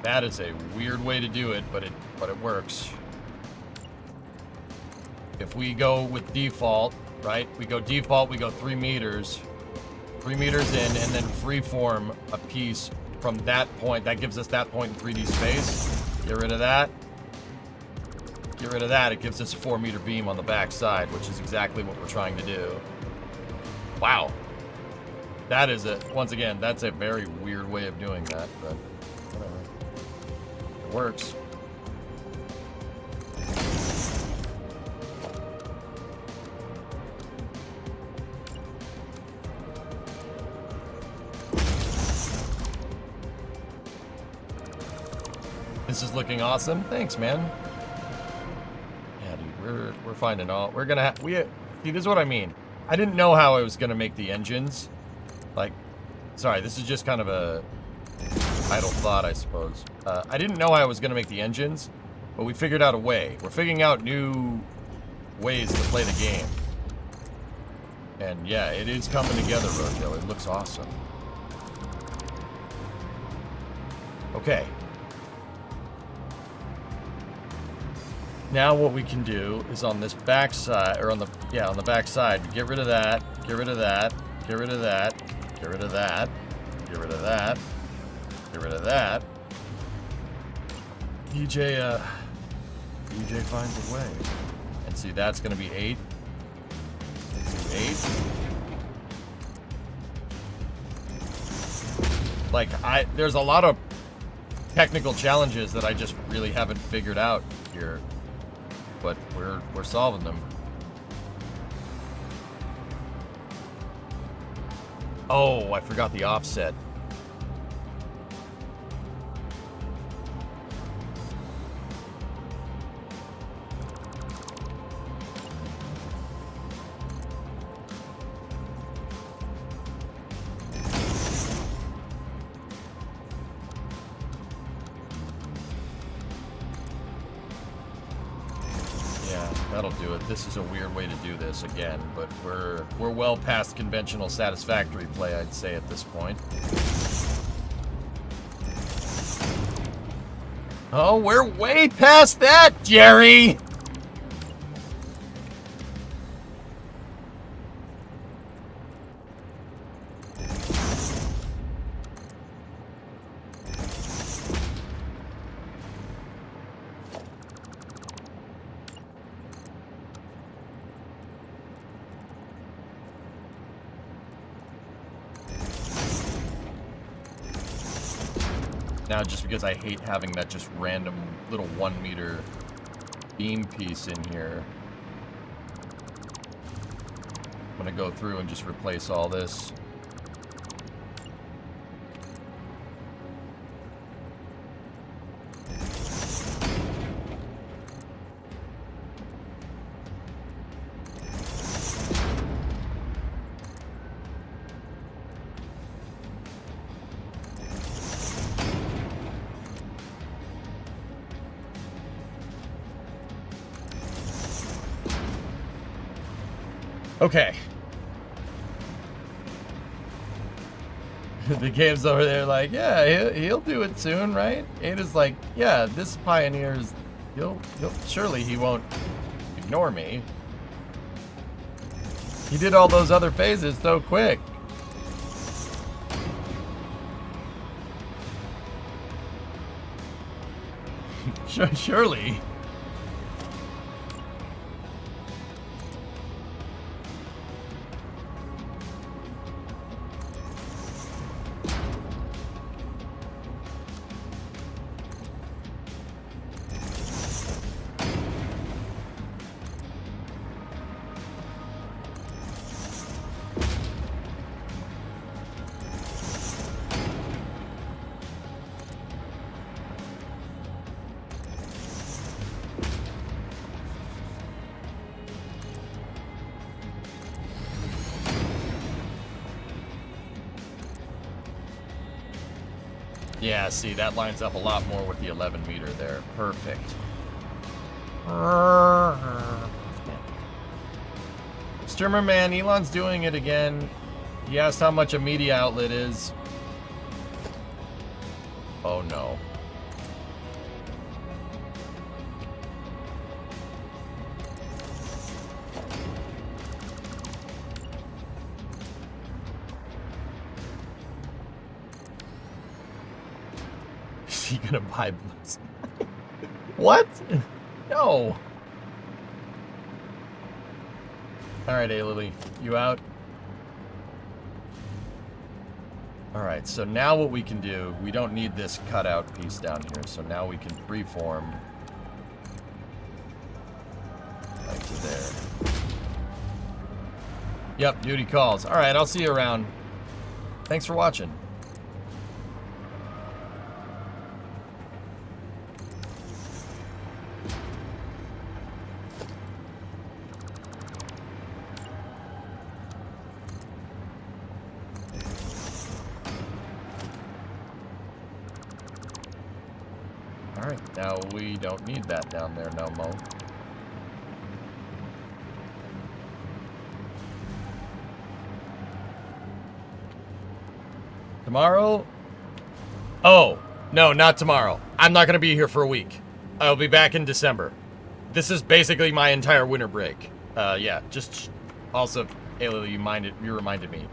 That is a weird way to do it, but it works. If we go with default, right? We go default, we go 3 meters. 3 meters in, and then freeform a piece from that point. That gives us that point in 3D space. Get rid of that. Get rid of that. It gives us a 4 meter beam on the back side, which is exactly what we're trying to do. Wow. That is once again, that's a very weird way of doing that, but whatever. Works. This is looking awesome. Thanks, man. Yeah, dude, we're finding all. We're gonna have. See, this is what I mean. I didn't know how I was gonna make the engines. Like, sorry, this is just kind of a idle thought, I suppose. I didn't know how I was gonna make the engines, but we figured out a way. We're figuring out new ways to play the game. And yeah, it is coming together, Rojo. It looks awesome. Okay. Now what we can do is on this back side, or on the back side, get rid of that, get rid of that, get rid of that, get rid of that, get rid of that, get rid of that. EJ finds a way. And see, that's gonna be 8. 8. Like, there's a lot of technical challenges that I just really haven't figured out here. But we're solving them. Oh, I forgot the offset. That'll do it. This is a weird way to do this again, but we're well past conventional satisfactory play, I'd say, at this point. Oh, we're way past that, Jerry! Now, just because I hate having that just random little 1 meter beam piece in here, I'm gonna go through and just replace all this. Okay. The game's over there like, yeah, he'll do it soon, right? Ada's like, yeah, this pioneer's, surely he won't ignore me. He did all those other phases so quick. Surely. Yeah, see, that lines up a lot more with the 11 meter there. Perfect. Streamer man, Elon's doing it again. He asked how much a media outlet is. Oh no. Is he gonna buy books? What? No. Alright, A-Lily. You out? All right, so now what we can do, we don't need this cutout piece down here, so now we can freeform right to there. Yep, duty calls. All right, I'll see you around. Thanks for watching. Alright, now we don't need that down there no more. Tomorrow? Oh, no, not tomorrow. I'm not going to be here for a week. I'll be back in December. This is basically my entire winter break. Yeah, just also, Ayla, you reminded me.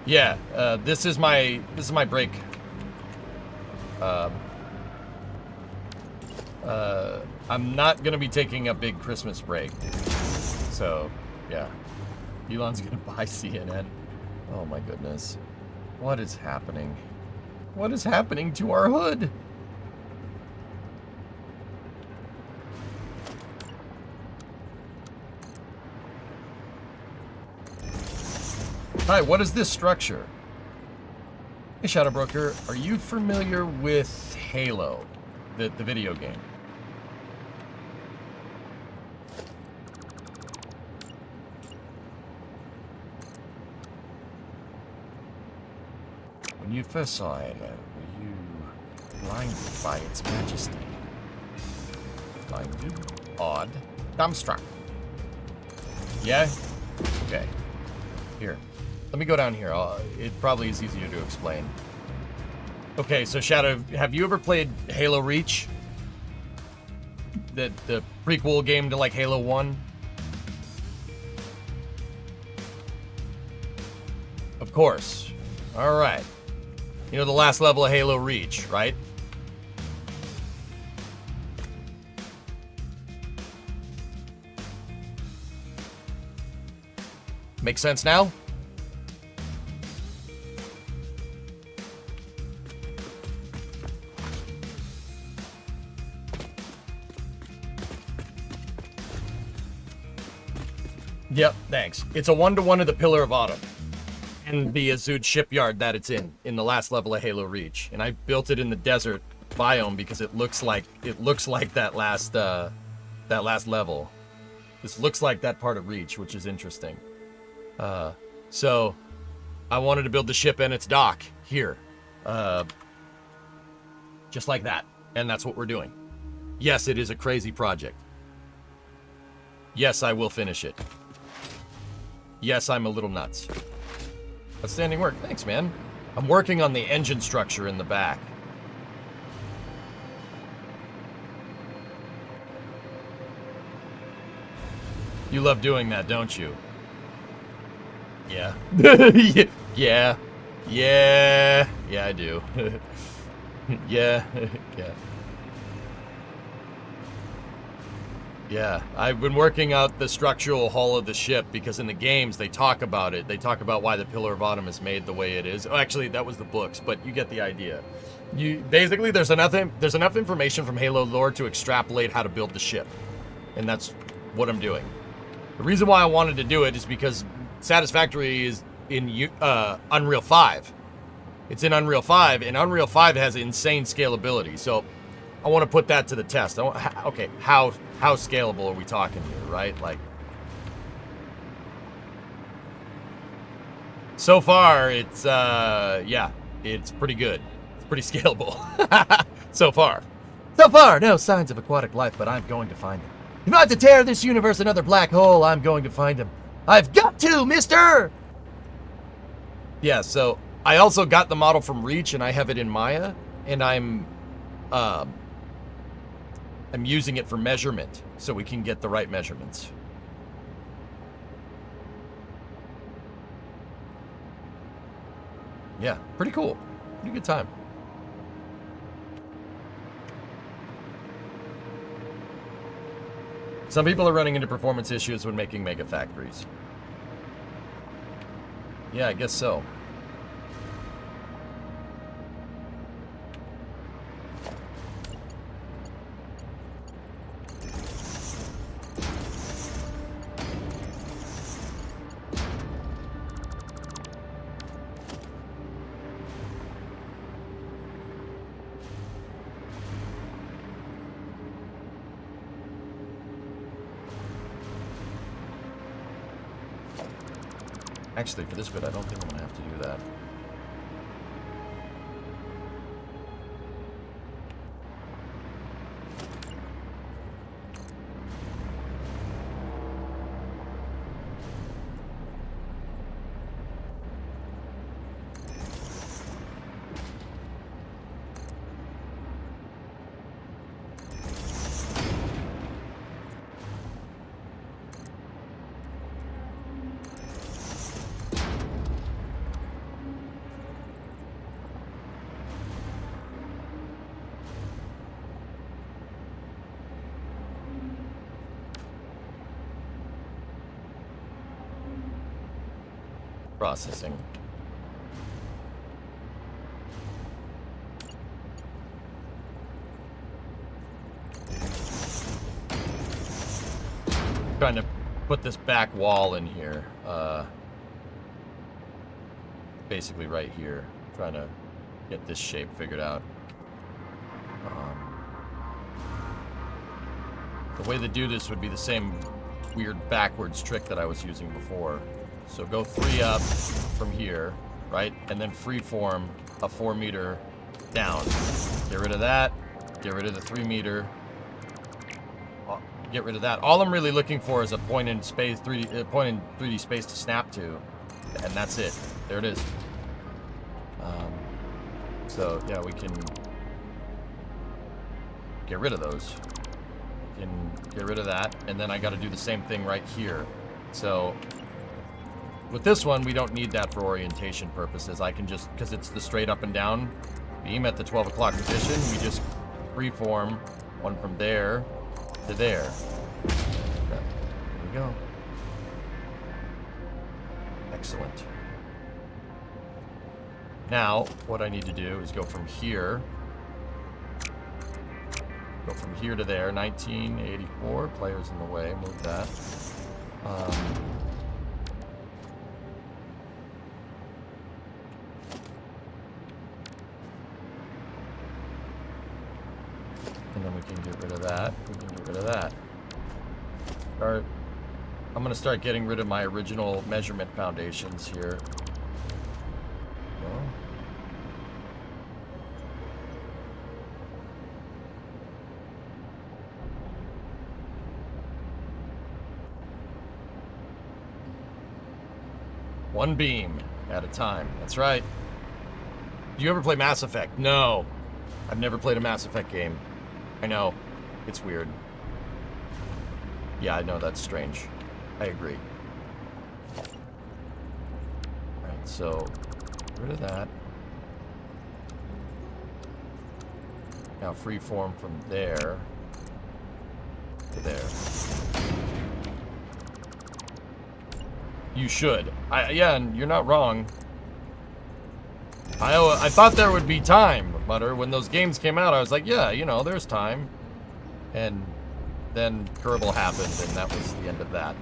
Yeah, this is my break. I'm not gonna be taking a big Christmas break. So, yeah. Elon's gonna buy CNN. Oh my goodness. What is happening? What is happening to our hood? Hi, what is this structure? Hey, Shadow Broker, are you familiar with Halo, the video game? When you first saw Halo, were you blinded by its majesty? Blinded? Odd? Dumbstruck? Yeah? Okay. Here. Let me go down here. It probably is easier to explain. Okay, so Shadow, have you ever played Halo Reach? The prequel game to like Halo 1? Of course. Alright. You know the last level of Halo Reach, right? Make sense now? Yep, thanks. It's a 1-to-1 of the Pillar of Autumn and the Azud shipyard that it's in the last level of Halo Reach. And I built it in the desert biome because it looks like that last level. This looks like that part of Reach, which is interesting. So I wanted to build the ship and its dock here. Just like that. And that's what we're doing. Yes, it is a crazy project. Yes, I will finish it. Yes, I'm a little nuts. Outstanding work. Thanks, man. I'm working on the engine structure in the back. You love doing that, don't you? Yeah. Yeah. Yeah. Yeah, I do. Yeah. Yeah. Yeah, I've been working out the structural hull of the ship because in the games they talk about it. They talk about why the Pillar of Autumn is made the way it is. Oh, actually, that was the books, but you get the idea. Basically, there's enough information from Halo lore to extrapolate how to build the ship, and that's what I'm doing. The reason why I wanted to do it is because Satisfactory is in Unreal 5. It's in Unreal 5, and Unreal 5 has insane scalability. So I want to put that to the test. Okay, how scalable are we talking here, right? Like, so far, it's, yeah, it's pretty good. It's pretty scalable. So far. So far, no signs of aquatic life, but I'm going to find them. If I have to tear this universe another black hole, I'm going to find them. I've got to, mister! Yeah, so I also got the model from Reach, and I have it in Maya, and I'm using it for measurement, so we can get the right measurements. Yeah, pretty cool. Pretty good time. Some people are running into performance issues when making mega factories. Yeah, I guess so. Actually, for this bit, I don't think I'm gonna have to do that. Processing. Trying to put this back wall in here. Basically right here. Trying to get this shape figured out. The way to do this would be the same weird backwards trick that I was using before. So go 3 up from here, right? And then freeform a 4 meter down. Get rid of that. Get rid of the 3 meter. Get rid of that. All I'm really looking for is a point in space, 3D space to snap to, and that's it. There it is. So yeah, we can get rid of those. We can get rid of that, and then I got to do the same thing right here. So with this one, we don't need that for orientation purposes. I can just, because it's the straight up and down beam at the 12 o'clock position, we just freeform one from there to there. There we go. Excellent. Now, what I need to do is go from here. Go from here to there. 1984. Players in the way. Move that. And then we can get rid of that. We can get rid of that. I'm going to start getting rid of my original measurement foundations here. Well, one beam at a time. That's right. Do you ever play Mass Effect? No. I've never played a Mass Effect game. I know. It's weird. Yeah, I know that's strange. I agree. Alright, so get rid of that. Now freeform from there to there. You should. Yeah, and you're not wrong. I thought there would be time, Butter. When those games came out, I was like, yeah, you know, there's time. And then Kerbal happened, and that was the end of that.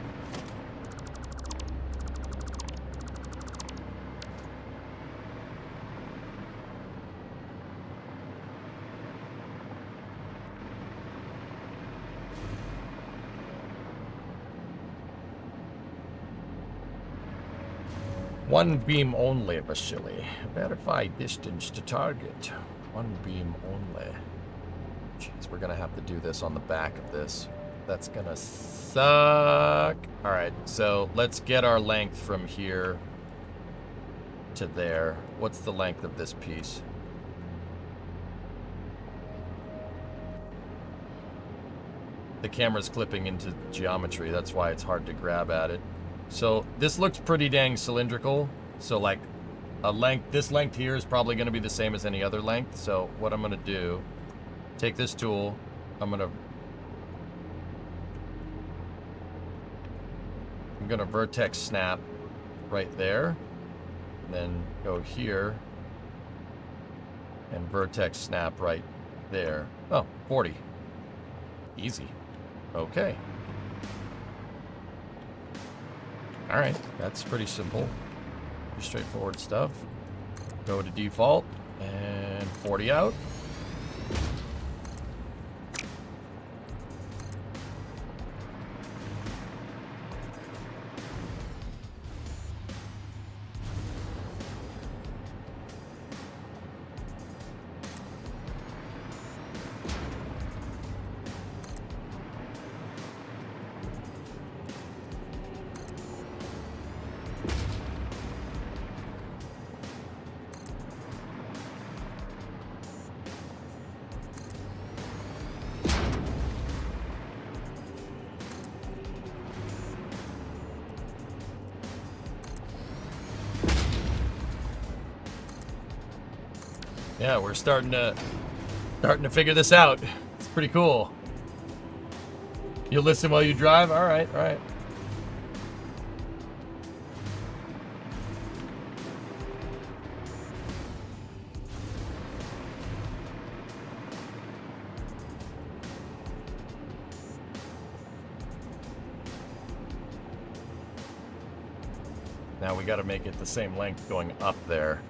One beam only, Vasily. Verify distance to target. One beam only. Jeez, we're gonna have to do this on the back of this. That's gonna suck. Alright, so let's get our length from here to there. What's the length of this piece? The camera's clipping into geometry, that's why it's hard to grab at it. So this looks pretty dang cylindrical. So like a length, this length here is probably going to be the same as any other length. So what I'm going to do, take this tool, I'm going to vertex snap right there, and then go here and vertex snap right there. Oh, 40. Easy. Okay. Alright, that's pretty simple. Pretty straightforward stuff. Go to default, and 40 out. Yeah, we're starting to figure this out. It's pretty cool. You'll listen while you drive? All right, all right. Now we got to make it the same length going up there.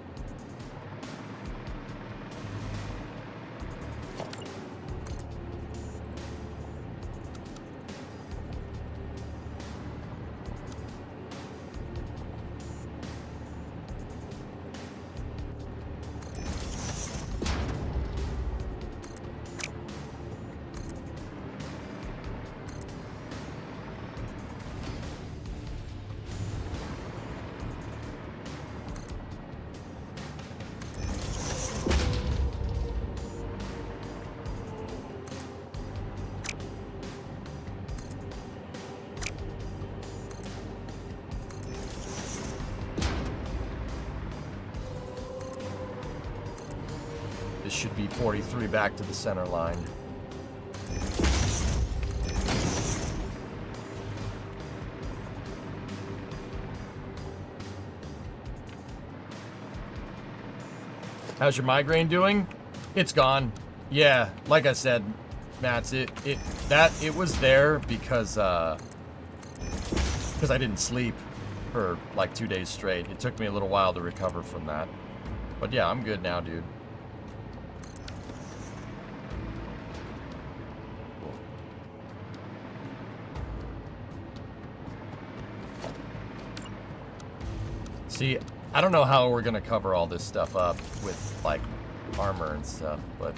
This should be 43 back to the center line. How's your migraine doing? It's gone. Yeah, like I said, Mats, it was there because I didn't sleep for like 2 days straight. It took me a little while to recover from that. But yeah, I'm good now, dude. See, I don't know how we're gonna cover all this stuff up with like armor and stuff, but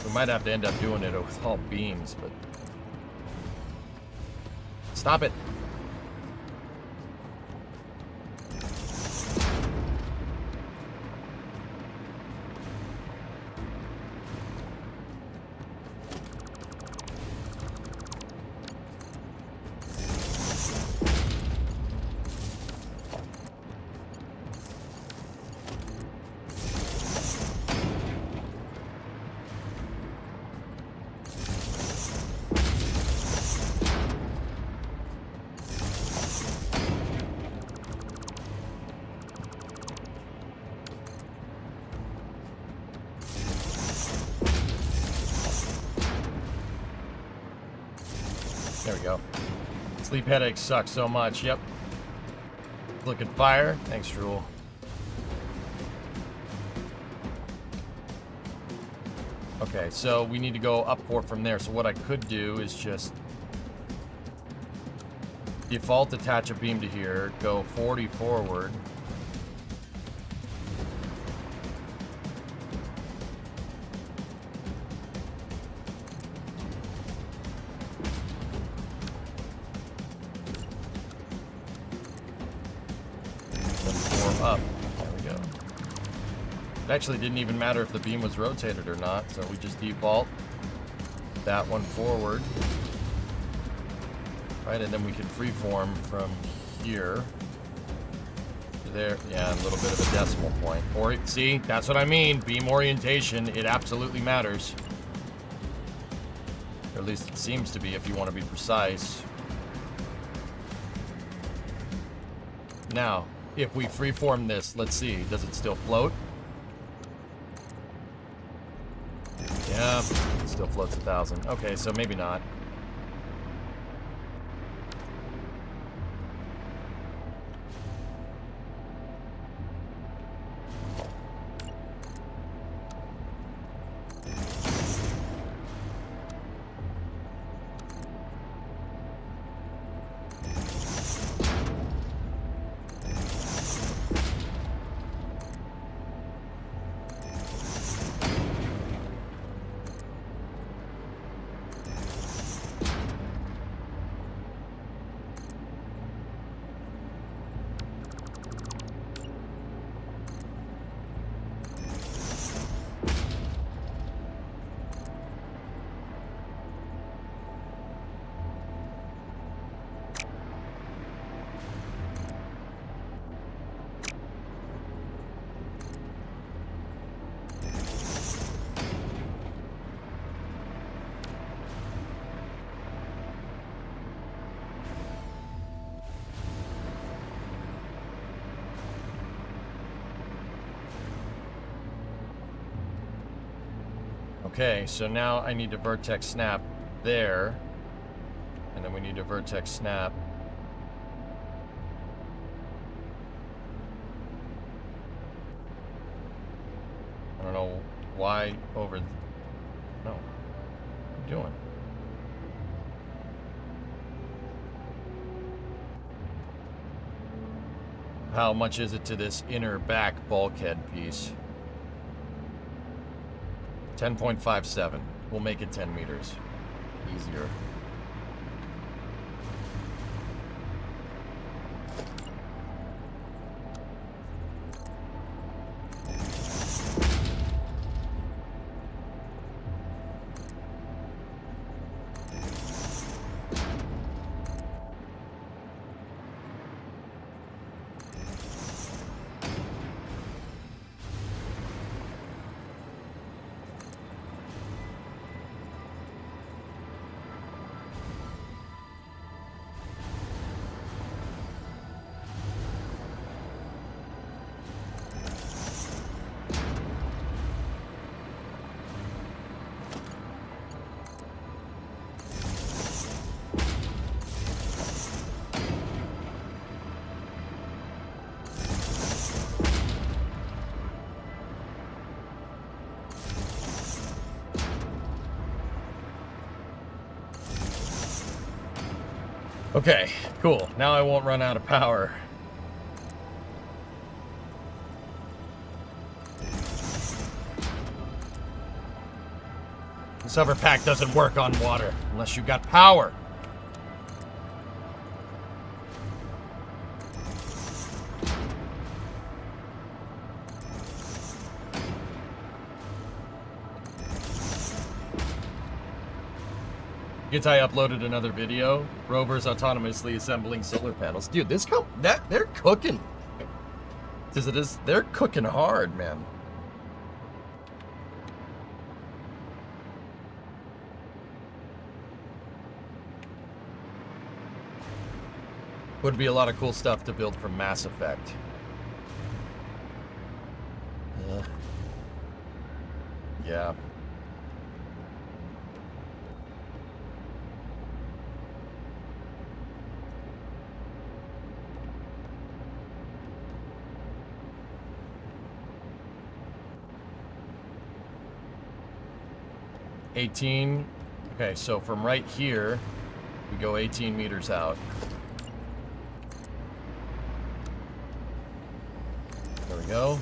we might have to end up doing it with all beams, but stop it. There we go. Sleep headaches suck so much. Yep. Looking fire. Thanks, Drool. Okay, so we need to go up 4 from there. So what I could do is just default attach a beam to here, go 40 forward. Up. There we go. It actually didn't even matter if the beam was rotated or not, so we just default that one forward. Right, and then we can freeform from here to there. Yeah, a little bit of a decimal point. Or, see, that's what I mean. Beam orientation, it absolutely matters. Or at least it seems to be if you want to be precise. Now, if we freeform this, let's see, does it still float? Yeah, it still floats 1,000. Okay, so maybe not. Okay, so now I need to vertex snap there. And then we need to vertex snap. I don't know why over... No. What are you doing? How much is it to this inner back bulkhead piece? 10.57. We'll make it 10 meters. Easier. Okay, cool. Now I won't run out of power. This hover pack doesn't work on water unless you got power. I uploaded another video. Rovers autonomously assembling solar panels. Dude, they're cooking. They're cooking hard, man. Would be a lot of cool stuff to build from Mass Effect. Yeah. Okay, so from right here, we go 18 meters out. There we go.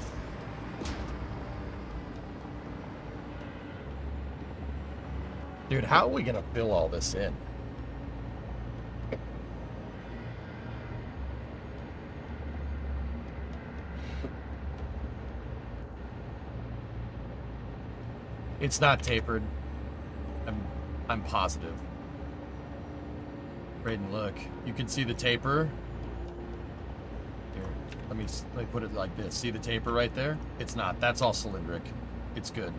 Dude, how are we gonna fill all this in? It's not tapered. I'm positive. Brayden, look. You can see the taper. Here, let me put it like this. See the taper right there? It's not. That's all cylindric. It's good.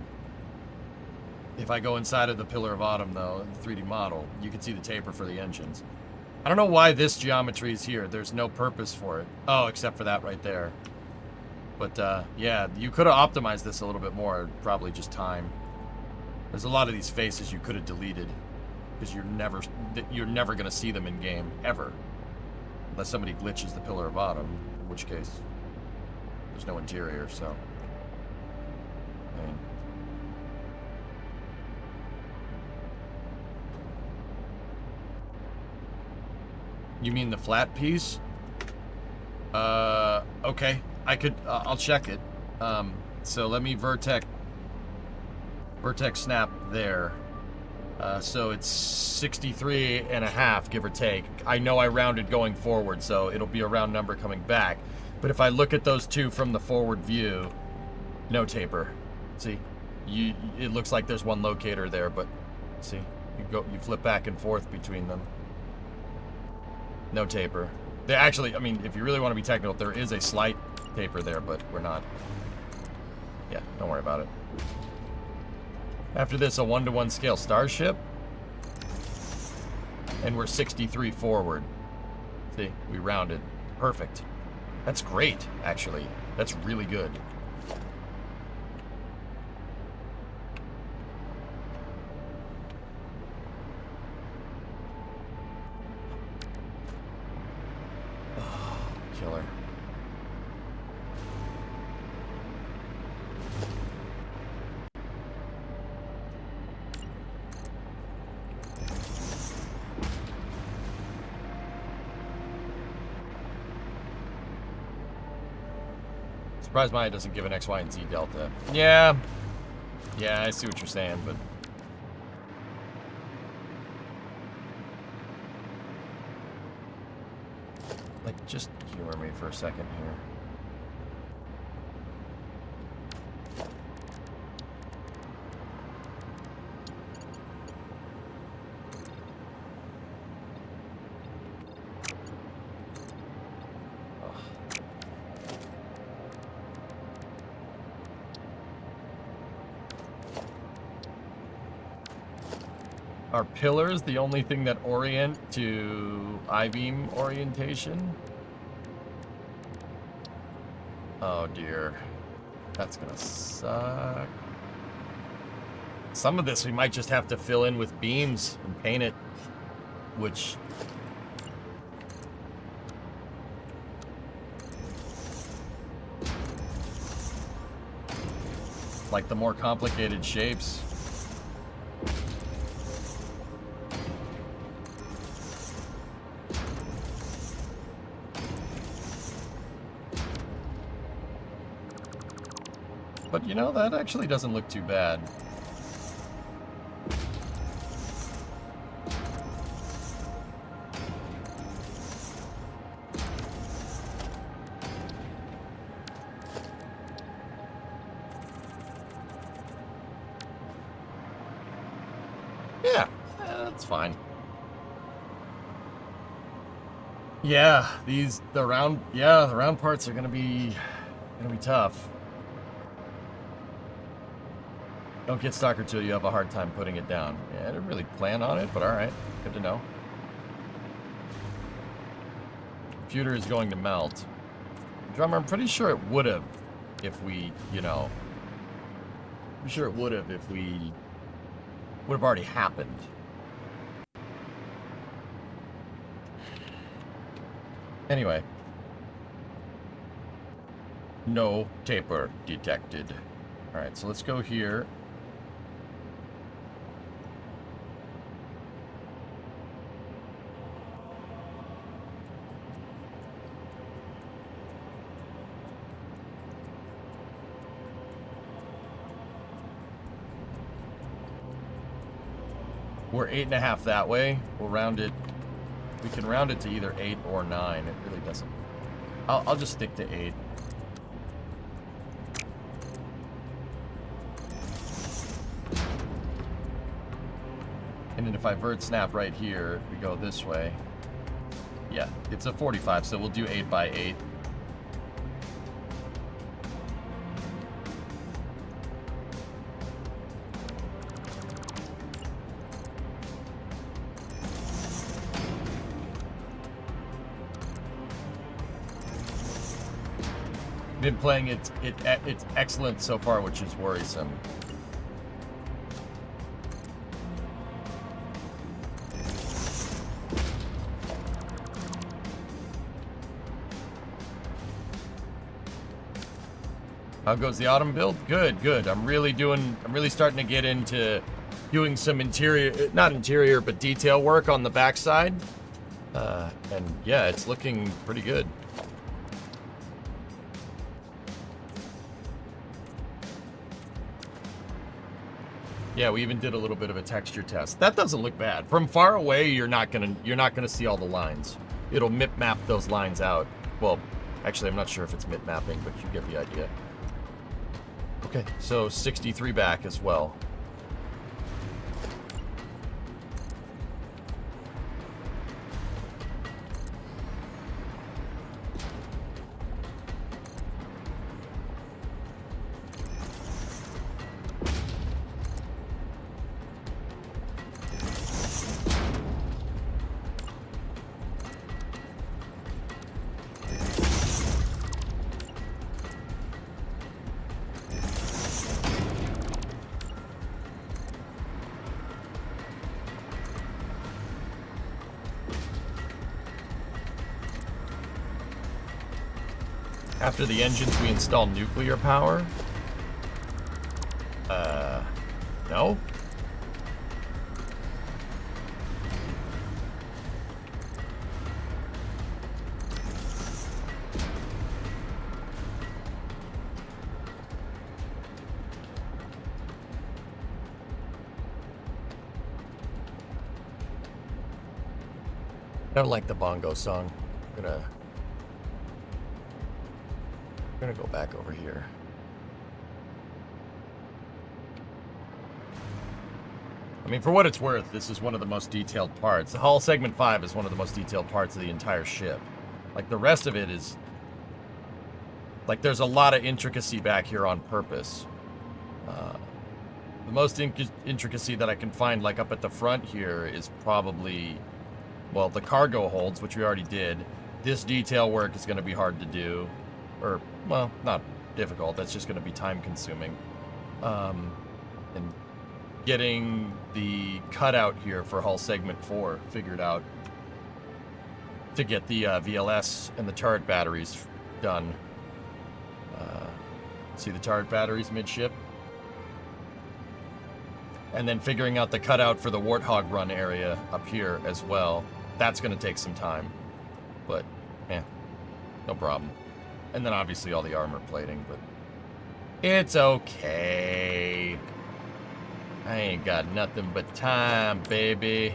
If I go inside of the Pillar of Autumn, though, the 3D model, you can see the taper for the engines. I don't know why this geometry is here. There's no purpose for it. Oh, except for that right there. But, yeah, you could have optimized this a little bit more. Probably just time. There's a lot of these faces you could have deleted because you're never going to see them in game ever, unless somebody glitches the Pillar of Autumn, in which case there's no interior. So, I mean, you mean the flat piece? Okay, I'll check it. So let me vertex snap there. So it's 63 and a half, give or take. I know I rounded going forward, so it'll be a round number coming back. But if I look at those two from the forward view, no taper. See, it looks like there's one locator there, but see, you flip back and forth between them. No taper. They actually, I mean, if you really want to be technical, there is a slight taper there, but we're not. Yeah, don't worry about it. After this, a 1-to-1 scale starship. And we're 63 forward. See, we rounded. Perfect. That's great, actually. That's really good. killer. Surprised Maya doesn't give an X, Y, and Z delta. Yeah. Yeah, I see what you're saying, but... like, just humor me for a second here. Are pillars the only thing that orient to I-beam orientation? Oh dear. That's gonna suck. Some of this we might just have to fill in with beams and paint it, which... like the more complicated shapes. But you know, that actually doesn't look too bad. Yeah, that's fine. Yeah, the round parts are gonna be tough. Don't get Stalker till you have a hard time putting it down. Yeah, I didn't really plan on it, but alright. Good to know. Computer is going to melt. Drummer, I'm pretty sure it would have if we, you know... I'm sure it would have if we... would have already happened. Anyway. No taper detected. Alright, so let's go here. We're 8.5 that way. We'll round it. We can round it to either 8 or 9. It really doesn't. I'll just stick to 8. And then if I vert snap right here, we go this way. Yeah, it's a 45, so we'll do 8 by 8. Been playing it. It's excellent so far, which is worrisome. How goes the autumn build? Good, good. I'm really starting to get into doing some interior, not interior, but detail work on the backside. And yeah, it's looking pretty good. Yeah, we even did a little bit of a texture test. That doesn't look bad. From far away, you're not gonna see all the lines. It'll map those lines out. Well, actually, I'm not sure if it's mapping, but you get the idea. Okay, so 63 back as well. After the engines, we install nuclear power? No? I don't like the bongo song. I'm gonna go back over here. I mean, for what it's worth, this is one of the most detailed parts. The hull segment 5 is one of the most detailed parts of the entire ship. Like, the rest of it is... Like, there's a lot of intricacy back here on purpose. The most intricacy that I can find, like, up at the front here is probably... Well, the cargo holds, which we already did. This detail work is going to be hard to do. Or, well, not difficult. That's just going to be time-consuming. And getting the cutout here for hull segment 4 figured out to get the VLS and the turret batteries done. See the turret batteries midship? And then figuring out the cutout for the Warthog run area up here as well. That's going to take some time. But, no problem. And then obviously all the armor plating, but it's okay. I ain't got nothing but time, baby.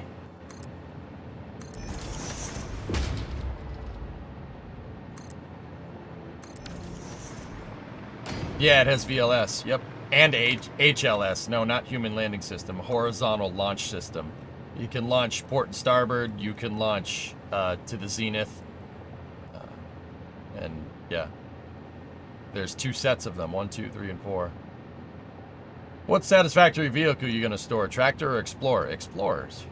Yeah, it has VLS, yep. And HLS, no, not Human Landing System, Horizontal Launch System. You can launch port and starboard, you can launch to the zenith. And, yeah. There's 2 sets of them, 1, 2, 3, and 4. What Satisfactory vehicle are you gonna store? Tractor or Explorer? Explorers.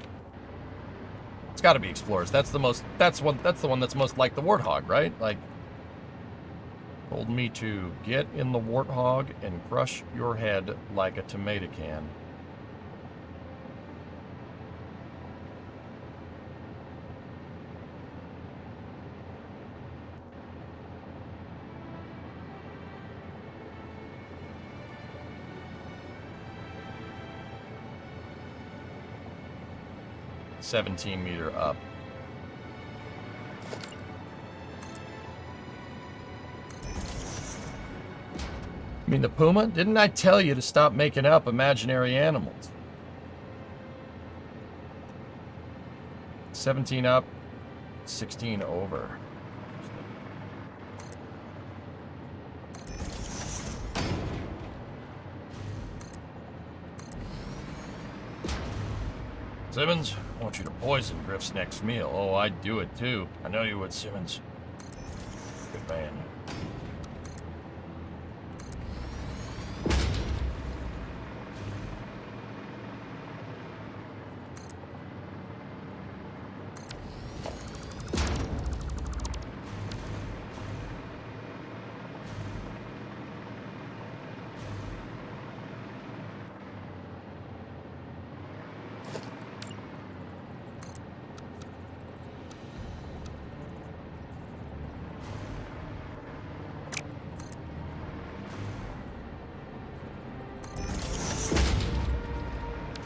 It's gotta be Explorers. That's the one that's most like the Warthog, right? Like, told me to get in the Warthog and crush your head like a tomato can. $17-meter up. I mean, the Puma? Didn't I tell you to stop making up imaginary animals? 17 up, 16 over. Simmons, I want you to poison Griff's next meal. Oh, I'd do it too. I know you would, Simmons. Good man.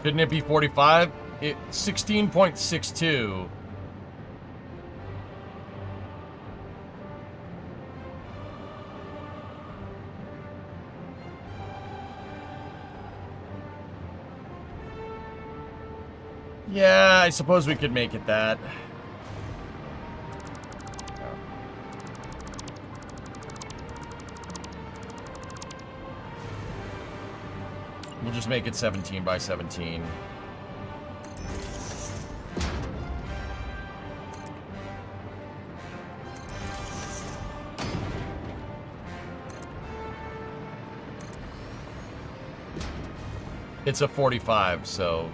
Couldn't it be 45? It's 16.62. Yeah, I suppose we could make it that. We'll just make it 17 by 17. It's a 45, so...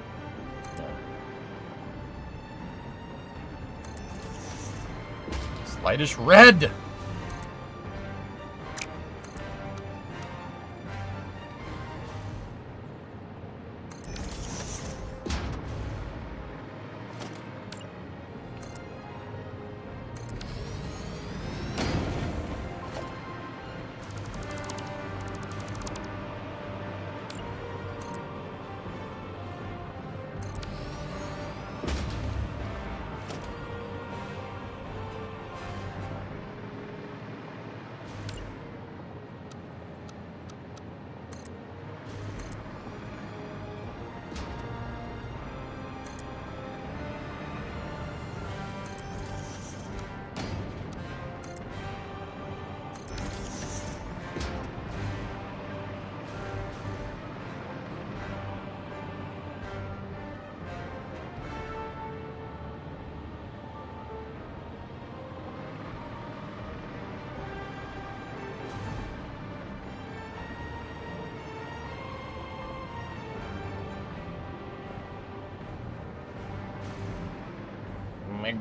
Slightest red!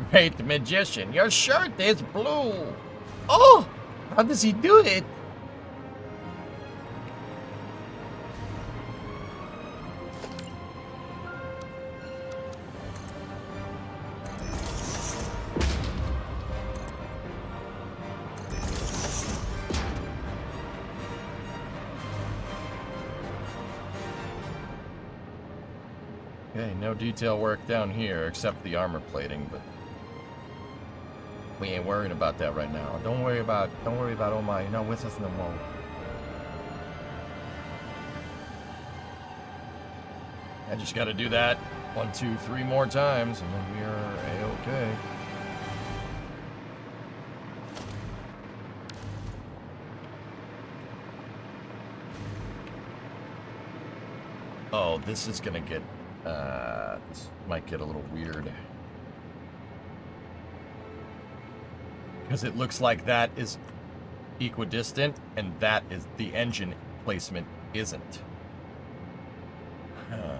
Great magician, your shirt is blue. Oh, how does he do it? Okay, no detail work down here except the armor plating, but we ain't worrying about that right now. Don't worry about oh my, you're not with us no more. I just gotta do that 1, 2, 3 more times and then we are a-okay. Oh, this is gonna get this might get a little weird. Because it looks like that is equidistant, and that is the engine placement isn't. Huh.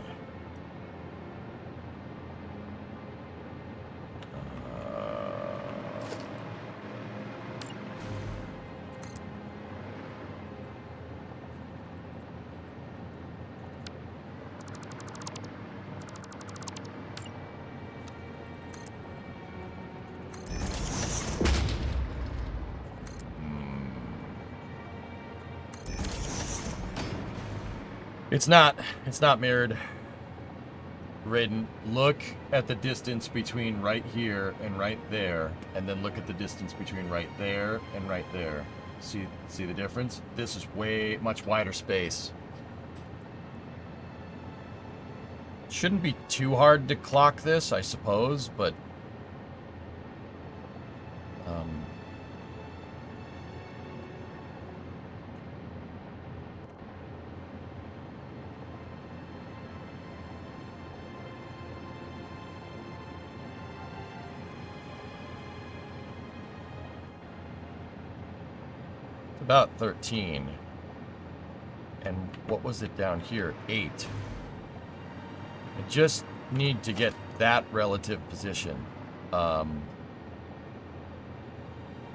It's not mirrored. Raiden, look at the distance between right here and right there, and then look at the distance between right there and right there. See the difference? This is way much wider space. Shouldn't be too hard to clock this, I suppose, but about 13. And what was it down here? 8. I just need to get that relative position. I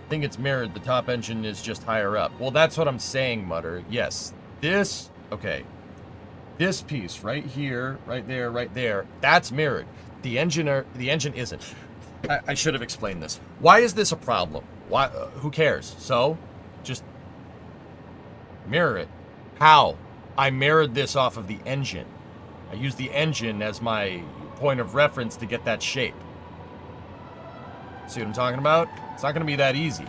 think it's mirrored. The top engine is just higher up. Well, that's what I'm saying, Mutter. Yes. This, okay. This piece right here, right there, that's mirrored. The engine isn't. I should have explained this. Why is this a problem? Why? Who cares? So, just mirror it. How? I mirrored this off of the engine. I used the engine as my point of reference to get that shape. See what I'm talking about? It's not going to be that easy.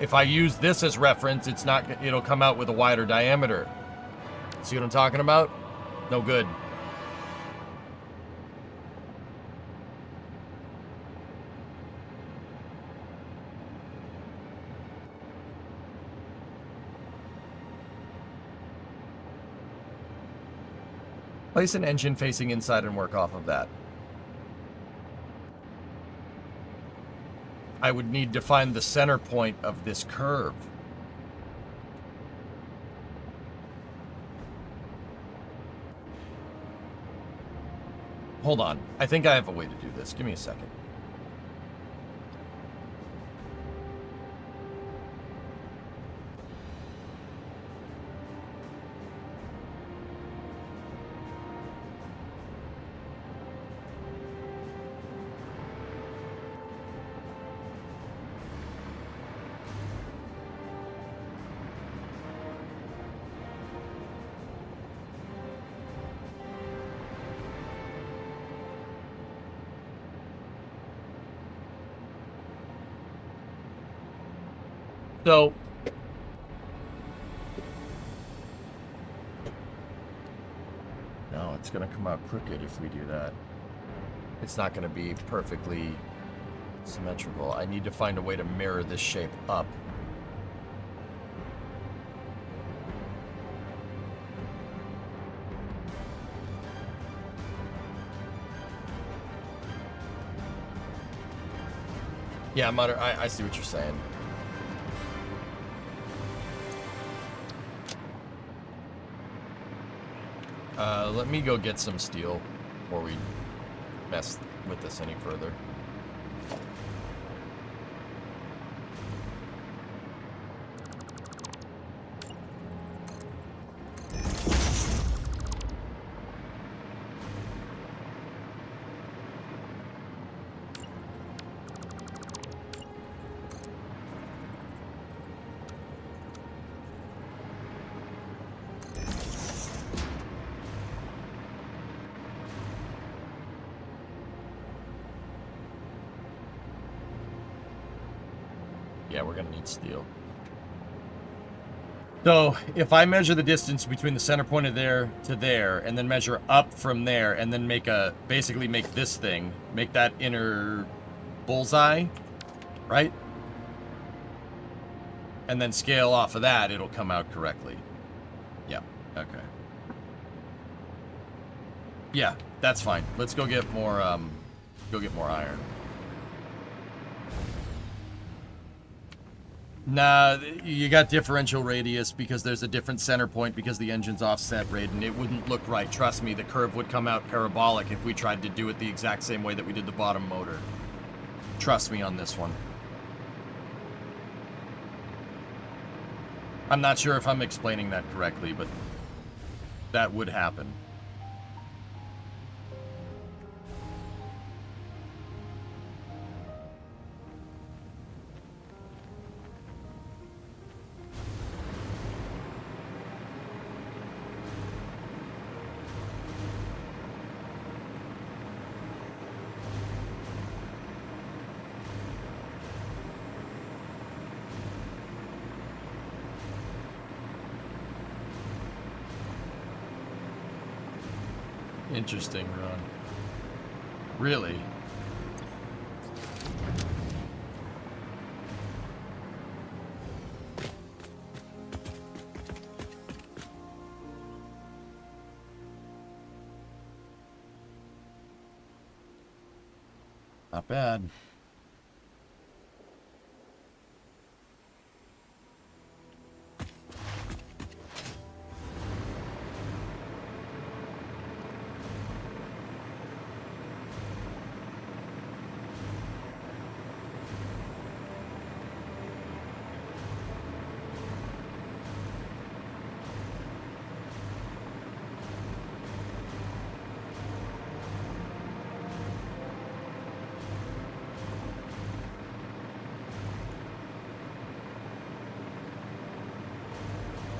If I use this as reference, it'll come out with a wider diameter. See what I'm talking about? No good. Place an engine facing inside and work off of that. I would need to find the center point of this curve. Hold on. I think I have a way to do this. Give me a second. So, no, it's going to come out crooked if we do that. It's not going to be perfectly symmetrical. I need to find a way to mirror this shape up. Yeah, Mutter, I see what you're saying. Let me go get some steel before we mess with this any further. Yeah, we're gonna need steel. So if I measure the distance between the center point of there to there, and then measure up from there, and then basically make this thing, make that inner bullseye, right? And then scale off of that, it'll come out correctly. Yeah, okay. Yeah, that's fine. Let's go get more, iron. Nah, you got differential radius because there's a different center point because the engine's offset, Raiden. It wouldn't look right. Trust me, the curve would come out parabolic if we tried to do it the exact same way that we did the bottom motor. Trust me on this one. I'm not sure if I'm explaining that correctly, but that would happen. Interesting, Ron. Really? Not bad.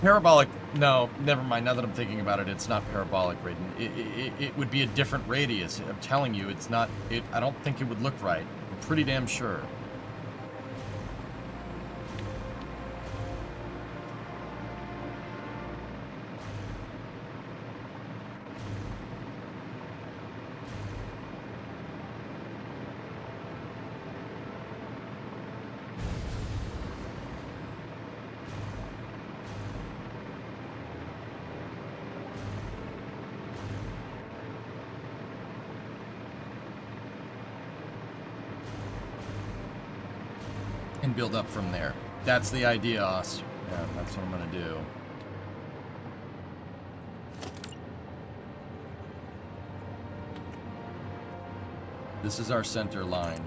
Parabolic, no, never mind. Now that I'm thinking about it, it's not parabolic, Raiden. It would be a different radius. I'm telling you, it's not, I don't think it would look right. I'm pretty damn sure. And build up from there. That's the idea, Os. Yeah, that's what I'm gonna do. This is our center line.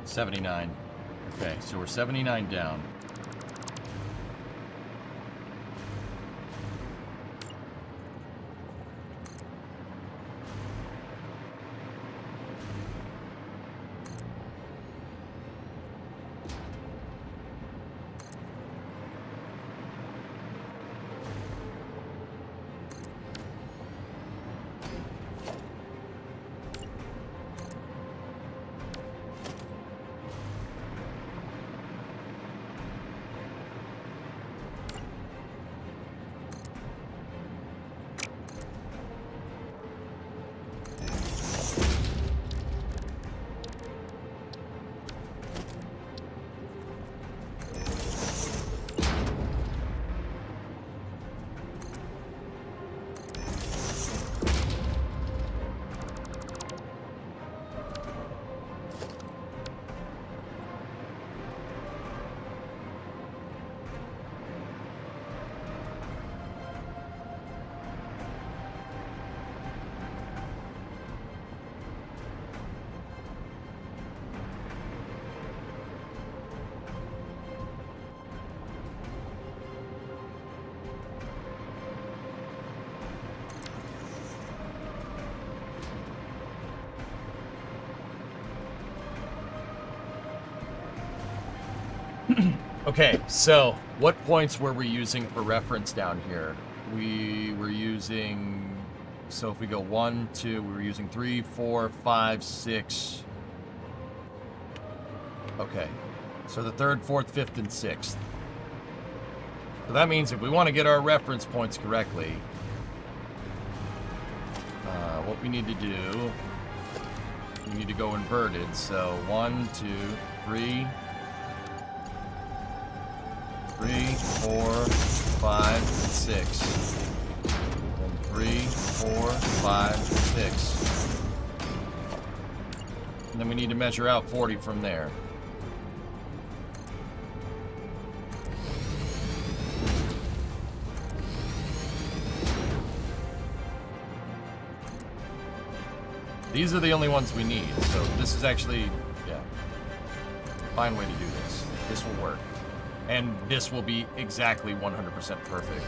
$79. Okay, so we're 79 down. Okay, so What points were we using for reference down here? We were using, so if we go 1, 2, we were using 3, 4, 5, 6. Okay, so the 3rd, 4th, 5th, and 6th. So that means if we want to get our reference points correctly, what we need to do, we need to go inverted. So 1, 2, 3, 4, 5, 6. And 3, 4, 5, 6. And then we need to measure out 40 from there. These are the only ones we need, so this is actually, yeah, fine way to do this. This will work. And this will be exactly 100% perfect.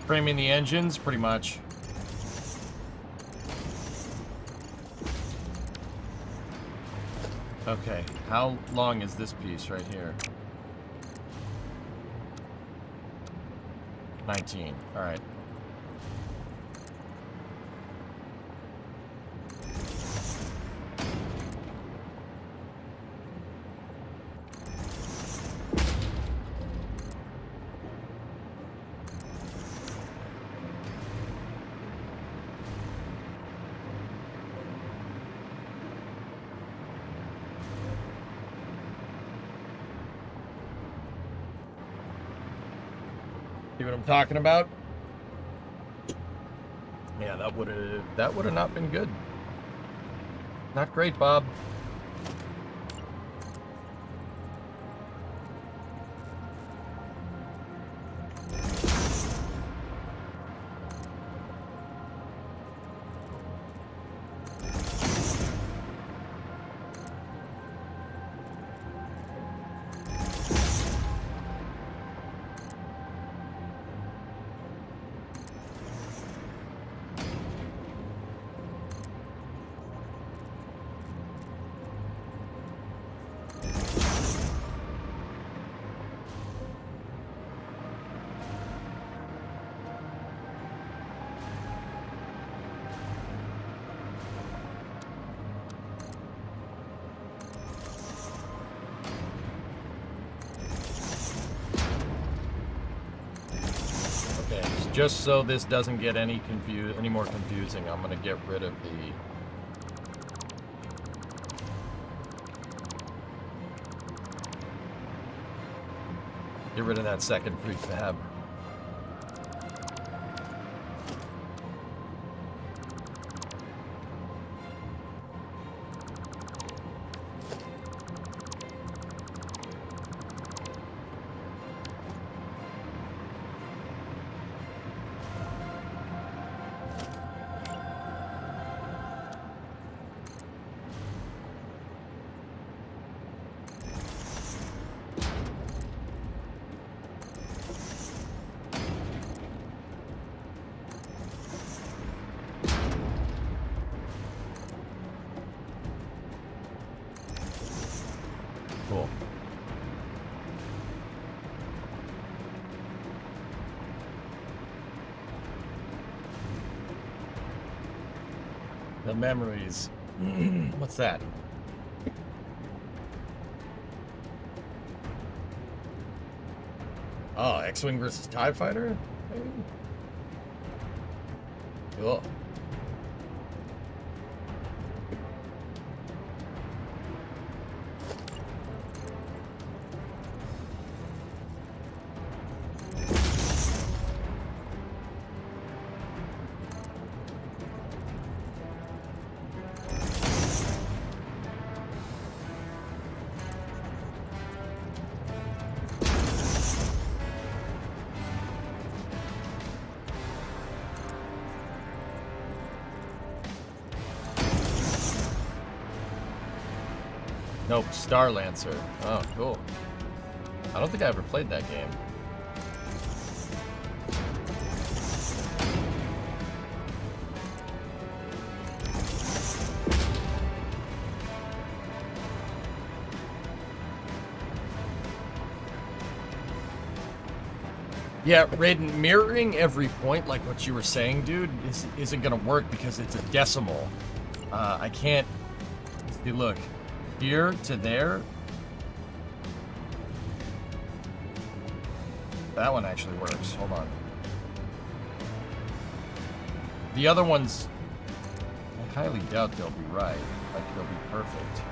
Framing the engines, pretty much. Okay, how long is this piece right here? 19, all right. See what I'm talking about? Yeah, that would have not been good. Not great, Bob. Just so this doesn't get any more confusing, I'm gonna get rid of the that second prefab. Cool. The memories. What's that? Oh, X-Wing versus TIE Fighter? Maybe? Cool. Nope, Star Lancer. Oh, cool. I don't think I ever played that game. Yeah, Raiden, mirroring every point, like what you were saying, dude, isn't gonna work because it's a decimal. I can't... See, look. Here to there. That one actually works. Hold on. The other ones, I highly doubt they'll be right. Like, they'll be perfect.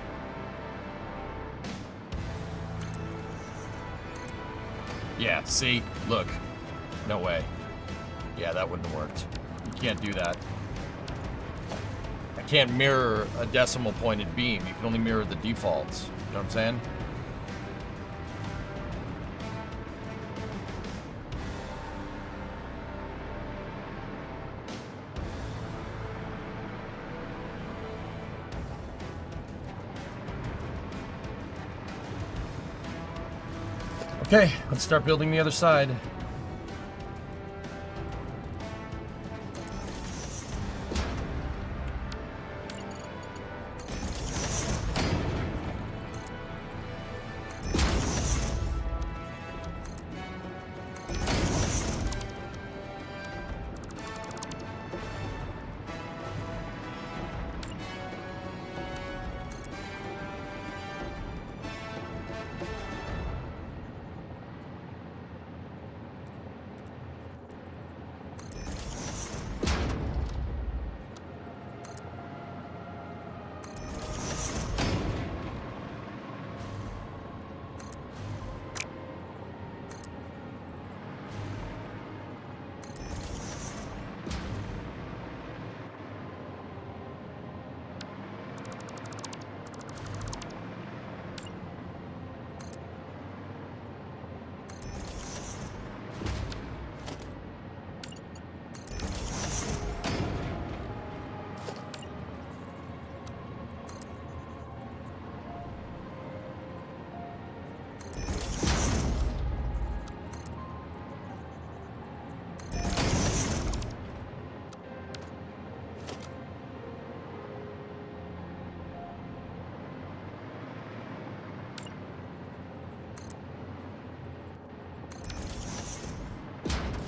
Yeah, see? Look. No way. Yeah, that wouldn't have worked. You can't do that. I can't mirror a decimal pointed beam. You can only mirror the defaults. You know what I'm saying? Okay, let's start building the other side.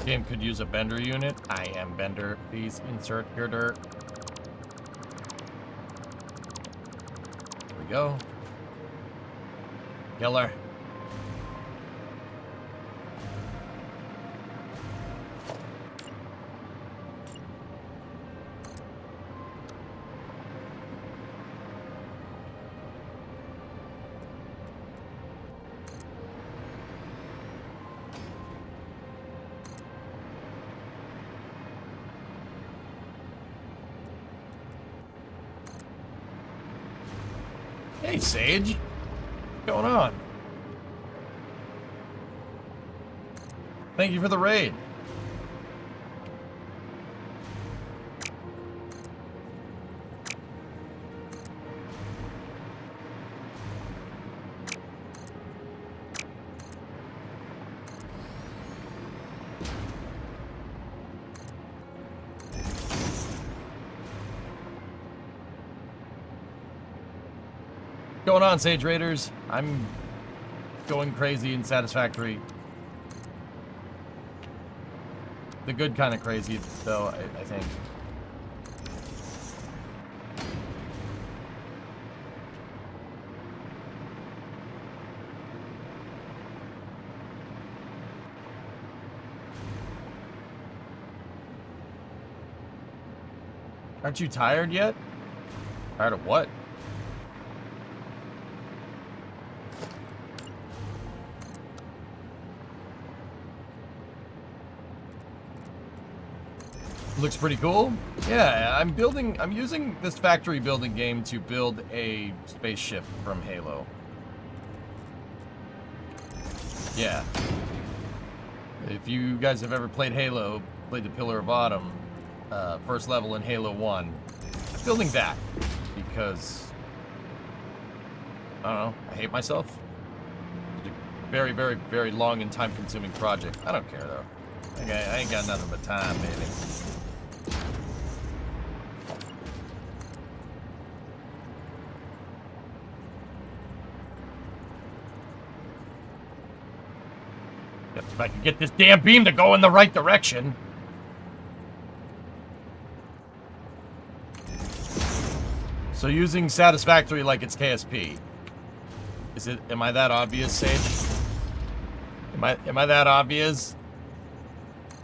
Game could use a Bender unit. I am Bender. Please insert girder. Here we go. Killer. Hey, Sage. What's going on? Thank you for the raid. What's going on, Sage Raiders? I'm going crazy in Satisfactory. The good kind of crazy, though, I think. Aren't you tired yet? Tired of what? Looks pretty cool. Yeah, I'm using this factory building game to build a spaceship from Halo. Yeah. If you guys have ever played Halo, played the Pillar of Autumn, first level in Halo 1, I'm building that because I don't know. I hate myself. It's a very, very, very long and time-consuming project. I don't care, though. I ain't got nothing but time, baby. If I could get this damn beam to go in the right direction. So using Satisfactory like it's KSP. Am I that obvious, Sage? Am I that obvious?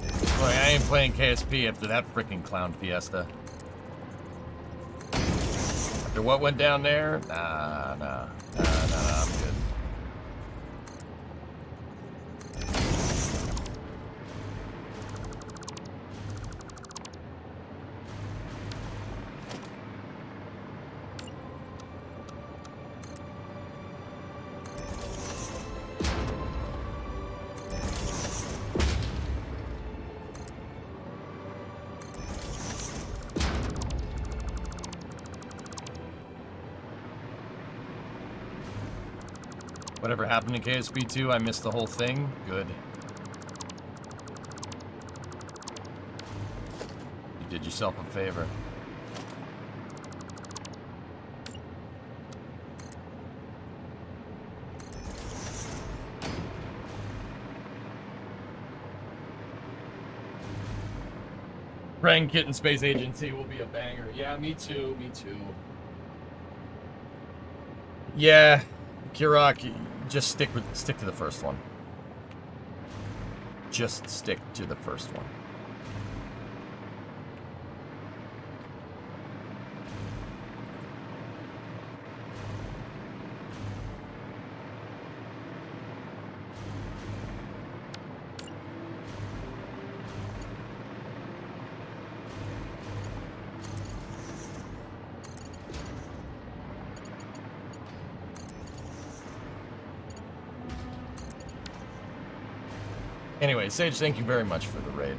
Boy, I ain't playing KSP after that freaking clown fiesta. After what went down there? Nah, I'm good. Whatever happened to KSP 2, I missed the whole thing. Good. You did yourself a favor. Praying Kitten Space Agency will be a banger. Yeah, me too, me too. Yeah, Kirok, just stick to the first one. Just stick to the first one. Anyway, Sage, thank you very much for the raid.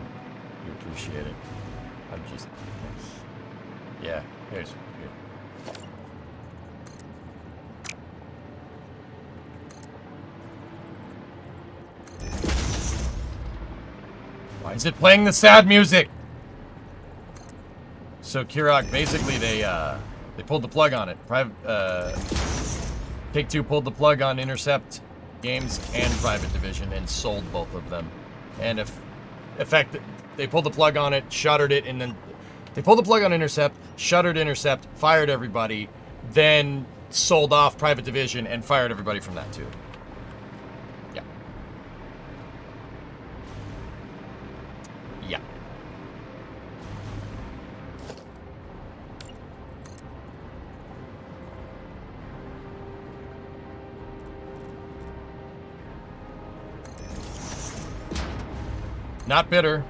We appreciate it. I'm just... Yeah, here. Why is it playing the sad music? So, Kirok, basically they pulled the plug on it. Take-Two pulled the plug on Intercept Games and Private Division and sold both of them. And they pulled the plug on it, shuttered it, and then they pulled the plug on Intercept, shuttered Intercept, fired everybody, then sold off Private Division and fired everybody from that too. Yeah. Yeah. Not bitter.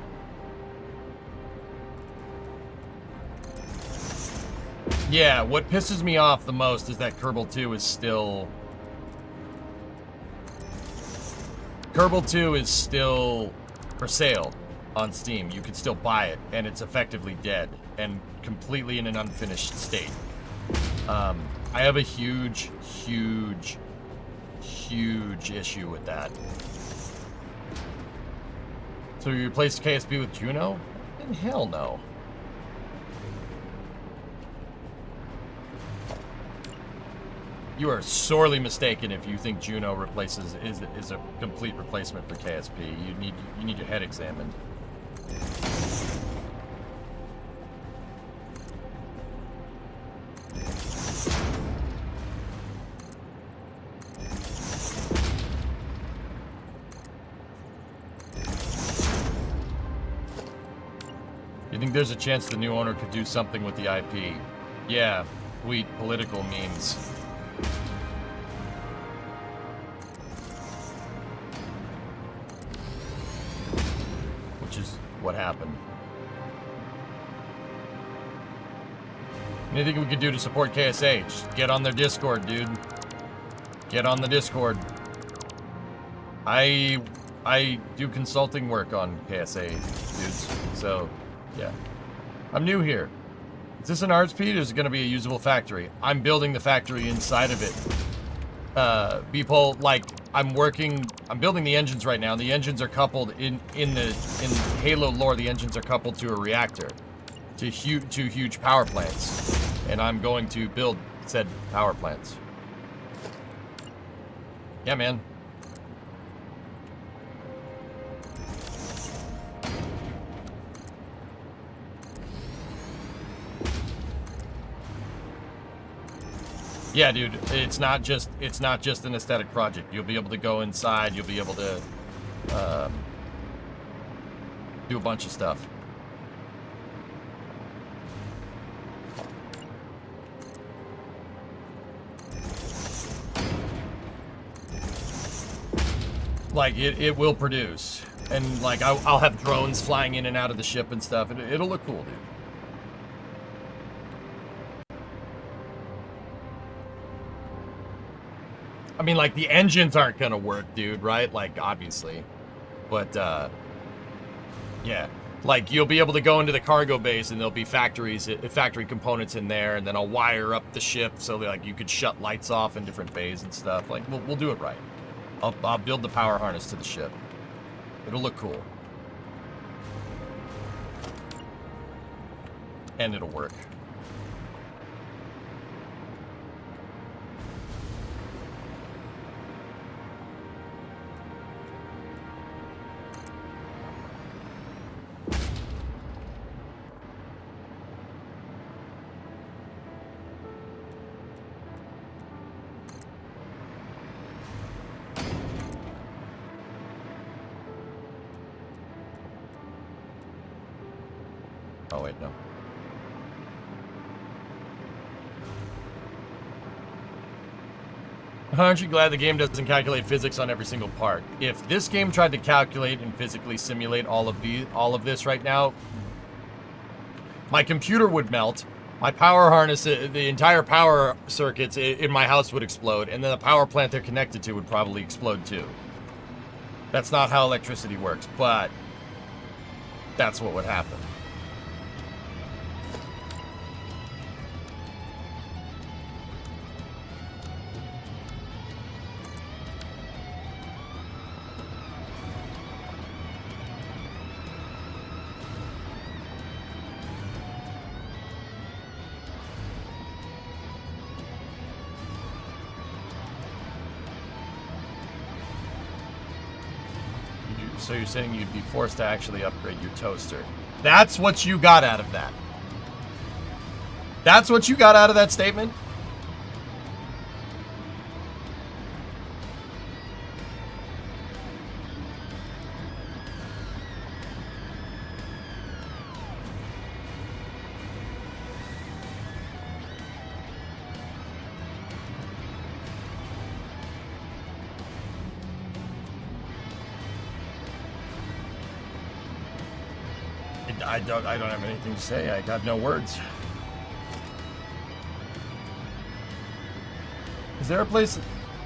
Yeah, what pisses me off the most is that Kerbal 2 is still... Kerbal 2 is still for sale on Steam. You can still buy it, and it's effectively dead and completely in an unfinished state. I have a huge issue with that. So you replaced KSP with Juno? Hell no. You are sorely mistaken if you think Juno is a complete replacement for KSP. You need your head examined. You think there's a chance the new owner could do something with the IP? Yeah, tweet political memes. Which is what happened. Anything we could do to support KSA? Just get on their Discord, dude. Get on the Discord. I do consulting work on KSA, dudes. So, yeah. I'm new here. Is this an arts feed or is it going to be a usable factory? I'm building the factory inside of it. Beeple, like, I'm building the engines right now. The engines are coupled in Halo lore. The engines are coupled to a reactor, to huge power plants, and I'm going to build said power plants. Yeah, man. Yeah, dude, it's not just an aesthetic project. You'll be able to go inside. You'll be able to do a bunch of stuff. Like, it will produce. And, like, I'll have drones flying in and out of the ship and stuff. It'll look cool, dude. I mean, like, the engines aren't gonna work, dude, right? Like, obviously. But, yeah. Like, you'll be able to go into the cargo base and there'll be factory components in there, and then I'll wire up the ship so that, like, you could shut lights off in different bays and stuff. Like, we'll do it right. I'll build the power harness to the ship. It'll look cool. And it'll work. Oh, wait, no. Aren't you glad the game doesn't calculate physics on every single part? If this game tried to calculate and physically simulate all of this right now, my computer would melt, my power harness, the entire power circuits in my house would explode, and then the power plant they're connected to would probably explode too. That's not how electricity works, but that's what would happen. So you're saying you'd be forced to actually upgrade your toaster. That's what you got out of that. That's what you got out of that statement? I don't have anything to say. I got no words. Is there a place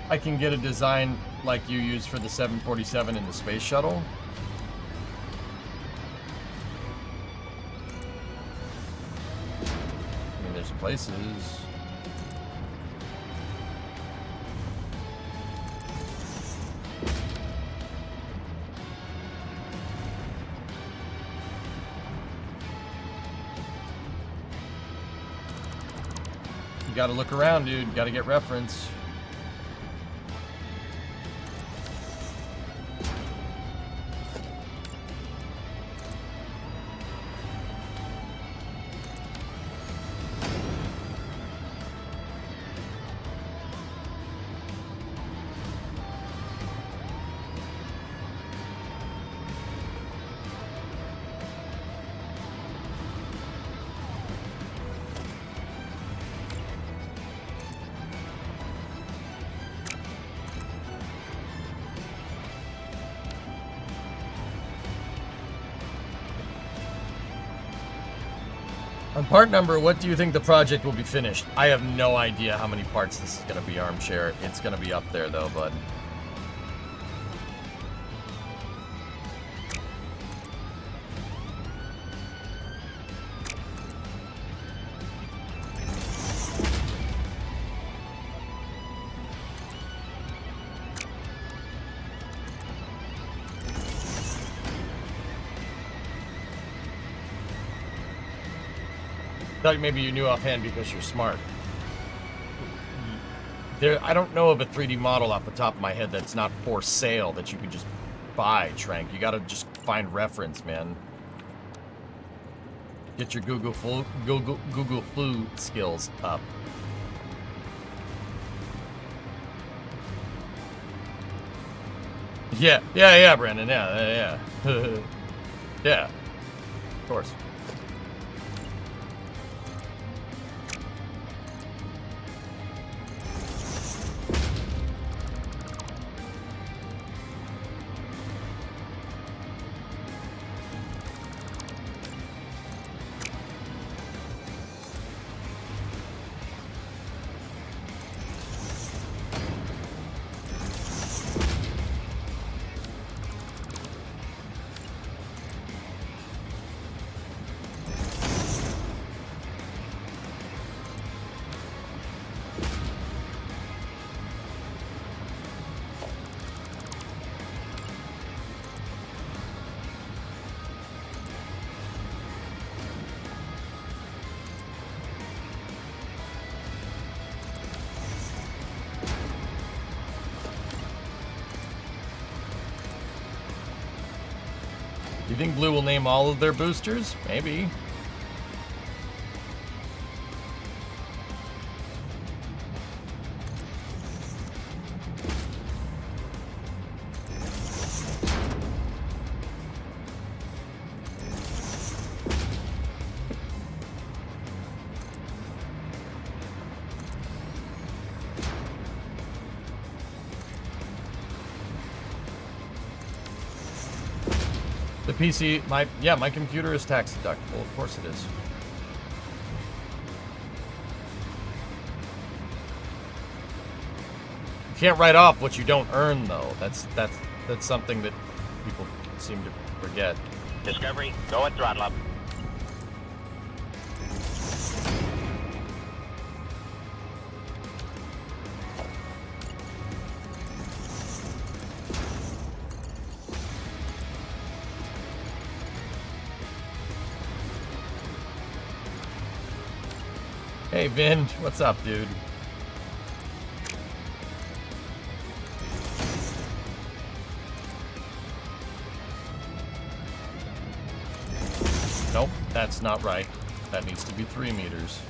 I can get a design like you use for the 747 in the space shuttle? I mean, there's places. You gotta look around, dude. You gotta get reference. On part number, what do you think the project will be finished? I have no idea how many parts this is going to be, Armchair. It's going to be up there, though, bud. Thought maybe you knew offhand because you're smart. I don't know of a 3D model off the top of my head that's not for sale that you can just buy, Trank. You gotta just find reference, man. Get your Google Flu skills up. Yeah, Brandon. Yeah. Yeah. Of course. You think Blue will name all of their boosters? Maybe. The PC, my computer is tax deductible. Of course it is. You can't write off what you don't earn, though. That's something that people seem to forget. Discovery, go at throttle up. Hey, Vin, what's up, dude? Nope, that's not right. That needs to be 3 meters.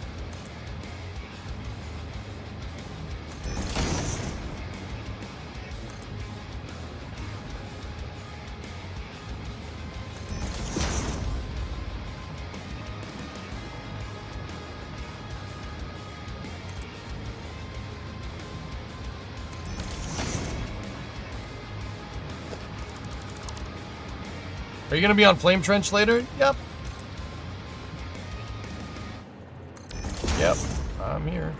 Are you gonna be on Flame Trench later? Yep. Yep, I'm here.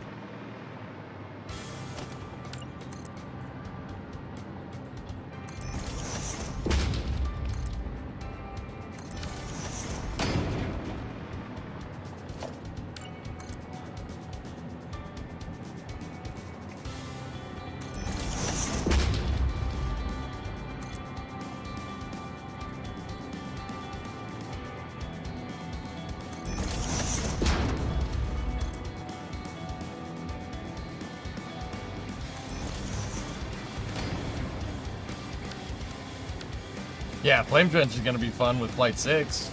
Yeah, Flame Trench is going to be fun with Flight 6.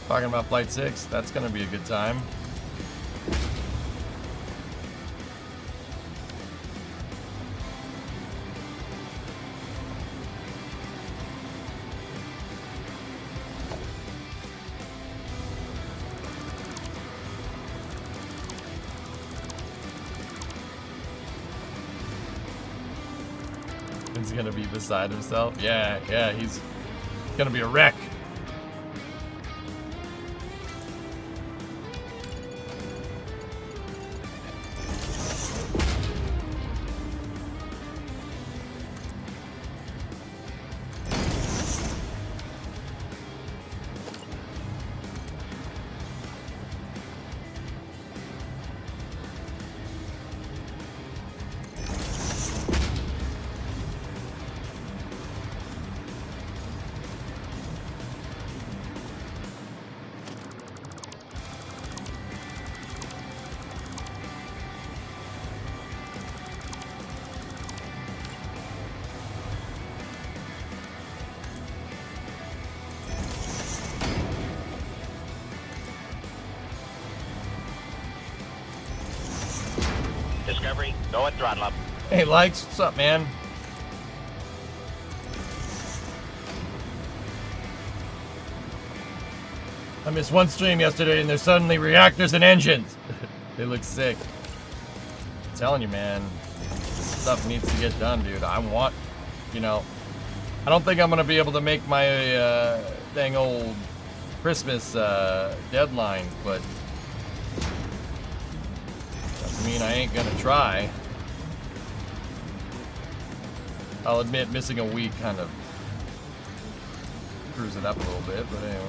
Talking about Flight 6, that's going to be a good time. He's going to be beside himself. Yeah, he's gonna be a wreck. Discovery, go at throttle up. Hey, Likes, what's up, man? I missed one stream yesterday and there's suddenly reactors and engines. They look sick. I'm telling you, man. This stuff needs to get done, dude. I want, you know, I don't think I'm going to be able to make my dang old Christmas deadline, but doesn't mean I ain't going to try. I'll admit missing a week kind of screws it up a little bit, but anyway.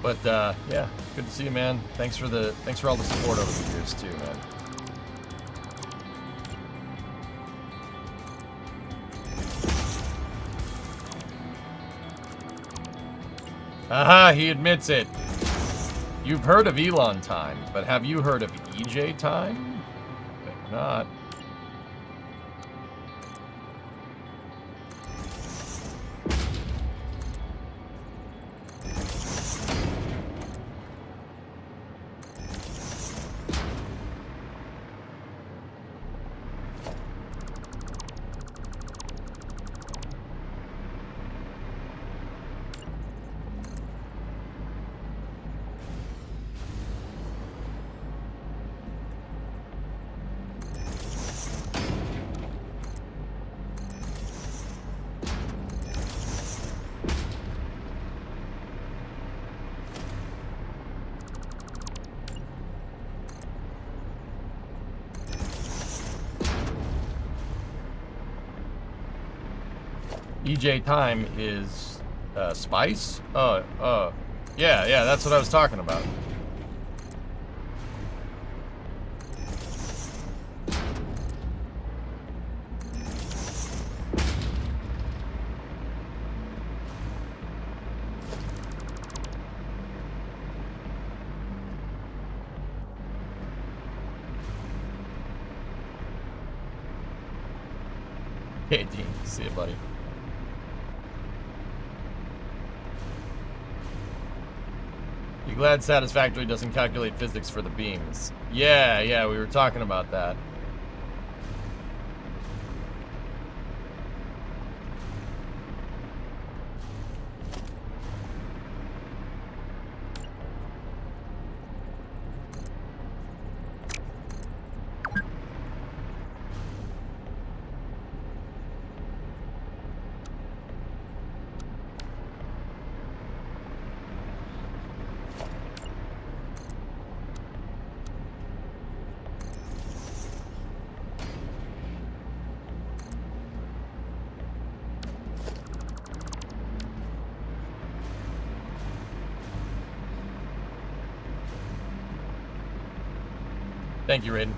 But yeah, good to see you, man. Thanks for all the support over the years too, man. Aha, he admits it. You've heard of Elon time, but have you heard of EJ time? Maybe not. EJ time is spice? Yeah, that's what I was talking about. Hey, Dean. See you, buddy. You glad Satisfactory doesn't calculate physics for the beams? Yeah, we were talking about that. Thank you, Raiden.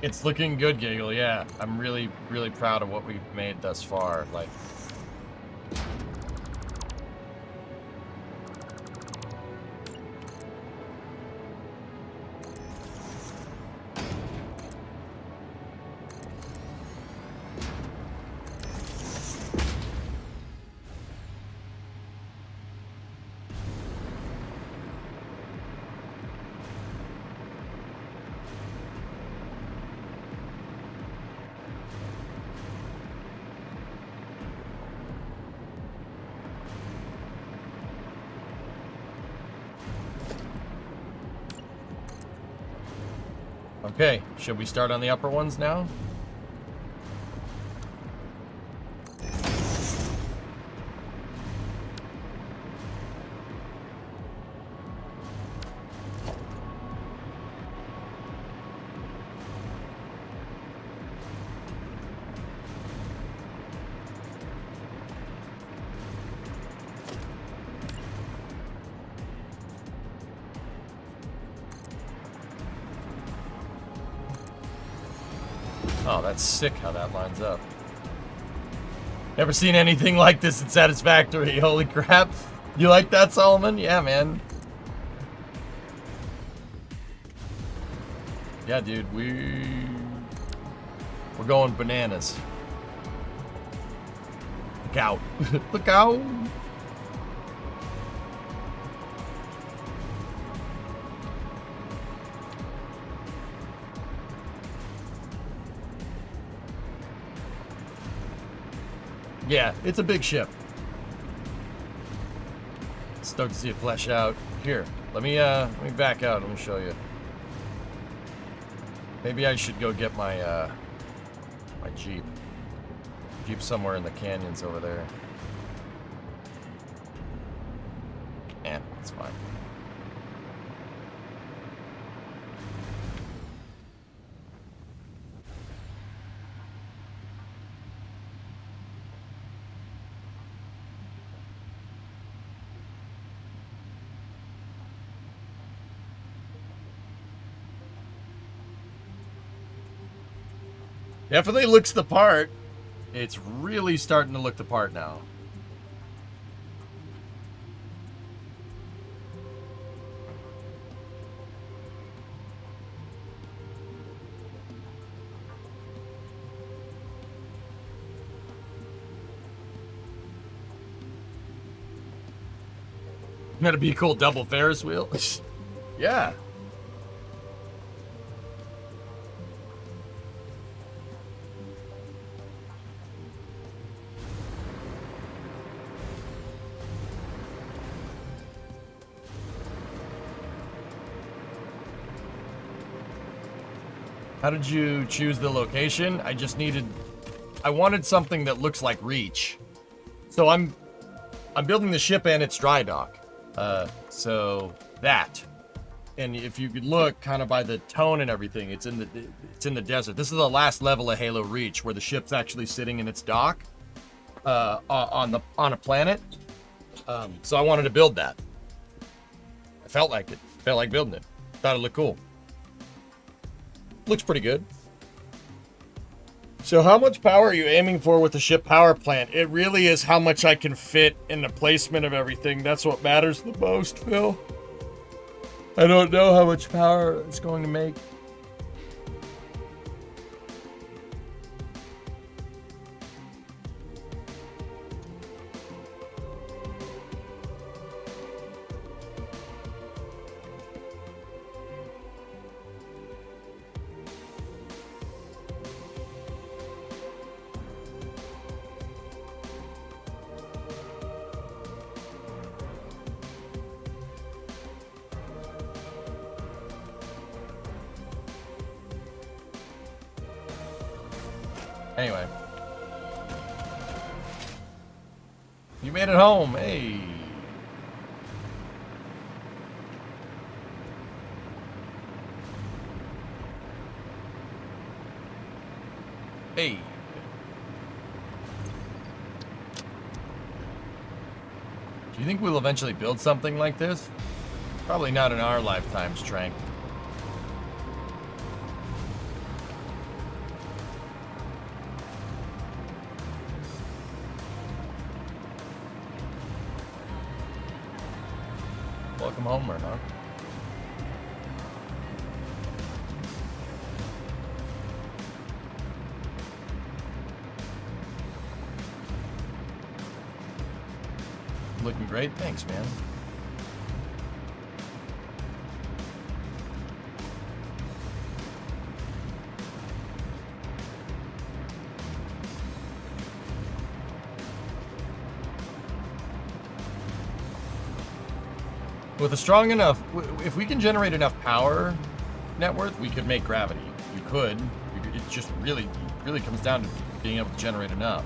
It's looking good, Giggle. Yeah, I'm really, really proud of what we've made thus far. Like, Okay, should we start on the upper ones now? Oh, that's sick how that lines up. Never seen anything like this in Satisfactory. Holy crap. You like that, Solomon? Yeah, man. Yeah, dude, we're going bananas. Look out. Look out. Yeah, it's a big ship. Stoked to see it flesh out. Here, let me back out. Let me show you. Maybe I should go get my my Jeep. Jeep's somewhere in the canyons over there. Yeah, it's fine. Definitely looks the part. It's really starting to look the part now. That'd be a cool double Ferris wheel. Yeah. How did you choose the location? I wanted something that looks like Reach. So I'm building the ship and its dry dock. So that. And if you could look kind of by the tone and everything, it's in the desert. This is the last level of Halo Reach where the ship's actually sitting in its dock on a planet. So I wanted to build that. I felt like it. Felt like building it. Thought it looked cool. Looks pretty good. So how much power are you aiming for with the ship power plant? It really is how much I can fit in the placement of everything. That's what matters the most, Phil. I don't know how much power it's going to make. Anyway. You made it home. Hey. Hey. Do you think we'll eventually build something like this? Probably not in our lifetimes, Trank. Welcome home, Murdoch. Looking great. Thanks, man. With a strong enough, if we can generate enough power net worth, we could make gravity. You could. It just really comes down to being able to generate enough.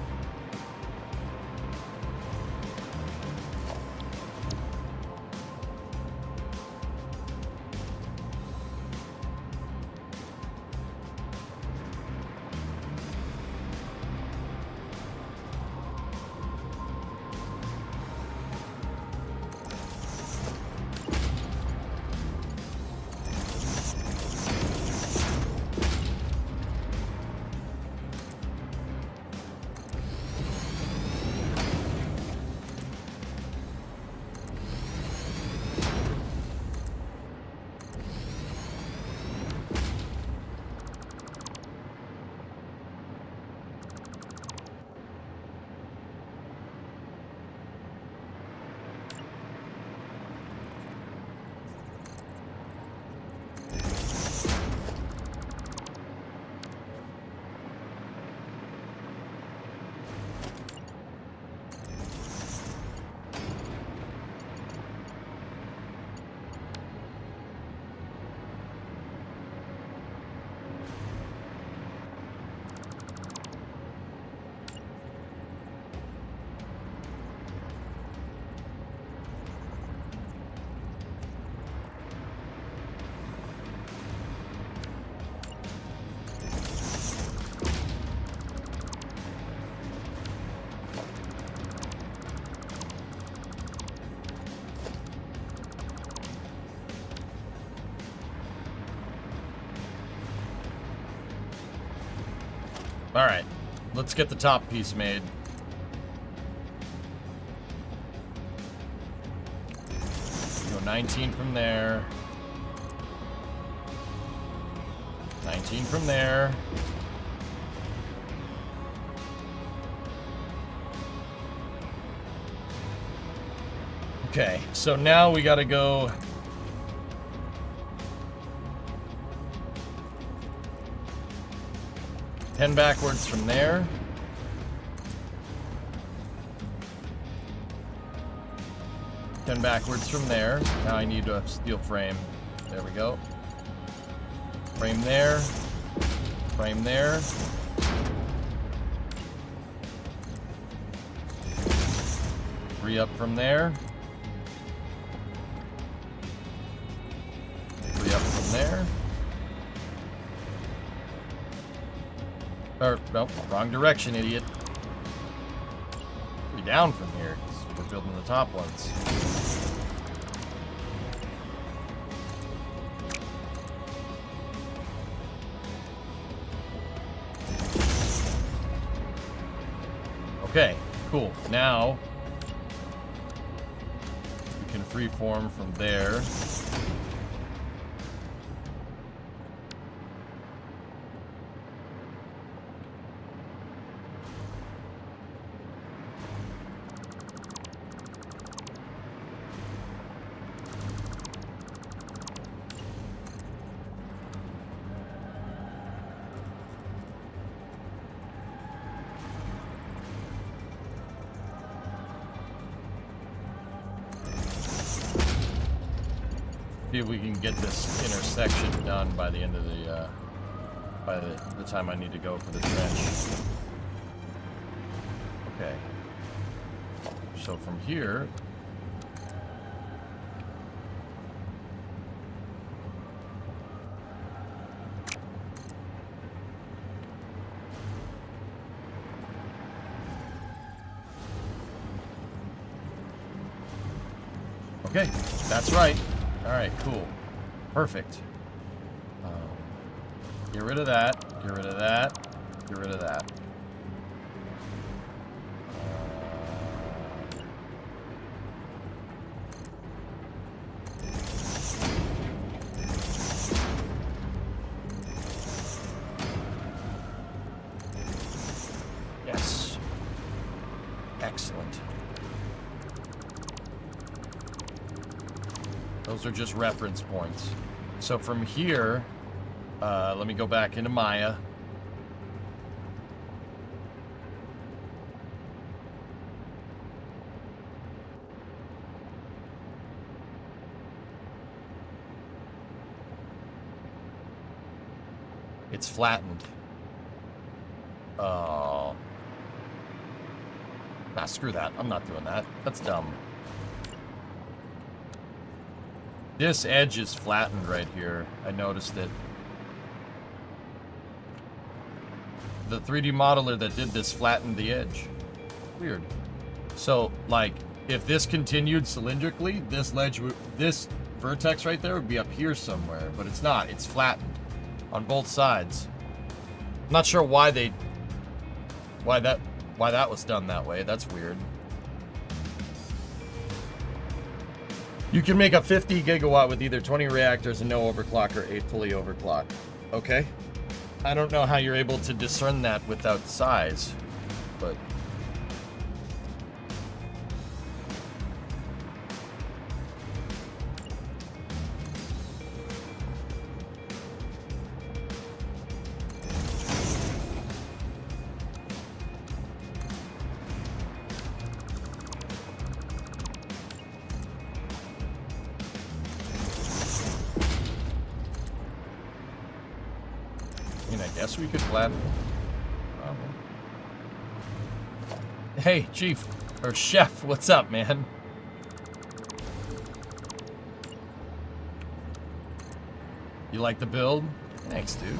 All right, let's get the top piece made. Go 19 from there. 19 from there. Okay, so now we gotta go. Ten backwards from there. Ten backwards from there. Now I need a steel frame. There we go. Frame there. Frame there. Three up from there. Three up from there. Or, no, wrong direction, idiot. Three down from here, because we're building the top ones. Okay, cool. Now, we can freeform from there. See if we can get this intersection done by the end of the, by the time I need to go for the trench. Okay. So from here... Okay, that's right. Alright, cool. Perfect. Get rid of that. Get rid of that. Get rid of that. Yes. Excellent. Those are just reference points. So from here, let me go back into Maya. It's flattened. Oh. Nah, screw that. I'm not doing that. That's dumb. This edge is flattened right here. I noticed it. The 3D modeler that did this flattened the edge. Weird. So, like, if this continued cylindrically, this vertex right there would be up here somewhere, but it's not. It's flattened on both sides. I'm not sure why that was done that way. That's weird. You can make a 50 gigawatt with either 20 reactors and no overclock or 8 fully overclocked. Okay. I don't know how you're able to discern that without size, but... I guess we could flatten. Hey, Chief. Or Chef, what's up, man? You like the build? Thanks, dude.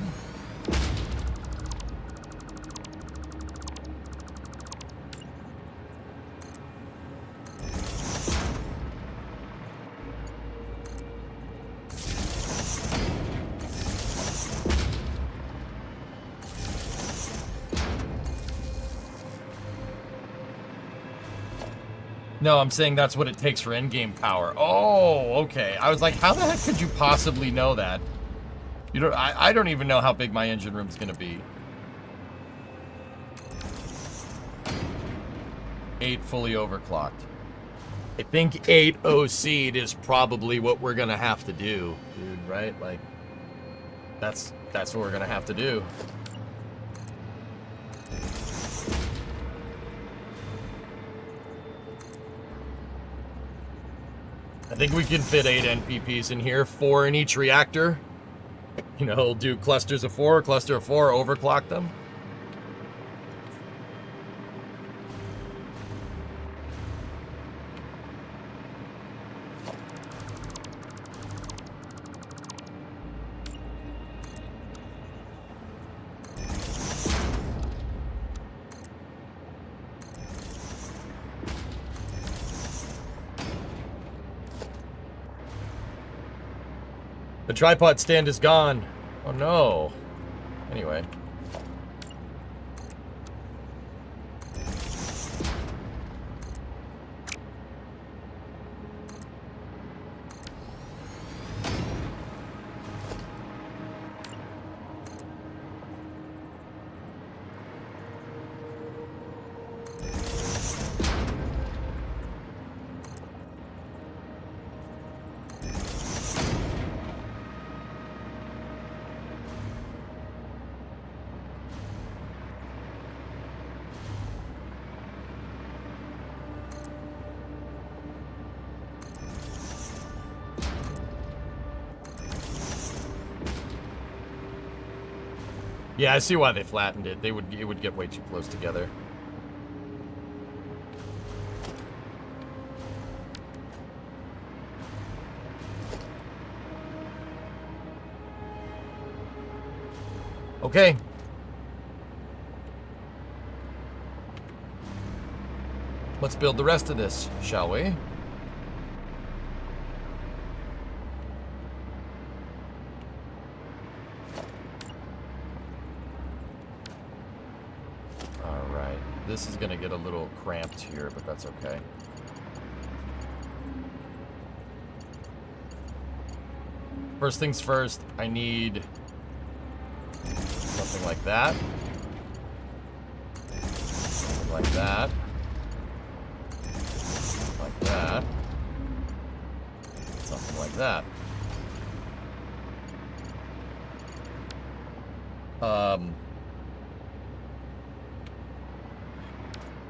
No, I'm saying that's what it takes for endgame power. Oh, okay. I was like, how the heck could you possibly know that? You don't. I don't even know how big my engine room's gonna be. 8 fully overclocked. I think 8 OC'd is probably what we're gonna have to do, dude. Right? Like, that's what we're gonna have to do. I think we can fit 8 NPPs in here, 4 in each reactor. You know, we'll do clusters of 4, cluster of 4, overclock them. The tripod stand is gone. Oh no. Anyway. Yeah, I see why they flattened it. It would get way too close together. Okay. Let's build the rest of this, shall we? This is gonna get a little cramped here, but that's okay. First things first, I need something like that. Something like that. Like that. Something like that.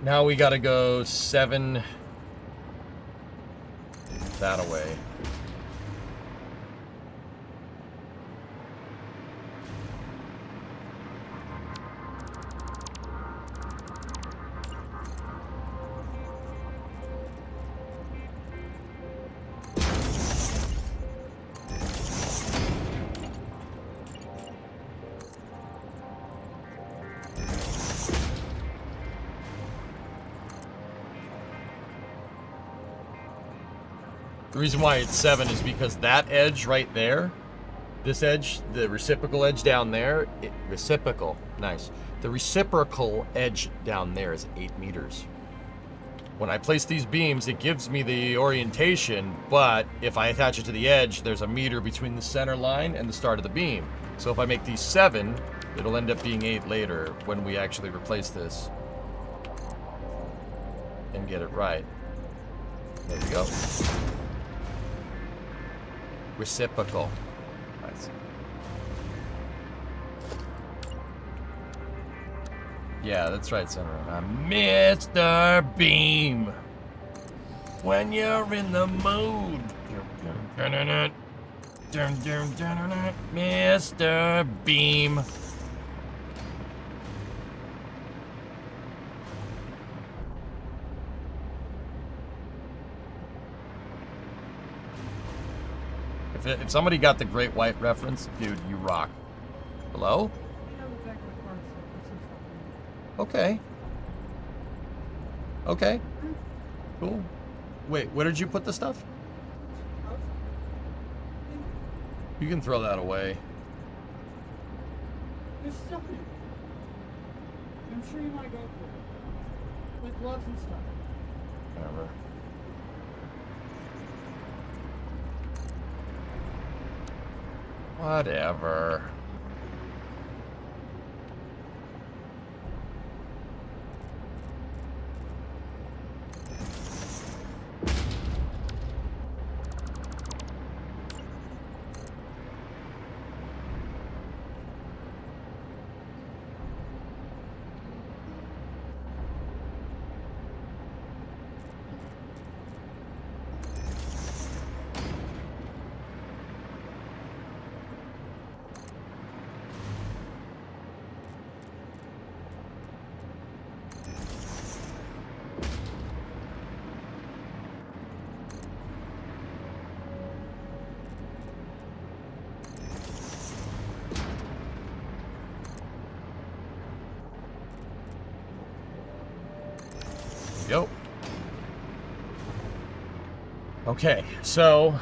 Now we gotta go 7 that away. The reason why it's 7 is because that edge right there, this edge, the reciprocal edge down there, reciprocal, nice. The reciprocal edge down there is 8 meters. When I place these beams, it gives me the orientation, but if I attach it to the edge, there's a meter between the center line and the start of the beam. So if I make these 7, it'll end up being 8 later when we actually replace this and get it right. There we go. Reciprocal. Nice. Yeah, that's right, Senator. Mr. Beam. When you're in the mood. Mr. Beam. If somebody got the Great White reference, dude, you rock. Hello? Okay. Okay. Cool. Wait, where did you put the stuff? You can throw that away. There's stuff in it. I'm sure you want to go for it. With gloves and stuff. Whatever. Whatever. Go. Okay, so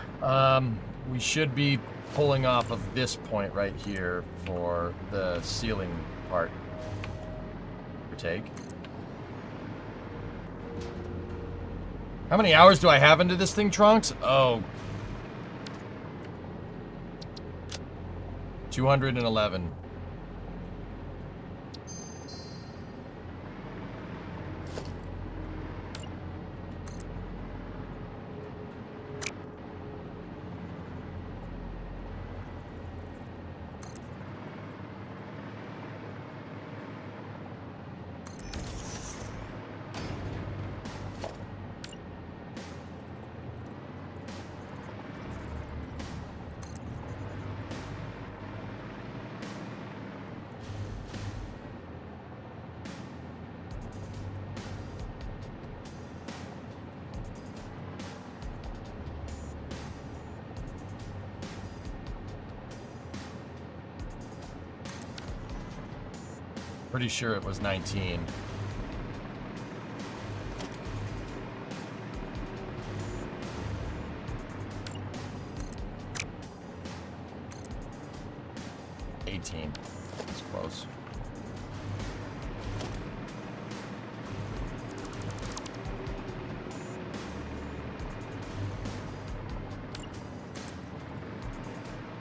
we should be pulling off of this point right here for the ceiling part. Take. How many hours do I have into this thing, Trunks? Oh. 211. Pretty sure it was 19. It's close.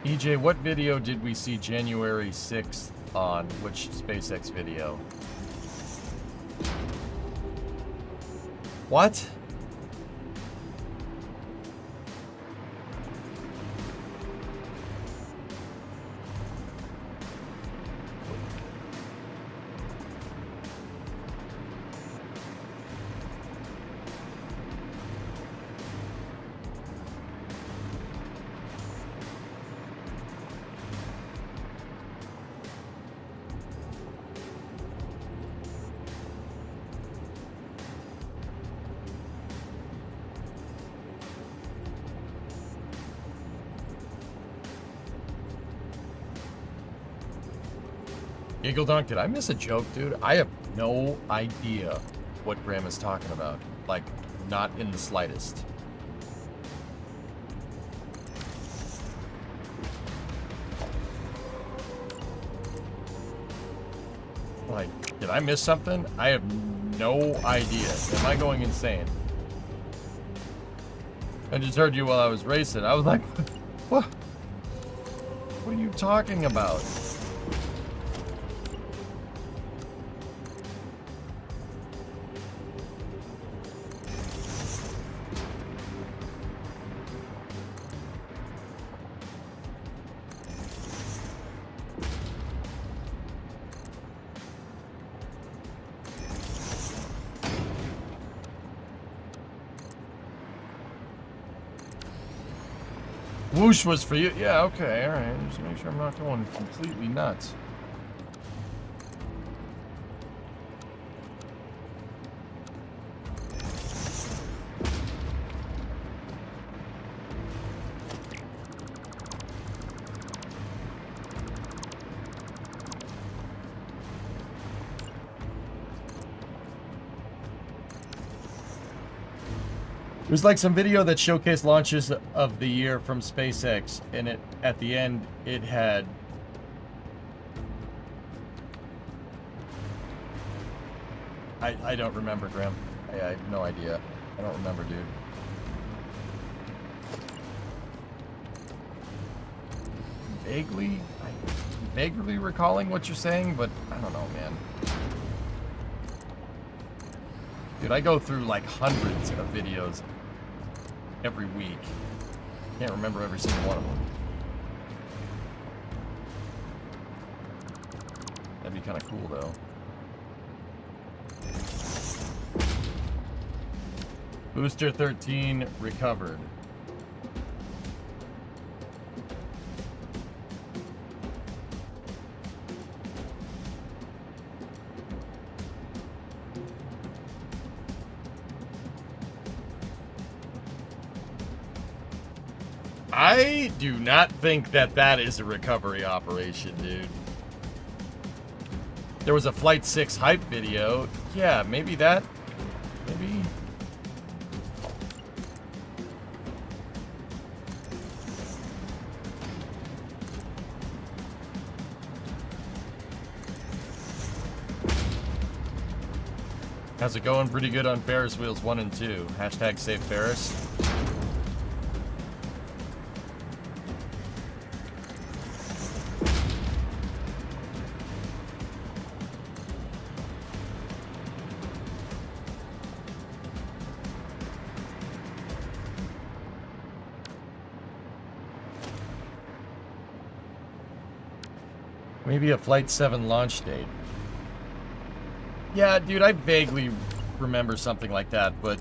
EJ, what video did we see January 6th on? Which SpaceX video? What? Giggle Dunk, did I miss a joke, dude? I have no idea what Graham is talking about. Like, not in the slightest. Like, did I miss something? I have no idea. Am I going insane? I just heard you while I was racing. I was like, what? What are you talking about? Whoosh was for you. Yeah, okay, alright. Just make sure I'm not going completely nuts. It was like some video that showcased launches of the year from SpaceX, and it at the end it had I don't remember, Graham. I have no idea. I don't remember, dude. Vaguely recalling what you're saying, but I don't know, man. Dude, I go through like hundreds of videos every week. Can't remember every single one of them. That'd be kind of cool, though. Booster 13 recovered. I do not think that that is a recovery operation, dude. There was a Flight 6 hype video. Yeah, maybe that. Maybe. How's it going? Pretty good on Ferris wheels 1 and 2. Hashtag save Ferris. Maybe a Flight 7 launch date. Yeah, dude, I vaguely remember something like that, but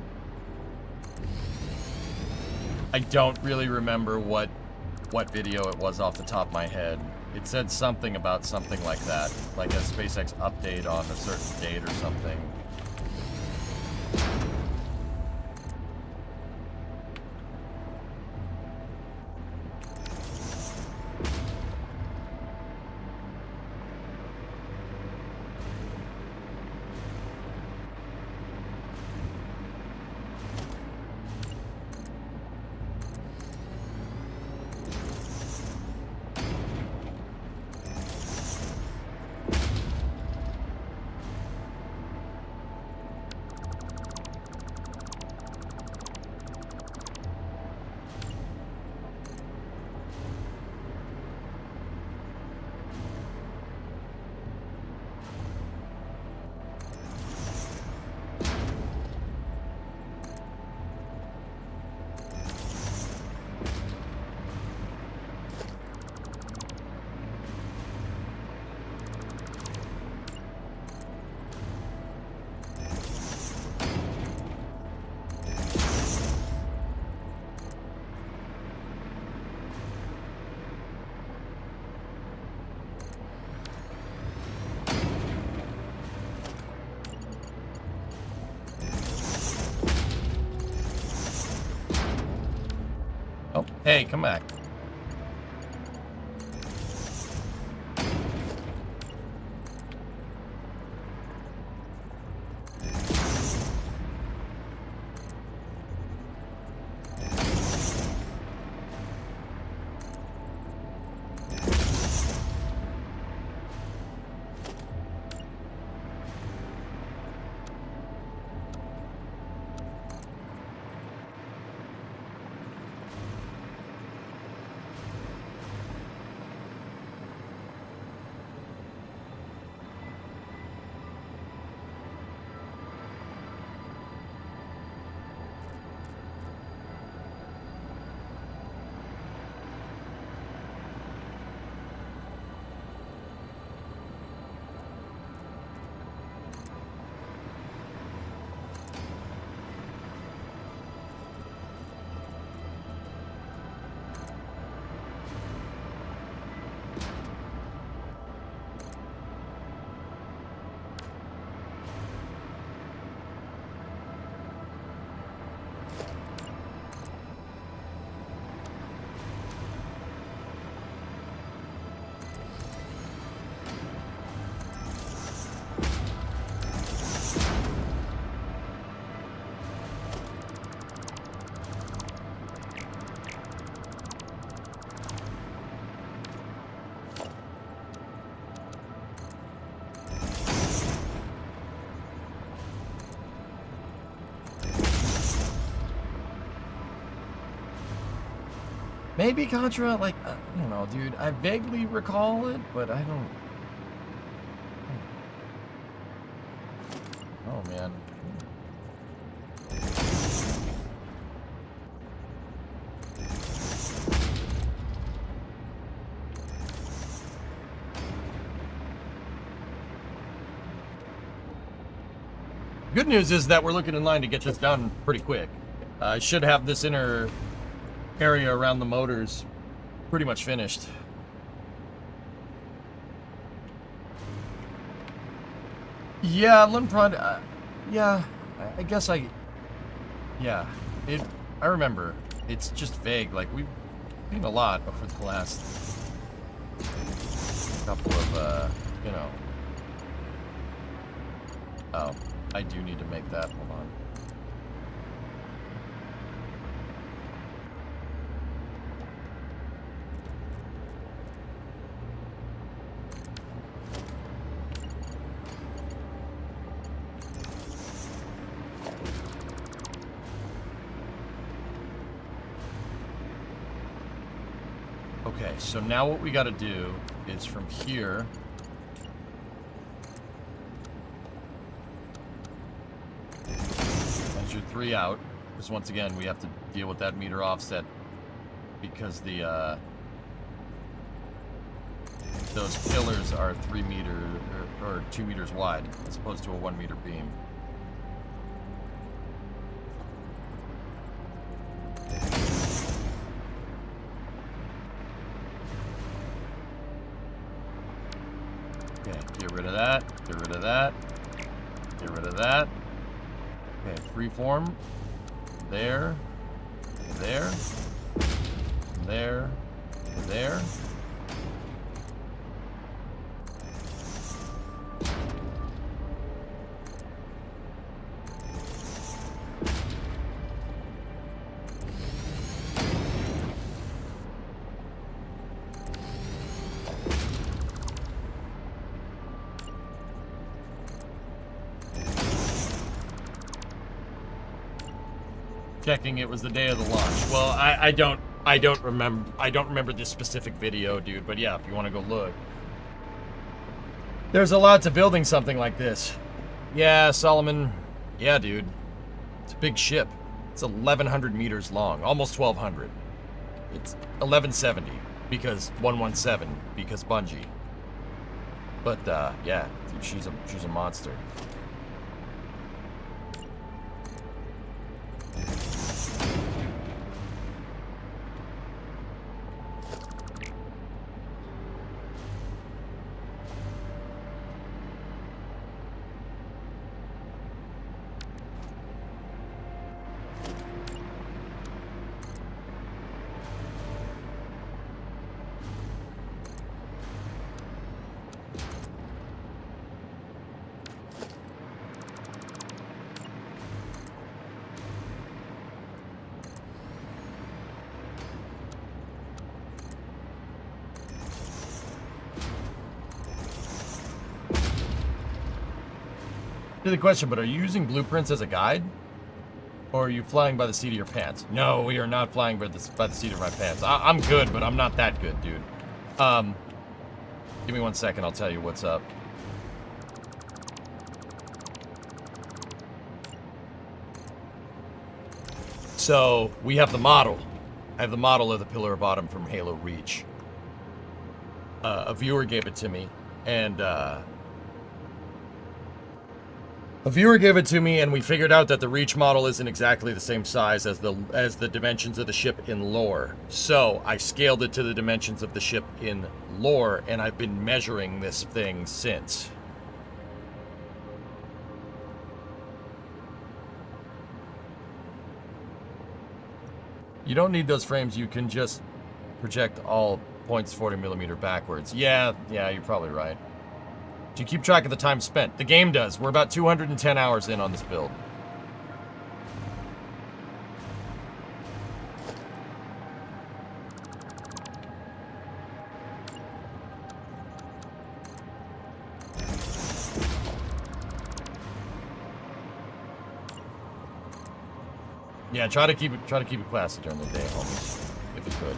I don't really remember what video it was off the top of my head. It said something about something like that, like a SpaceX update on a certain date or something. Oh, hey, come back. Maybe Contra, like, I don't know, dude. I vaguely recall it, but I don't... Oh, man. Good news is that we're looking in line to get this done pretty quick. I should have this inner area around the motors pretty much finished. Yeah, Limprod, yeah, I guess yeah, I remember. It's just vague, like, we've seen a lot over the last couple of, you know. Oh, I do need to make that, hold on. Okay, so now what we got to do is from here. Measure 3 out, because once again we have to deal with that meter offset because the those pillars are 3 meter or 2 meters wide as opposed to a 1 meter beam. Okay, get rid of that, get rid of that, get rid of that. Okay, freeform. There, there, there, there. Checking it was the day of the launch. Well, I don't remember this specific video, dude, but yeah, if you want to go look. There's a lot to building something like this. Yeah, Solomon. Yeah, dude. It's a big ship. It's 1,100 meters long, almost 1,200. It's 1,170 because 117 because Bungie. But yeah, dude, she's a monster. The question, but are you using blueprints as a guide? Or are you flying by the seat of your pants? No, we are not flying by the seat of my pants. I'm good, but I'm not that good, dude. Give me 1 second, I'll tell you what's up. So, we have the model. I have the model of the Pillar of Autumn from Halo Reach. A viewer gave it to me, and, a viewer gave it to me, and we figured out that the Reach model isn't exactly the same size as the dimensions of the ship in lore. So I scaled it to the dimensions of the ship in lore, and I've been measuring this thing since. You don't need those frames. You can just project all points 40 millimeter backwards. Yeah, you're probably right. Do you keep track of the time spent? The game does. We're about 210 hours in on this build. Yeah, try to keep it classy during the day, homies, if you could.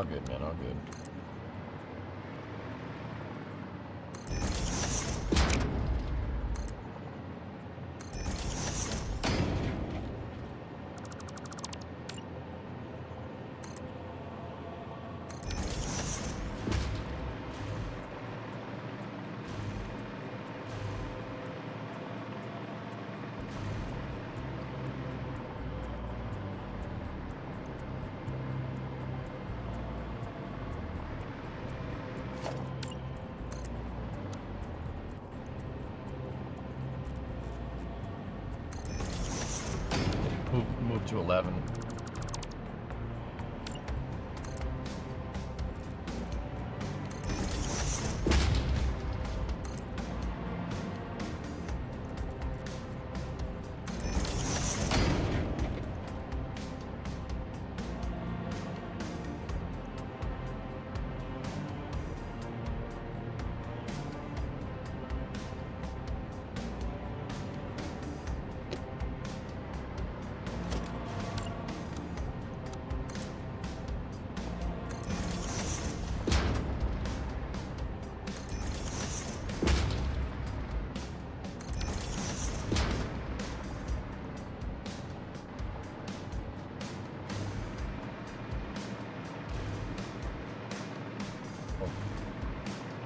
All good, man. All good. Move to 11.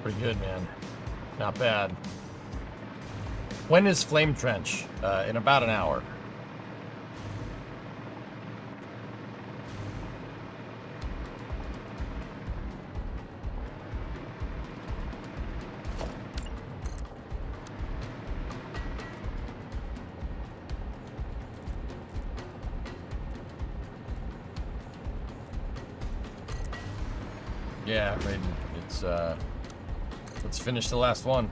Pretty good, man. Not bad. When is Flame Trench? In about an hour. Yeah, Raiden, it's, let's finish the last one.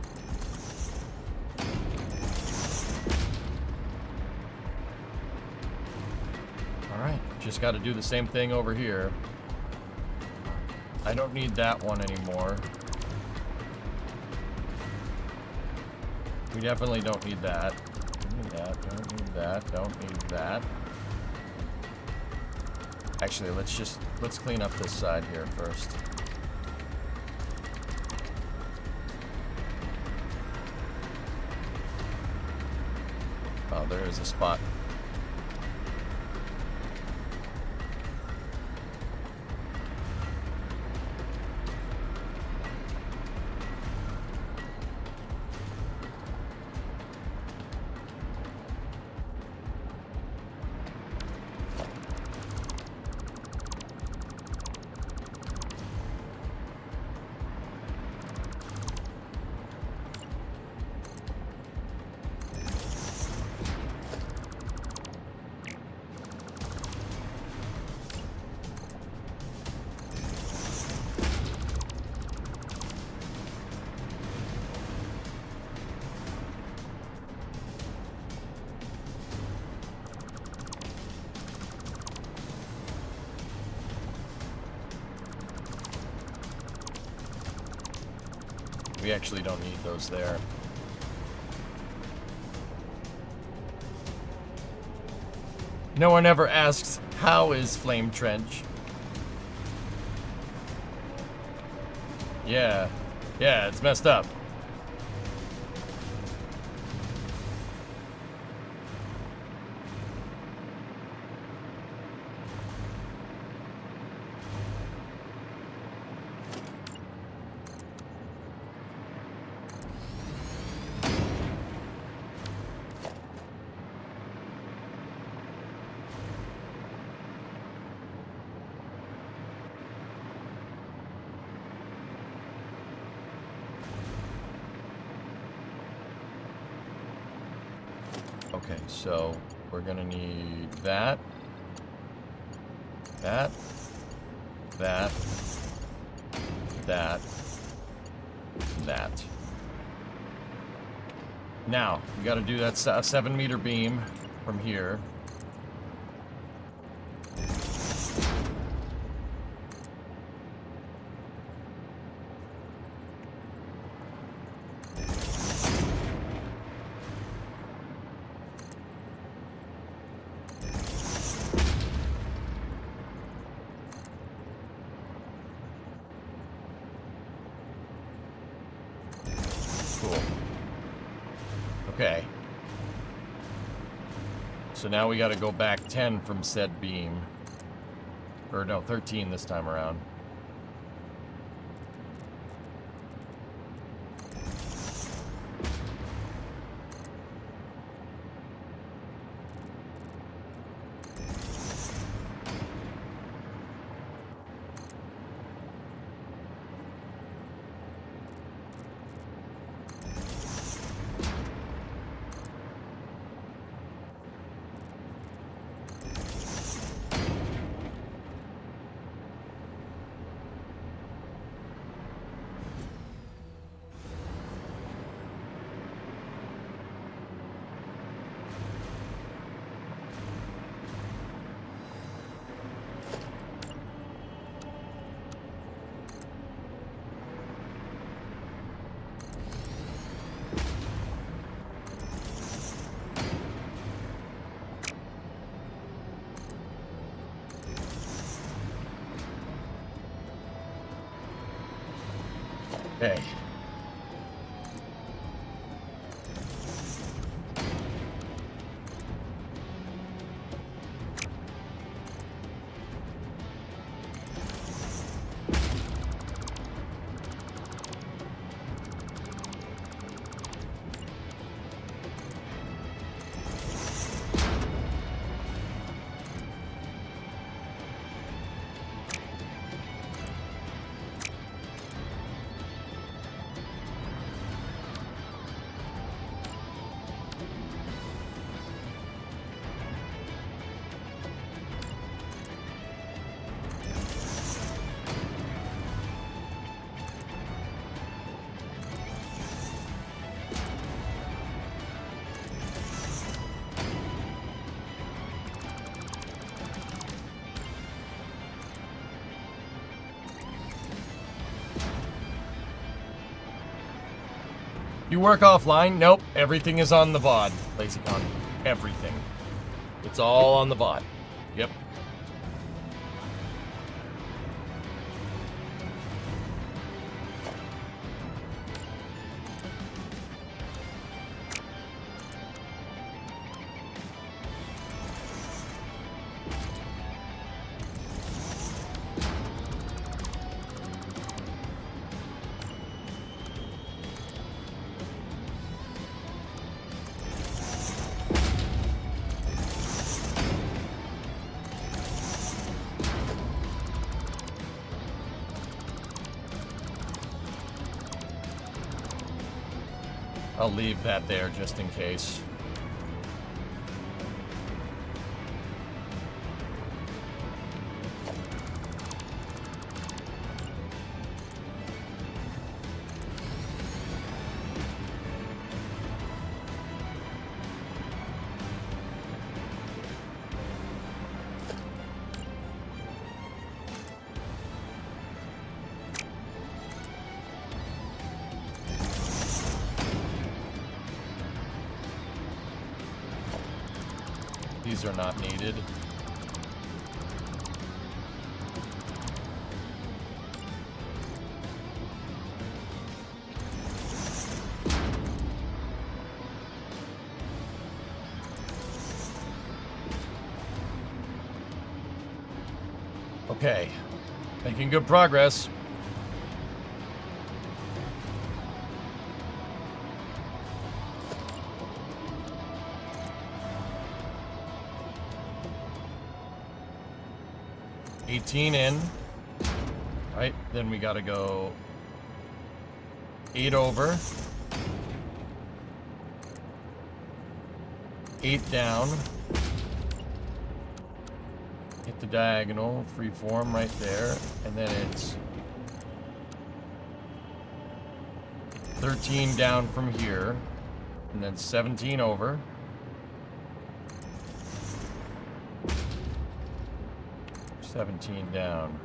Alright, just gotta do the same thing over here. I don't need that one anymore. We definitely don't need that. Don't need that, don't need that, don't need that. Actually, let's clean up this side here first. Oh, there is a spot. We actually don't need those there. No one ever asks, how is Flame Trench? Yeah. Yeah, it's messed up. Okay, so we're gonna need that, that, that, that, and that. Now, we gotta do that 7-meter beam from here. Okay. So now we got to go back 10 from said beam. Or no, 13 this time around. Okay. You work offline? Nope. Everything is on the VOD, LazyCon. Everything. It's all on the VOD. Yep. I'll leave that there just in case. These are not needed. Okay, making good progress. In, right? Then we gotta go 8 over, 8 down, hit the diagonal, free form right there, and then it's 13 down from here, and then 17 over. 17 down.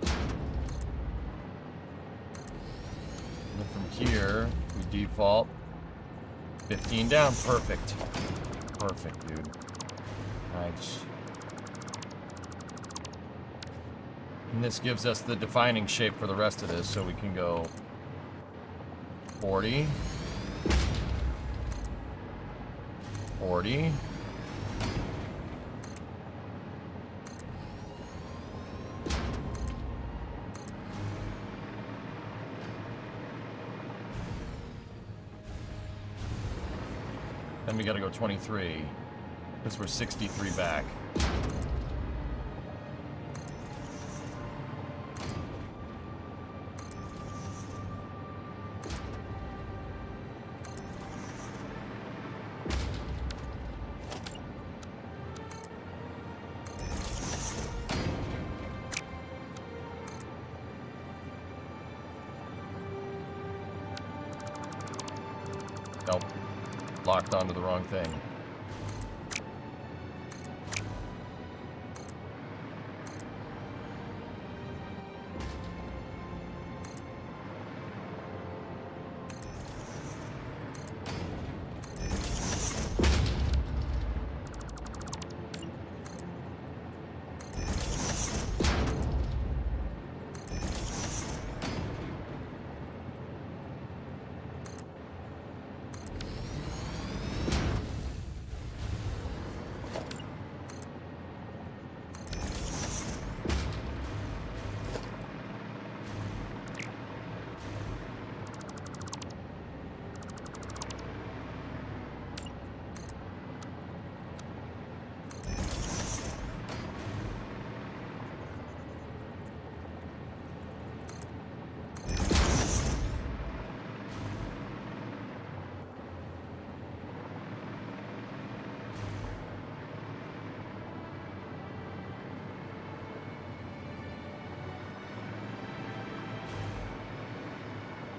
And then from here, we default 15 down. Perfect. Perfect, dude. Nice. And this gives us the defining shape for the rest of this, so we can go 40. 40. Then we gotta go 23. Because we're 63 back. Nope. Locked onto the wrong thing.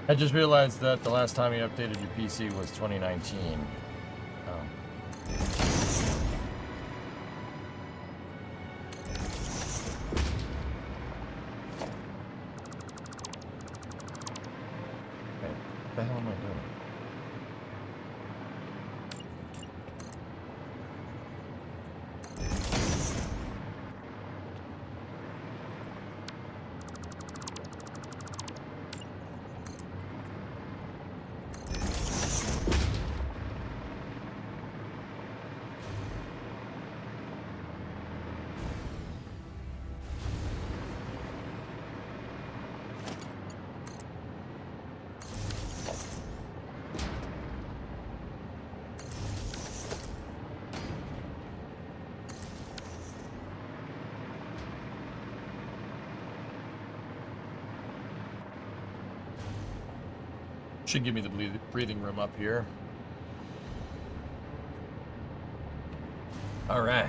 I just realized that the last time you updated your PC was 2019. Oh. Wait, what the hell am I doing? Should give me the breathing room up here. All right.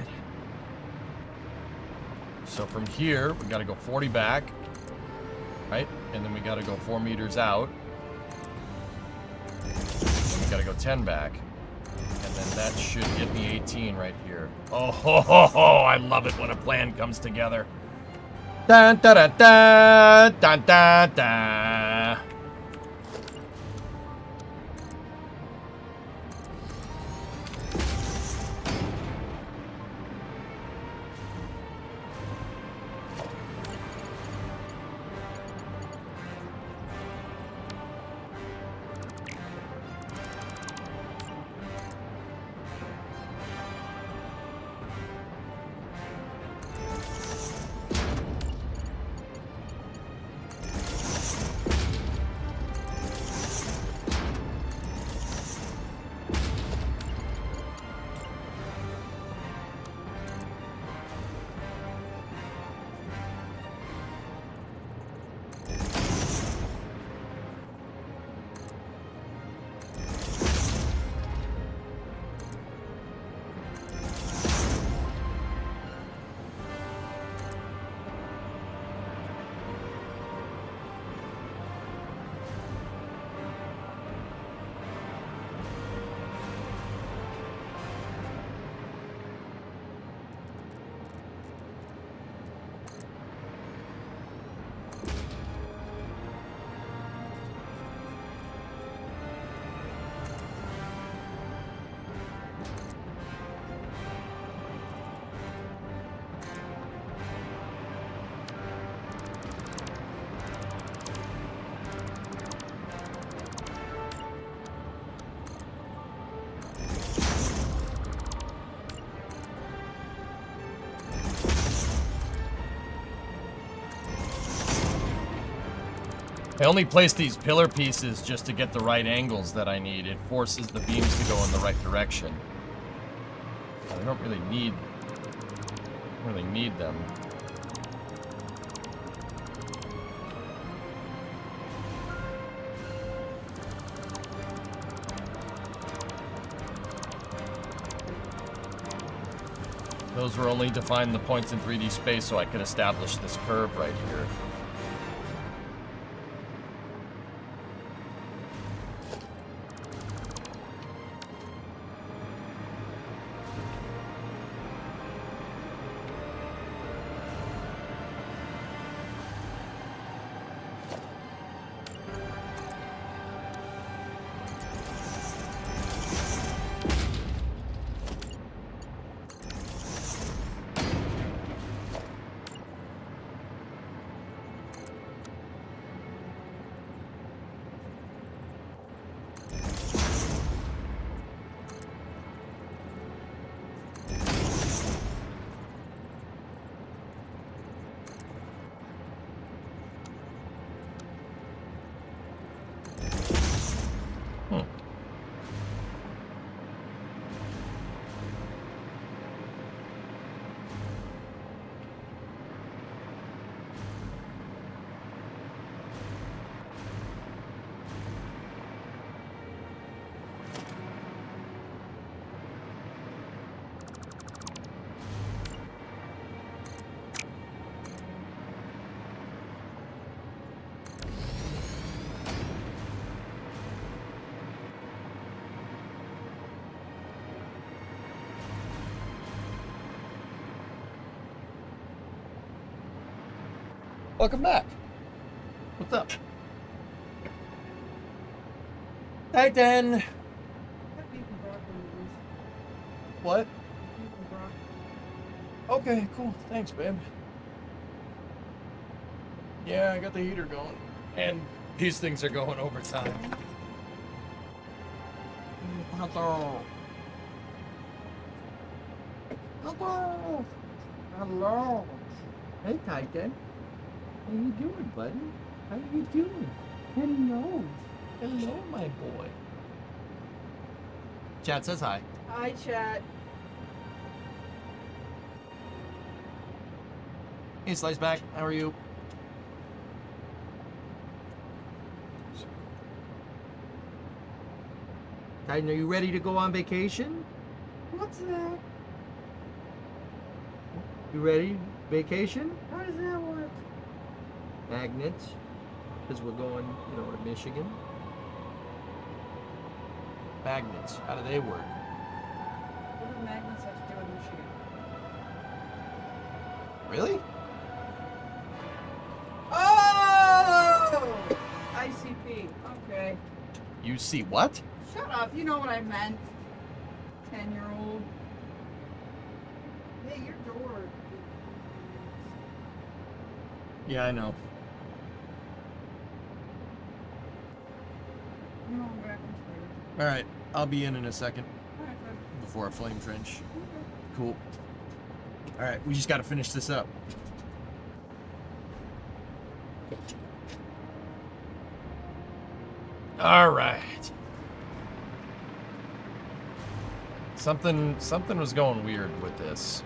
So from here, we got to go 40 back, right? And then we got to go 4 meters out. And we got to go 10 back. And then that should get me 18 right here. Oh, ho, ho, ho. I love it when a plan comes together. Dun, da, da, da, dun, da, da. I only place these pillar pieces just to get the right angles that I need. It forces the beams to go in the right direction. I don't really need them. Those were only to find the points in 3D space so I could establish this curve right here. Welcome back. What's up? Titan! That beef and broccoli is What? beef and broccoli. Okay, cool. Thanks, babe. Yeah, I got the heater going. And these things are going overtime. Hello. Hello. Hello. Hey, Titan. How you doing, buddy? How you doing? Hello. Hello, my boy. Chat says hi. Hi, chat. Hey, Sliceback. How are you? Titan, are you ready to go on vacation? What's that? You ready? Vacation? How does that work? Magnets. Because we're going, to Michigan. Magnets. How do they work? What do magnets have to do with Michigan? Really? Oh! ICP. Okay. You see what? Shut up. You know what I meant. 10-year-old. Hey, your door. Yeah, I know. No, I'm back on All right. I'll be in a second Alright, bud. before a flame trench. Okay. Cool. All right. We just got to finish this up. All right. Something was going weird with this.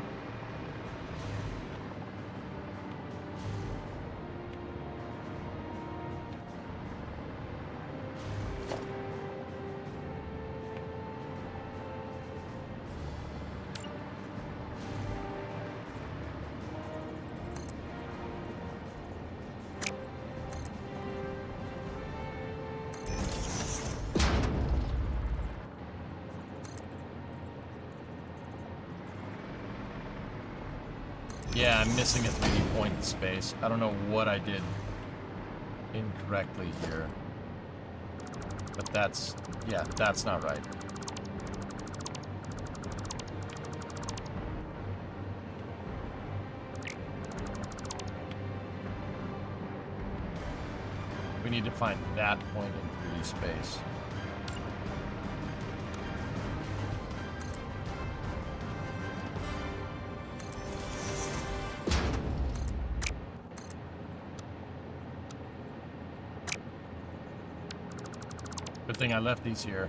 Yeah, I'm missing a 3D point in space. I don't know what I did incorrectly here. But that's not right. We need to find that point in 3D space. Good thing I left these here.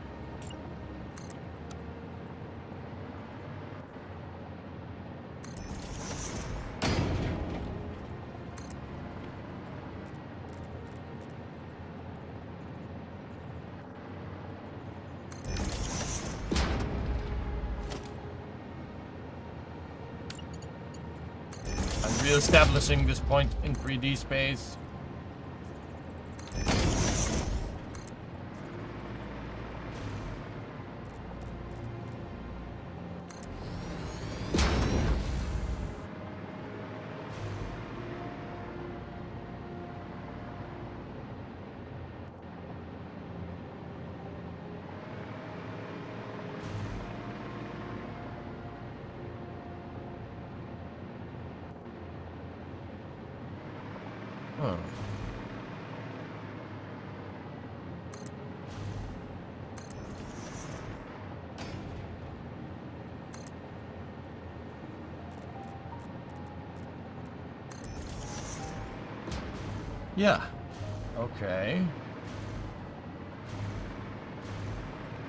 I'm re-establishing this point in 3D space. Huh. Yeah. Okay.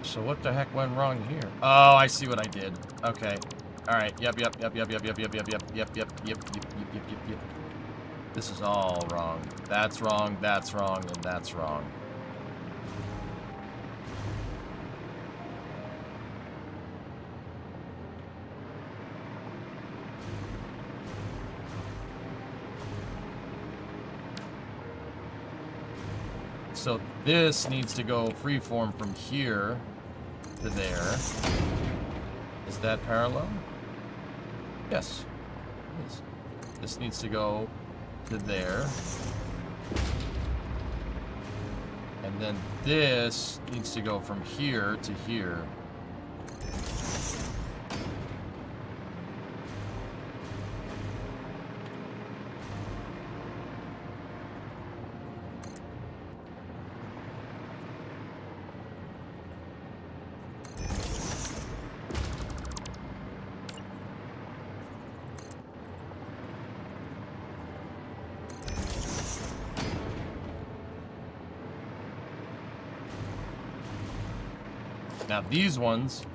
So what the heck went wrong here? Oh, I see what I did. Okay. All right. Yep. This is all wrong. That's wrong, that's wrong, and that's wrong. So this needs to go freeform from here to there. Is that parallel? Yes. It is. This needs to go to there. And then this needs to go from here to here. Now these ones,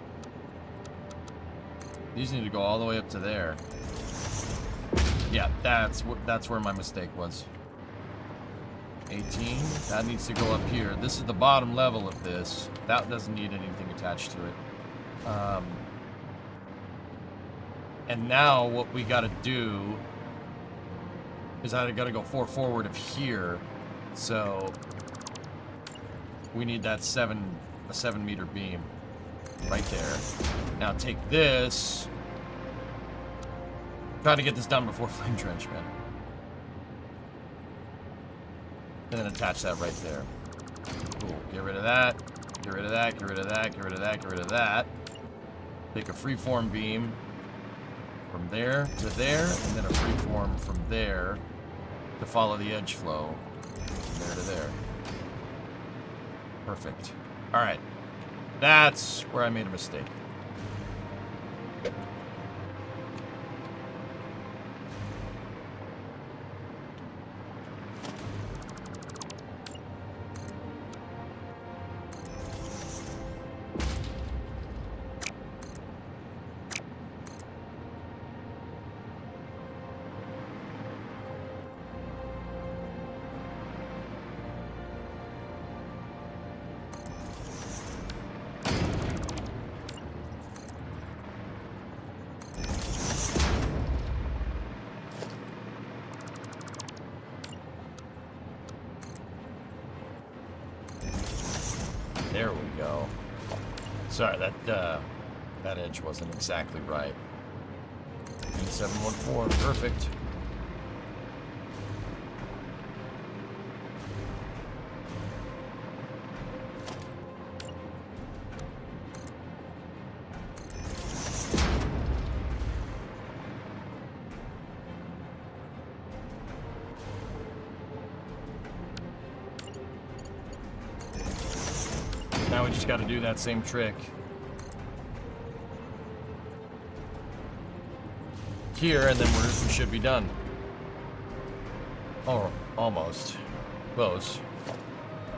these need to go all the way up to there. Yeah, that's where my mistake was. 18, that needs to go up here. This is the bottom level of this. That doesn't need anything attached to it. And now what we gotta do is I gotta go forward of here. So we need that a 7-meter beam right there. Now take this. Try to get this done before flame drenchment. And then attach that right there. Cool. Get rid of that. Get rid of that. Get rid of that. Get rid of that. Get rid of that. Take a freeform beam from there to there, and then a freeform from there to follow the edge flow from there to there. Perfect. All right, that's where I made a mistake. There we go. Sorry, that edge wasn't exactly right. 714, perfect. Now we just got to do that same trick here, and then we should be done. Oh, almost. Close.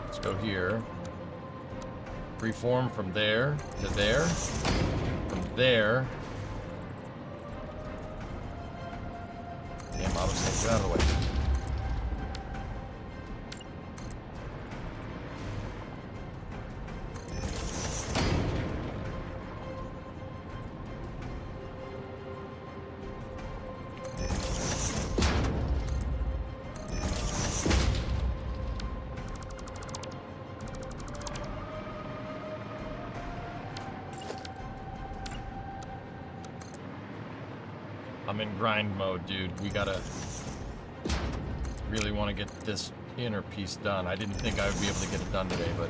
Let's go here. Freeform from there to there. From there. Damn, autosave, get out of the way. I'm in grind mode, dude. We gotta really want to get this inner piece done. I didn't think I would be able to get it done today, but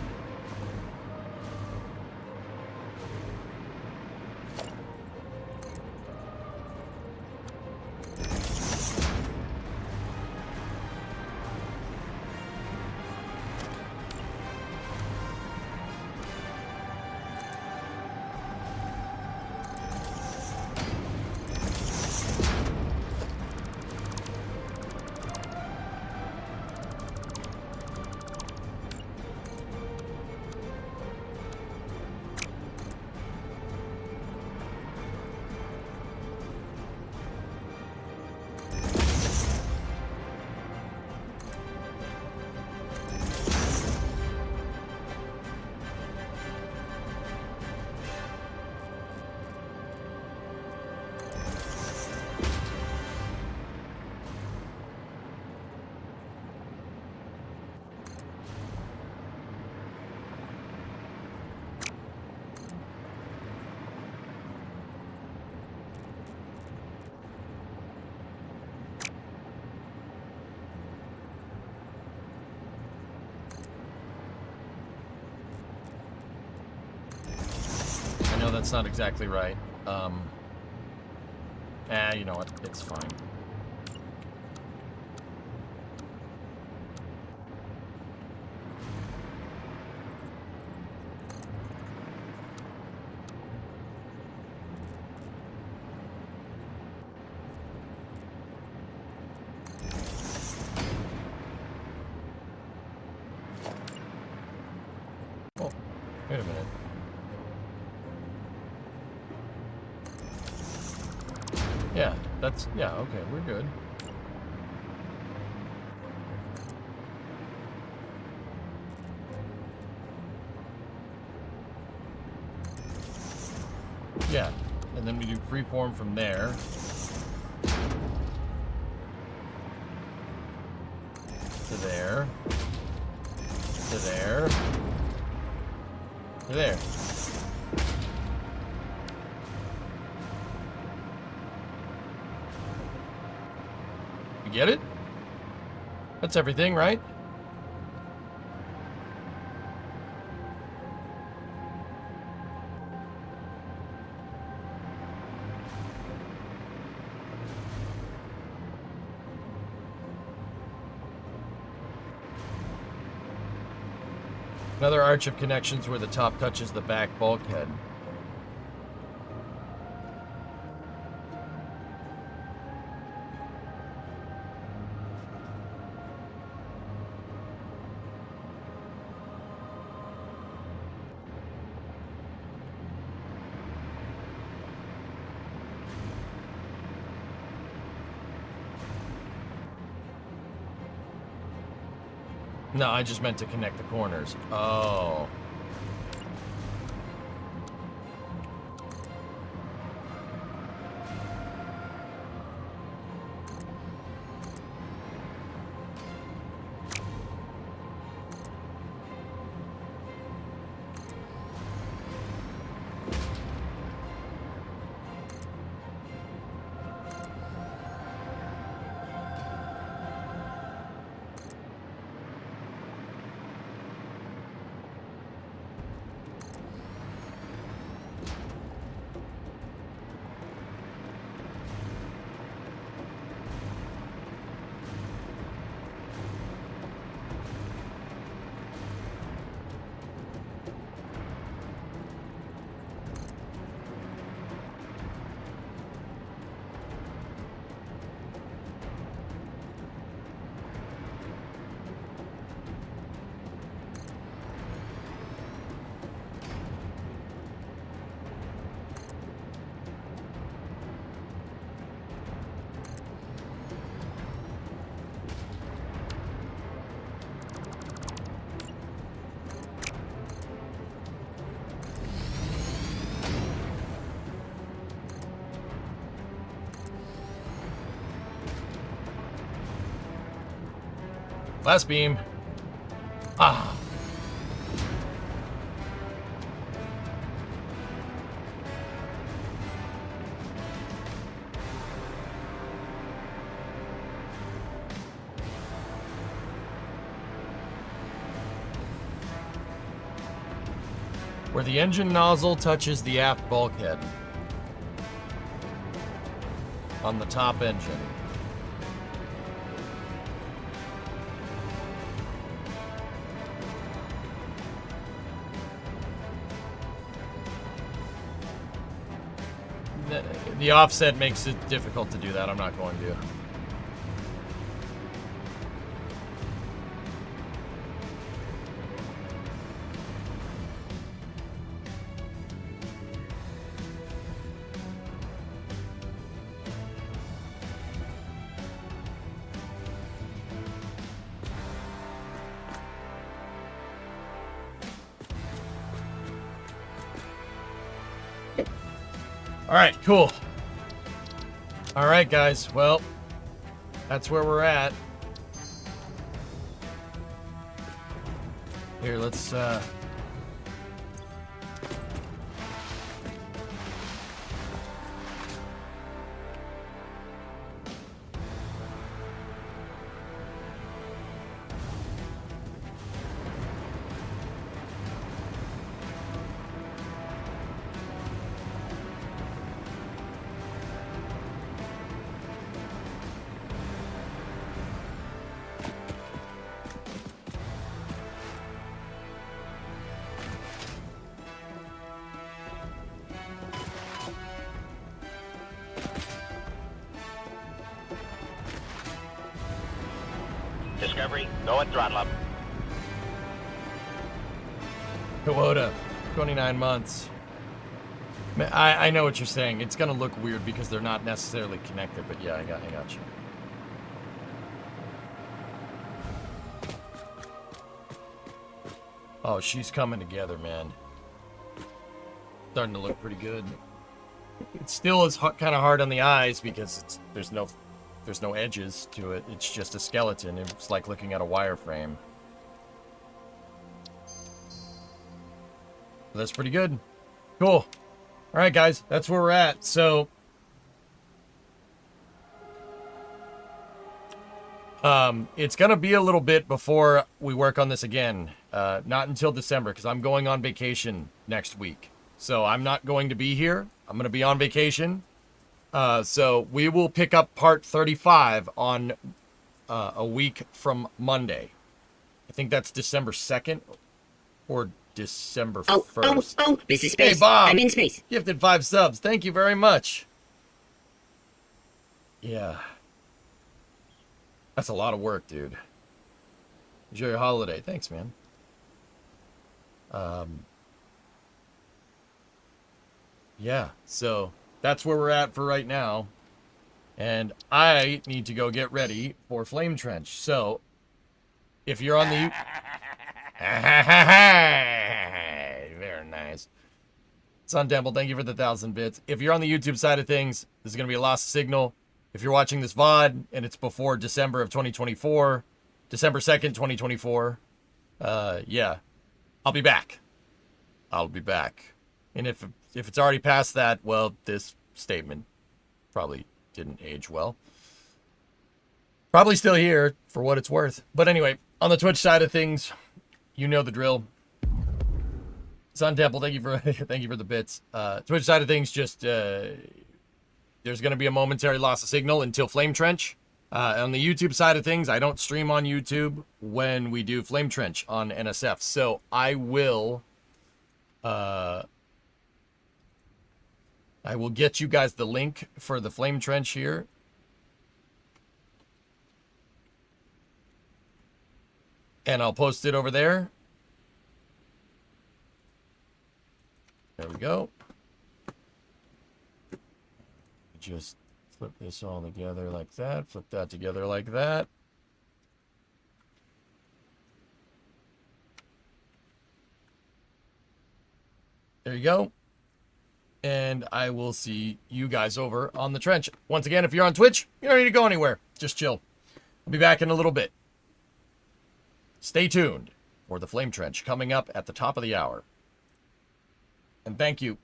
I know that's not exactly right. You know what? It's fine. Oh, wait a minute. Yeah, yeah, okay, we're good. Yeah, and then we do freeform from there. To there. To there. To there. You get it? That's everything, right? Another arch of connections where the top touches the back bulkhead. No, I just meant to connect the corners. Oh. Last beam. Ah. Where the engine nozzle touches the aft bulkhead on the top engine. The offset makes it difficult to do that. I'm not going to. All right, cool. All right, guys. Well, that's where we're at. Here, let's Discovery, go at throttle up. Toyota, 29 months. I know what you're saying. It's gonna look weird because they're not necessarily connected, but yeah, I got you. Oh, she's coming together, man. Starting to look pretty good. It still is kind of hard on the eyes because there's no edges to it. It's just a skeleton. It's like looking at a wireframe. That's pretty good. Cool. All right, guys, that's where we're at. So, it's gonna be a little bit before we work on this again. Not until December, because I'm going on vacation next week. So I'm not going to be here. I'm gonna be on vacation. So we will pick up part 35 on a week from Monday. I think that's December 2nd or December 1st. Oh, this is space. Hey, Bob. I'm in space. Gifted 5 subs. Thank you very much. Yeah. That's a lot of work, dude. Enjoy your holiday. Thanks, man. Yeah, so that's where we're at for right now. And I need to go get ready for Flame Trench. So, if you're on the... Very nice. Sun Temple, thank you for the 1,000 bits. If you're on the YouTube side of things, this is going to be a lost signal. If you're watching this VOD and it's before December of 2024, December 2nd, 2024, yeah, I'll be back. I'll be back. And if it's already past that, well, this statement probably didn't age well. Probably still here for what it's worth. But anyway, on the Twitch side of things, you know the drill. Sun Temple, thank you for the bits. Twitch side of things, just there's going to be a momentary loss of signal until Flame Trench. On the YouTube side of things, I don't stream on YouTube when we do Flame Trench on NSF. So I will get you guys the link for the Flame Trench here. And I'll post it over there. There we go. Just flip this all together like that. Flip that together like that. There you go. And I will see you guys over on the trench. Once again, if you're on Twitch, you don't need to go anywhere. Just chill. I'll be back in a little bit. Stay tuned for the Flame Trench coming up at the top of the hour. And thank you